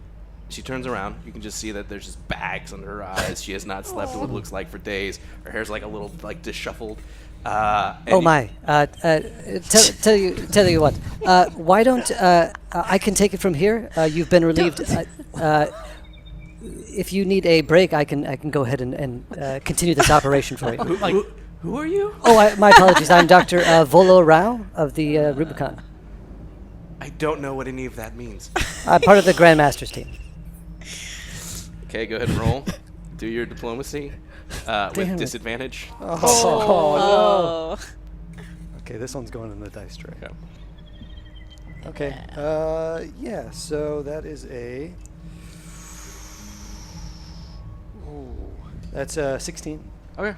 [SPEAKER 2] She turns around. You can just see that there's just bags under her eyes. She has not slept what it looks like for days. Her hair's like a little like disheveled.
[SPEAKER 5] Oh my! Tell you what. Why don't I can take it from here? You've been relieved. If you need a break, I can go ahead and continue this operation for you.
[SPEAKER 2] Who are you?
[SPEAKER 5] Oh, my apologies. I'm Dr. Volo Rao of the Rubicon.
[SPEAKER 2] I don't know what any of that means.
[SPEAKER 5] I'm part of the Grandmaster's team.
[SPEAKER 2] Okay, go ahead and roll. Do your diplomacy with disadvantage.
[SPEAKER 9] Oh, no.
[SPEAKER 10] Okay, this one's going in the dice tray.
[SPEAKER 2] Okay.
[SPEAKER 10] Okay. Yeah. So that is a. Ooh, that's 16.
[SPEAKER 2] Okay.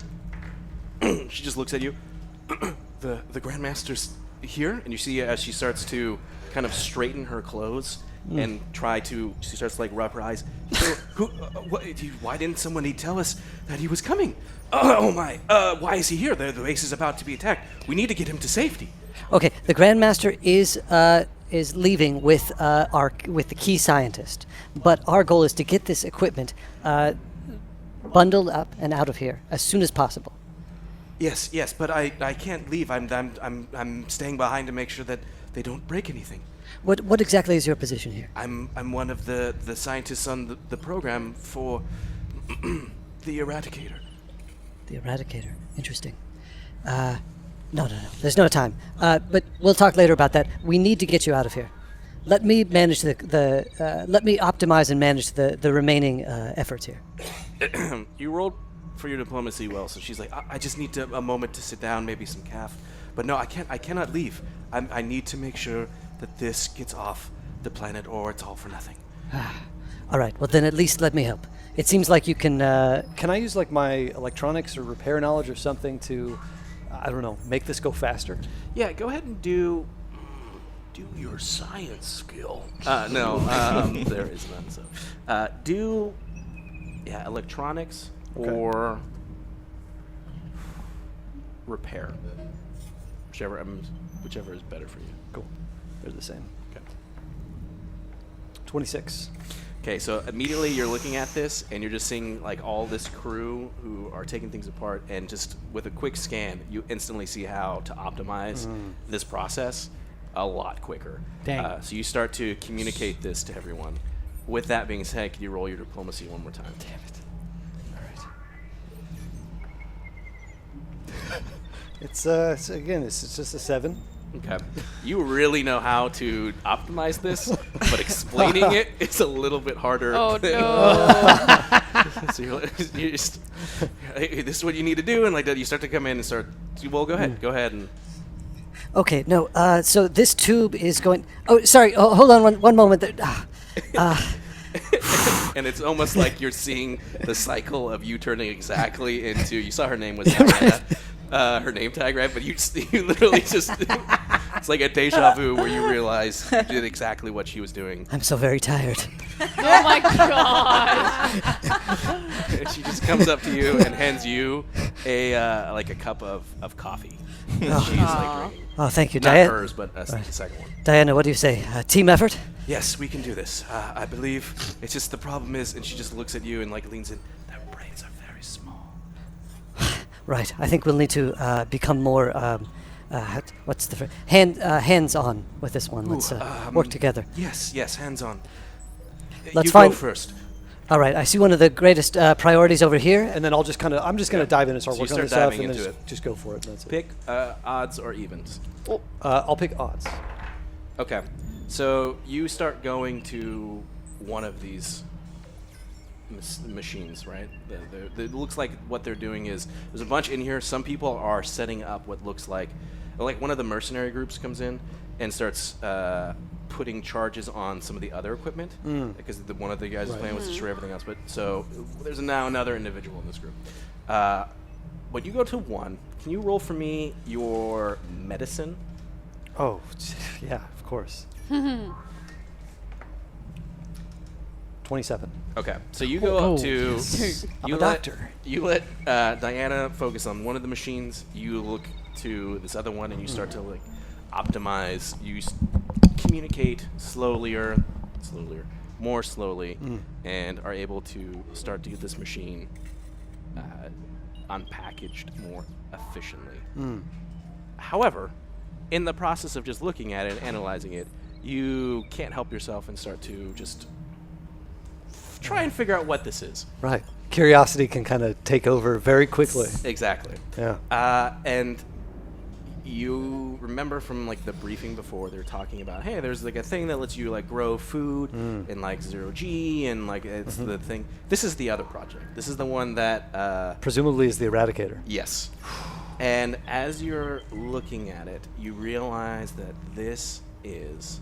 [SPEAKER 2] She just looks at you. The Grandmaster's here, and you see as she starts to kind of straighten her clothes and she starts to like rub her eyes. So, why didn't somebody tell us that he was coming? Oh my! Why is he here? The base is about to be attacked. We need to get him to safety.
[SPEAKER 5] Okay, the Grandmaster is leaving with the key scientist, but our goal is to get this equipment bundled up and out of here as soon as possible.
[SPEAKER 2] Yes, but I can't leave. I'm staying behind to make sure that they don't break anything.
[SPEAKER 5] What exactly is your position here?
[SPEAKER 2] I'm one of the scientists on the program for the Eradicator.
[SPEAKER 5] The Eradicator. Interesting. No. There's no time. But we'll talk later about that. We need to get you out of here. Let me manage let me optimize and manage the remaining efforts here.
[SPEAKER 2] You rolled for your diplomacy well, so she's like, I just need a moment to sit down, maybe some caf. But no, I cannot leave. I need to make sure that this gets off the planet, or it's all for nothing.
[SPEAKER 5] All right. Well, then at least let me help. It seems like you can.
[SPEAKER 10] Can I use like my electronics or repair knowledge or something to, I don't know, make this go faster?
[SPEAKER 2] Yeah, go ahead and do your science skill. No, there is none. So, do electronics or repair, whichever is better for you.
[SPEAKER 10] Cool. They're the same.
[SPEAKER 2] Okay.
[SPEAKER 10] 26.
[SPEAKER 2] Okay, so immediately you're looking at this, and you're just seeing like all this crew who are taking things apart, and just with a quick scan, you instantly see how to optimize this process a lot quicker.
[SPEAKER 3] Dang.
[SPEAKER 2] So you start to communicate this to everyone. With that being said, can you roll your diplomacy one more time?
[SPEAKER 10] Damn it. All right. It's just a 7.
[SPEAKER 2] Okay. You really know how to optimize this, but explaining it is a little bit harder.
[SPEAKER 8] Oh,
[SPEAKER 2] than
[SPEAKER 8] no.
[SPEAKER 2] So you're just hey, this is what you need to do, and like that, you start to come in and start. Well, go ahead, and
[SPEAKER 5] Okay, no. So this tube is going. Oh, sorry. Oh, hold on one moment.
[SPEAKER 2] and it's almost like you're seeing the cycle of you turning exactly into. You saw her name was Diana, her name tag, right? But you literally just. It's like a deja vu where you realize you did exactly what she was doing.
[SPEAKER 5] I'm so very tired.
[SPEAKER 8] Oh my god.
[SPEAKER 2] And she just comes up to you and hands you a like a cup of coffee. She's like drinking.
[SPEAKER 5] Oh, thank you,
[SPEAKER 2] Not
[SPEAKER 5] Diana.
[SPEAKER 2] hers, but the second one.
[SPEAKER 5] Diana, what do you say? Team effort?
[SPEAKER 2] Yes, we can do this. I believe it's just the problem is, and she just looks at you and like leans in. Their brains are very small.
[SPEAKER 5] Right. I think we'll need to become more. What's the hands-on with this one? Let's work together.
[SPEAKER 2] Yes, hands on.
[SPEAKER 5] Let's
[SPEAKER 2] you
[SPEAKER 5] find.
[SPEAKER 2] go first.
[SPEAKER 5] All right. I see one of the greatest priorities over here.
[SPEAKER 10] And then I'm just going to dive in and start
[SPEAKER 2] So you
[SPEAKER 10] working on
[SPEAKER 2] start
[SPEAKER 10] this stuff,
[SPEAKER 2] diving
[SPEAKER 10] and then
[SPEAKER 2] into
[SPEAKER 10] just go for it. And that's it.
[SPEAKER 2] Pick odds or evens.
[SPEAKER 10] I'll pick odds.
[SPEAKER 2] Okay, so you start going to one of these machines, right? It looks like what they're doing is there's a bunch in here. Some people are setting up what looks like one of the mercenary groups comes in and starts putting charges on some of the other equipment because one of the guys' plan was to destroy everything else. But so there's now another individual in this group. When you go to one, can you roll for me your medicine?
[SPEAKER 10] Oh, yeah, of course. 27.
[SPEAKER 2] Okay, so you go up to.
[SPEAKER 10] I'm a doctor.
[SPEAKER 2] You let Diana focus on one of the machines. You look to this other one, and you start to like optimize. You communicate more slowly, and are able to start to get this machine unpackaged more efficiently. However, in the process of just looking at it and analyzing it, you can't help yourself and start to just try and figure out what this is.
[SPEAKER 10] Right. Curiosity can kind of take over very quickly.
[SPEAKER 2] Exactly.
[SPEAKER 10] Yeah.
[SPEAKER 2] And you remember from like the briefing before, they're talking about, hey, there's like a thing that lets you like grow food in like 0G, and like it's the thing. This is the other project. This is the one that
[SPEAKER 10] presumably is the Eradicator.
[SPEAKER 2] Yes. And as you're looking at it, you realize that this is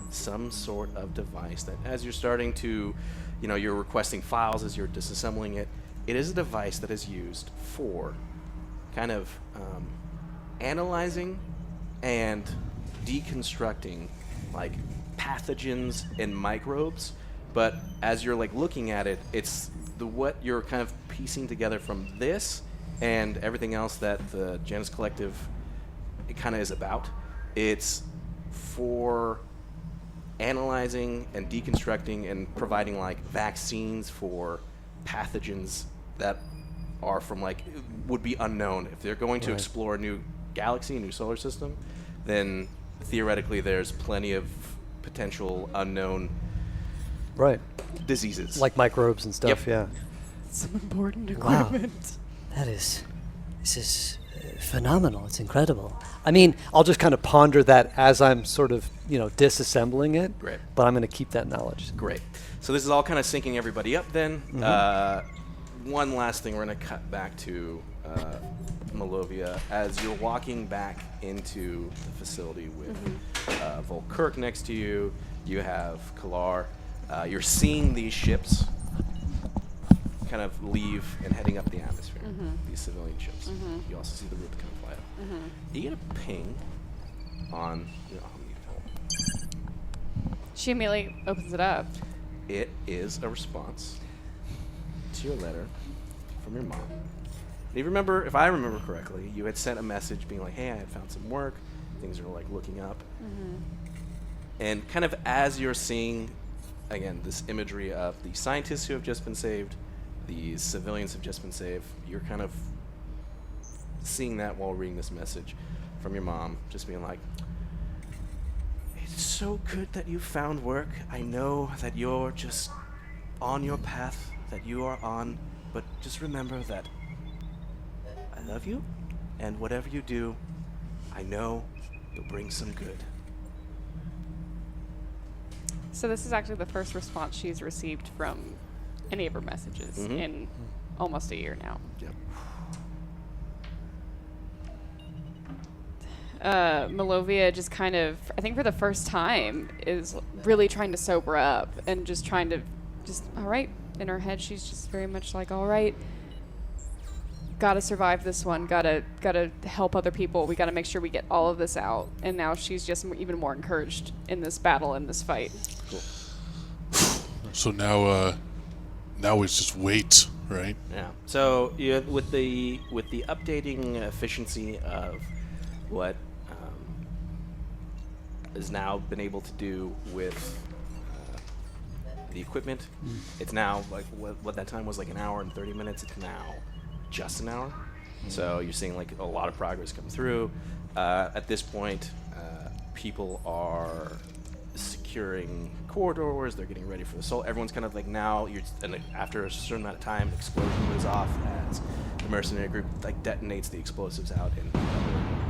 [SPEAKER 2] some sort of device that, as you're starting to, you're requesting files as you're disassembling it, it is a device that is used for kind of analyzing and deconstructing like pathogens and microbes. But as you're like looking at it, it's what you're kind of piecing together from this and everything else that the Janus Collective it kind of is about. It's for analyzing and deconstructing and providing like vaccines for pathogens that are from like would be unknown. If they're going to explore a new galaxy, a new solar system, then theoretically there's plenty of potential unknown diseases.
[SPEAKER 10] Like microbes and stuff, yeah.
[SPEAKER 9] Some important
[SPEAKER 5] Wow.
[SPEAKER 9] equipment.
[SPEAKER 5] This is phenomenal. It's incredible.
[SPEAKER 10] I mean, I'll just kind of ponder that as I'm sort of, disassembling it.
[SPEAKER 2] Great.
[SPEAKER 10] But I'm going to keep that knowledge.
[SPEAKER 2] Great. So this is all kind of syncing everybody up then. One last thing, we're going to cut back to Malovia. As you're walking back into the facility with Volkirk next to you, you have Kalar. You're seeing these ships kind of leave and heading up the atmosphere, these civilian ships. You also see the Rubicon fly up. You get a ping on your Omnipol.
[SPEAKER 8] She immediately opens it up.
[SPEAKER 2] It is a response to your letter from your mom. If I remember correctly, you had sent a message being like, hey, I had found some work. Things are like looking up. And kind of as you're seeing again, this imagery of the scientists who have just been saved, the civilians have just been saved. You're kind of seeing that while reading this message from your mom, just being like, it's so good that you found work. I know that you're just on your path that you are on, but just remember that I love you, and whatever you do, I know you'll bring some good.
[SPEAKER 8] So this is actually the first response she's received from any of her messages in almost a year now.
[SPEAKER 2] Yep.
[SPEAKER 8] Malovia just kind of, I think for the first time, is really trying to sober up and just trying to, all right, in her head, she's just very much like, all right, gotta survive this one, gotta help other people, we gotta make sure we get all of this out. And now she's just even more encouraged in this battle, in this fight.
[SPEAKER 2] Cool.
[SPEAKER 6] So now it's just wait, right?
[SPEAKER 2] Yeah. So with the updating efficiency of what is now been able to do with the equipment, it's now like what that time was like an hour and 30 minutes. It's now just an hour. So you're seeing like a lot of progress come through. At this point, people are securing corridors. They're getting ready for the assault. Everyone's kind of like now. After a certain amount of time, an explosion goes off as the mercenary group like detonates the explosives out in the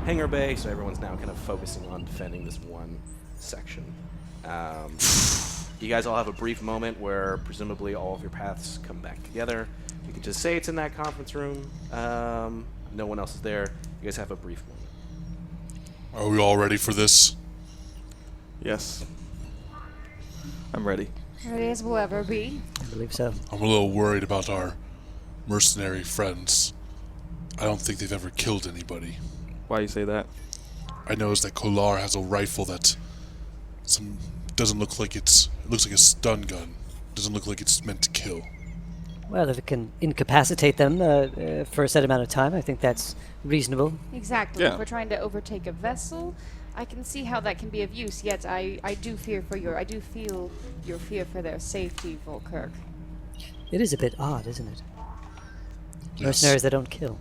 [SPEAKER 2] hangar bay. So everyone's now kind of focusing on defending this one section. You guys all have a brief moment where presumably all of your paths come back together. You can just say it's in that conference room. No one else is there. You guys have a brief moment.
[SPEAKER 6] Are we all ready for this?
[SPEAKER 11] Yes. I'm ready.
[SPEAKER 8] Ready as we'll ever be.
[SPEAKER 5] I believe so.
[SPEAKER 6] I'm a little worried about our mercenary friends. I don't think they've ever killed anybody.
[SPEAKER 11] Why do you say that?
[SPEAKER 6] I noticed that Kolar has a rifle that doesn't look like it looks like a stun gun. Doesn't look like it's meant to kill.
[SPEAKER 5] Well, if it can incapacitate them for a set amount of time, I think that's reasonable.
[SPEAKER 8] Exactly.
[SPEAKER 11] Yeah.
[SPEAKER 8] If we're trying to overtake a vessel, I can see how that can be of use. Yet I do feel your fear for their safety, Volkirk.
[SPEAKER 5] It is a bit odd, isn't it?
[SPEAKER 6] Yes.
[SPEAKER 5] Mercenaries that don't kill.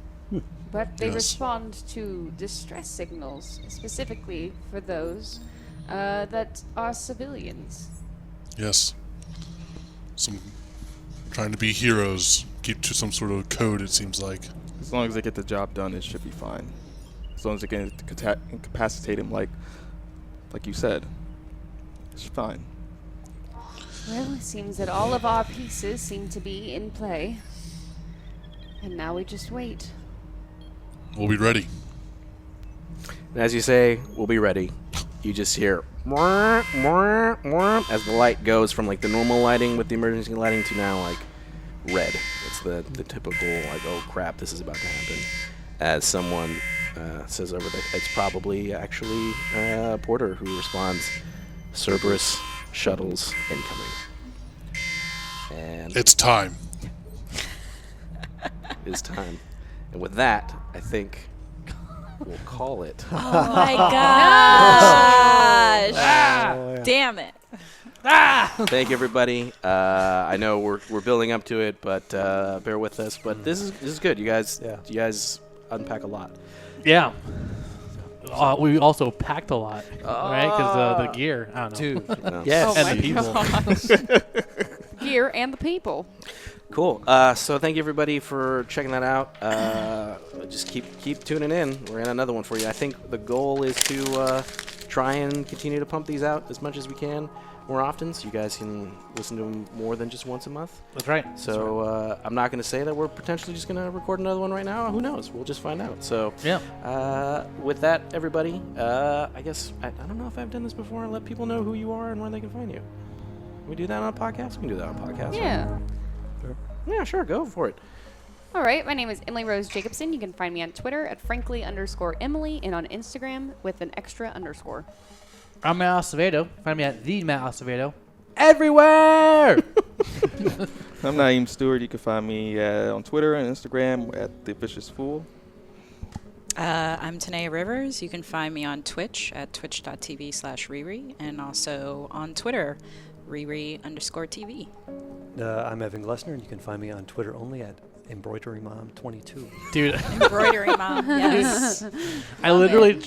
[SPEAKER 8] But they
[SPEAKER 6] Yes.
[SPEAKER 8] respond to distress signals, specifically for those that are civilians.
[SPEAKER 6] Yes. Some trying to be heroes, keep to some sort of code, it seems like.
[SPEAKER 11] As long as they get the job done, it should be fine. As long as they can incapacitate him, like you said, it's fine.
[SPEAKER 8] Well, it seems that all of our pieces seem to be in play. And now we just wait.
[SPEAKER 6] We'll be ready.
[SPEAKER 2] And as you say, we'll be ready. You just hear "mwah, mwah, mwah," as the light goes from like the normal lighting with the emergency lighting to now like red. It's the typical like, oh crap, this is about to happen. As someone says over there, it's probably actually Porter who responds, Cerberus shuttles incoming. And
[SPEAKER 6] It's time.
[SPEAKER 2] it is time. And with that, I think we'll call it.
[SPEAKER 9] Oh my gosh! Damn it!
[SPEAKER 2] Thank you, everybody. I know we're building up to it, but bear with us. But this is good. You guys unpack a lot.
[SPEAKER 3] Yeah. We also packed a lot, right? Because the gear. I don't know.
[SPEAKER 10] Dude.
[SPEAKER 2] No.
[SPEAKER 10] Yes.
[SPEAKER 8] Oh
[SPEAKER 3] And
[SPEAKER 8] my
[SPEAKER 3] the people.
[SPEAKER 8] gosh. Gear and the people.
[SPEAKER 2] Cool. So thank you, everybody, for checking that out. Just keep tuning in. We're in another one for you. I think the goal is to try and continue to pump these out as much as we can more often, so you guys can listen to them more than just once a month.
[SPEAKER 3] That's right.
[SPEAKER 2] So I'm not going to say that we're potentially just going to record another one right now. Who knows? We'll just find out. So
[SPEAKER 3] Yeah.
[SPEAKER 2] with that, everybody, I guess I don't know if I've done this before. Let people know who you are and where they can find you. Can we do that on a podcast? We can do that on a podcast.
[SPEAKER 8] Yeah.
[SPEAKER 2] Yeah, sure. Go for it.
[SPEAKER 8] All right, my name is Emily Rose Jacobson. You can find me on Twitter at frankly_Emily and on Instagram with an extra underscore.
[SPEAKER 3] I'm Matt Acevedo. Find me at the Matt Acevedo. Everywhere!
[SPEAKER 11] I'm Naeem Stewart. You can find me on Twitter and Instagram at The Vicious Fool.
[SPEAKER 9] I'm Tanea Rivers. You can find me on Twitch at twitch.tv/Riri and also on Twitter, Riri_TV.
[SPEAKER 10] I'm Evan Glessner, and you can find me on Twitter only at EmbroideryMom22.
[SPEAKER 3] Dude,
[SPEAKER 9] Embroidery Mom. Yes.
[SPEAKER 3] I literally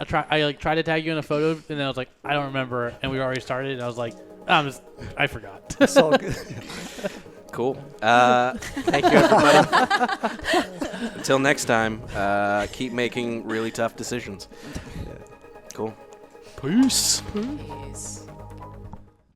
[SPEAKER 3] tried to tag you in a photo, and then I was like, I don't remember, and we already started, and I was like, I forgot.
[SPEAKER 10] It's all good.
[SPEAKER 2] Cool. Thank you, everybody. Until next time, keep making really tough decisions. Cool. Peace.
[SPEAKER 9] Peace.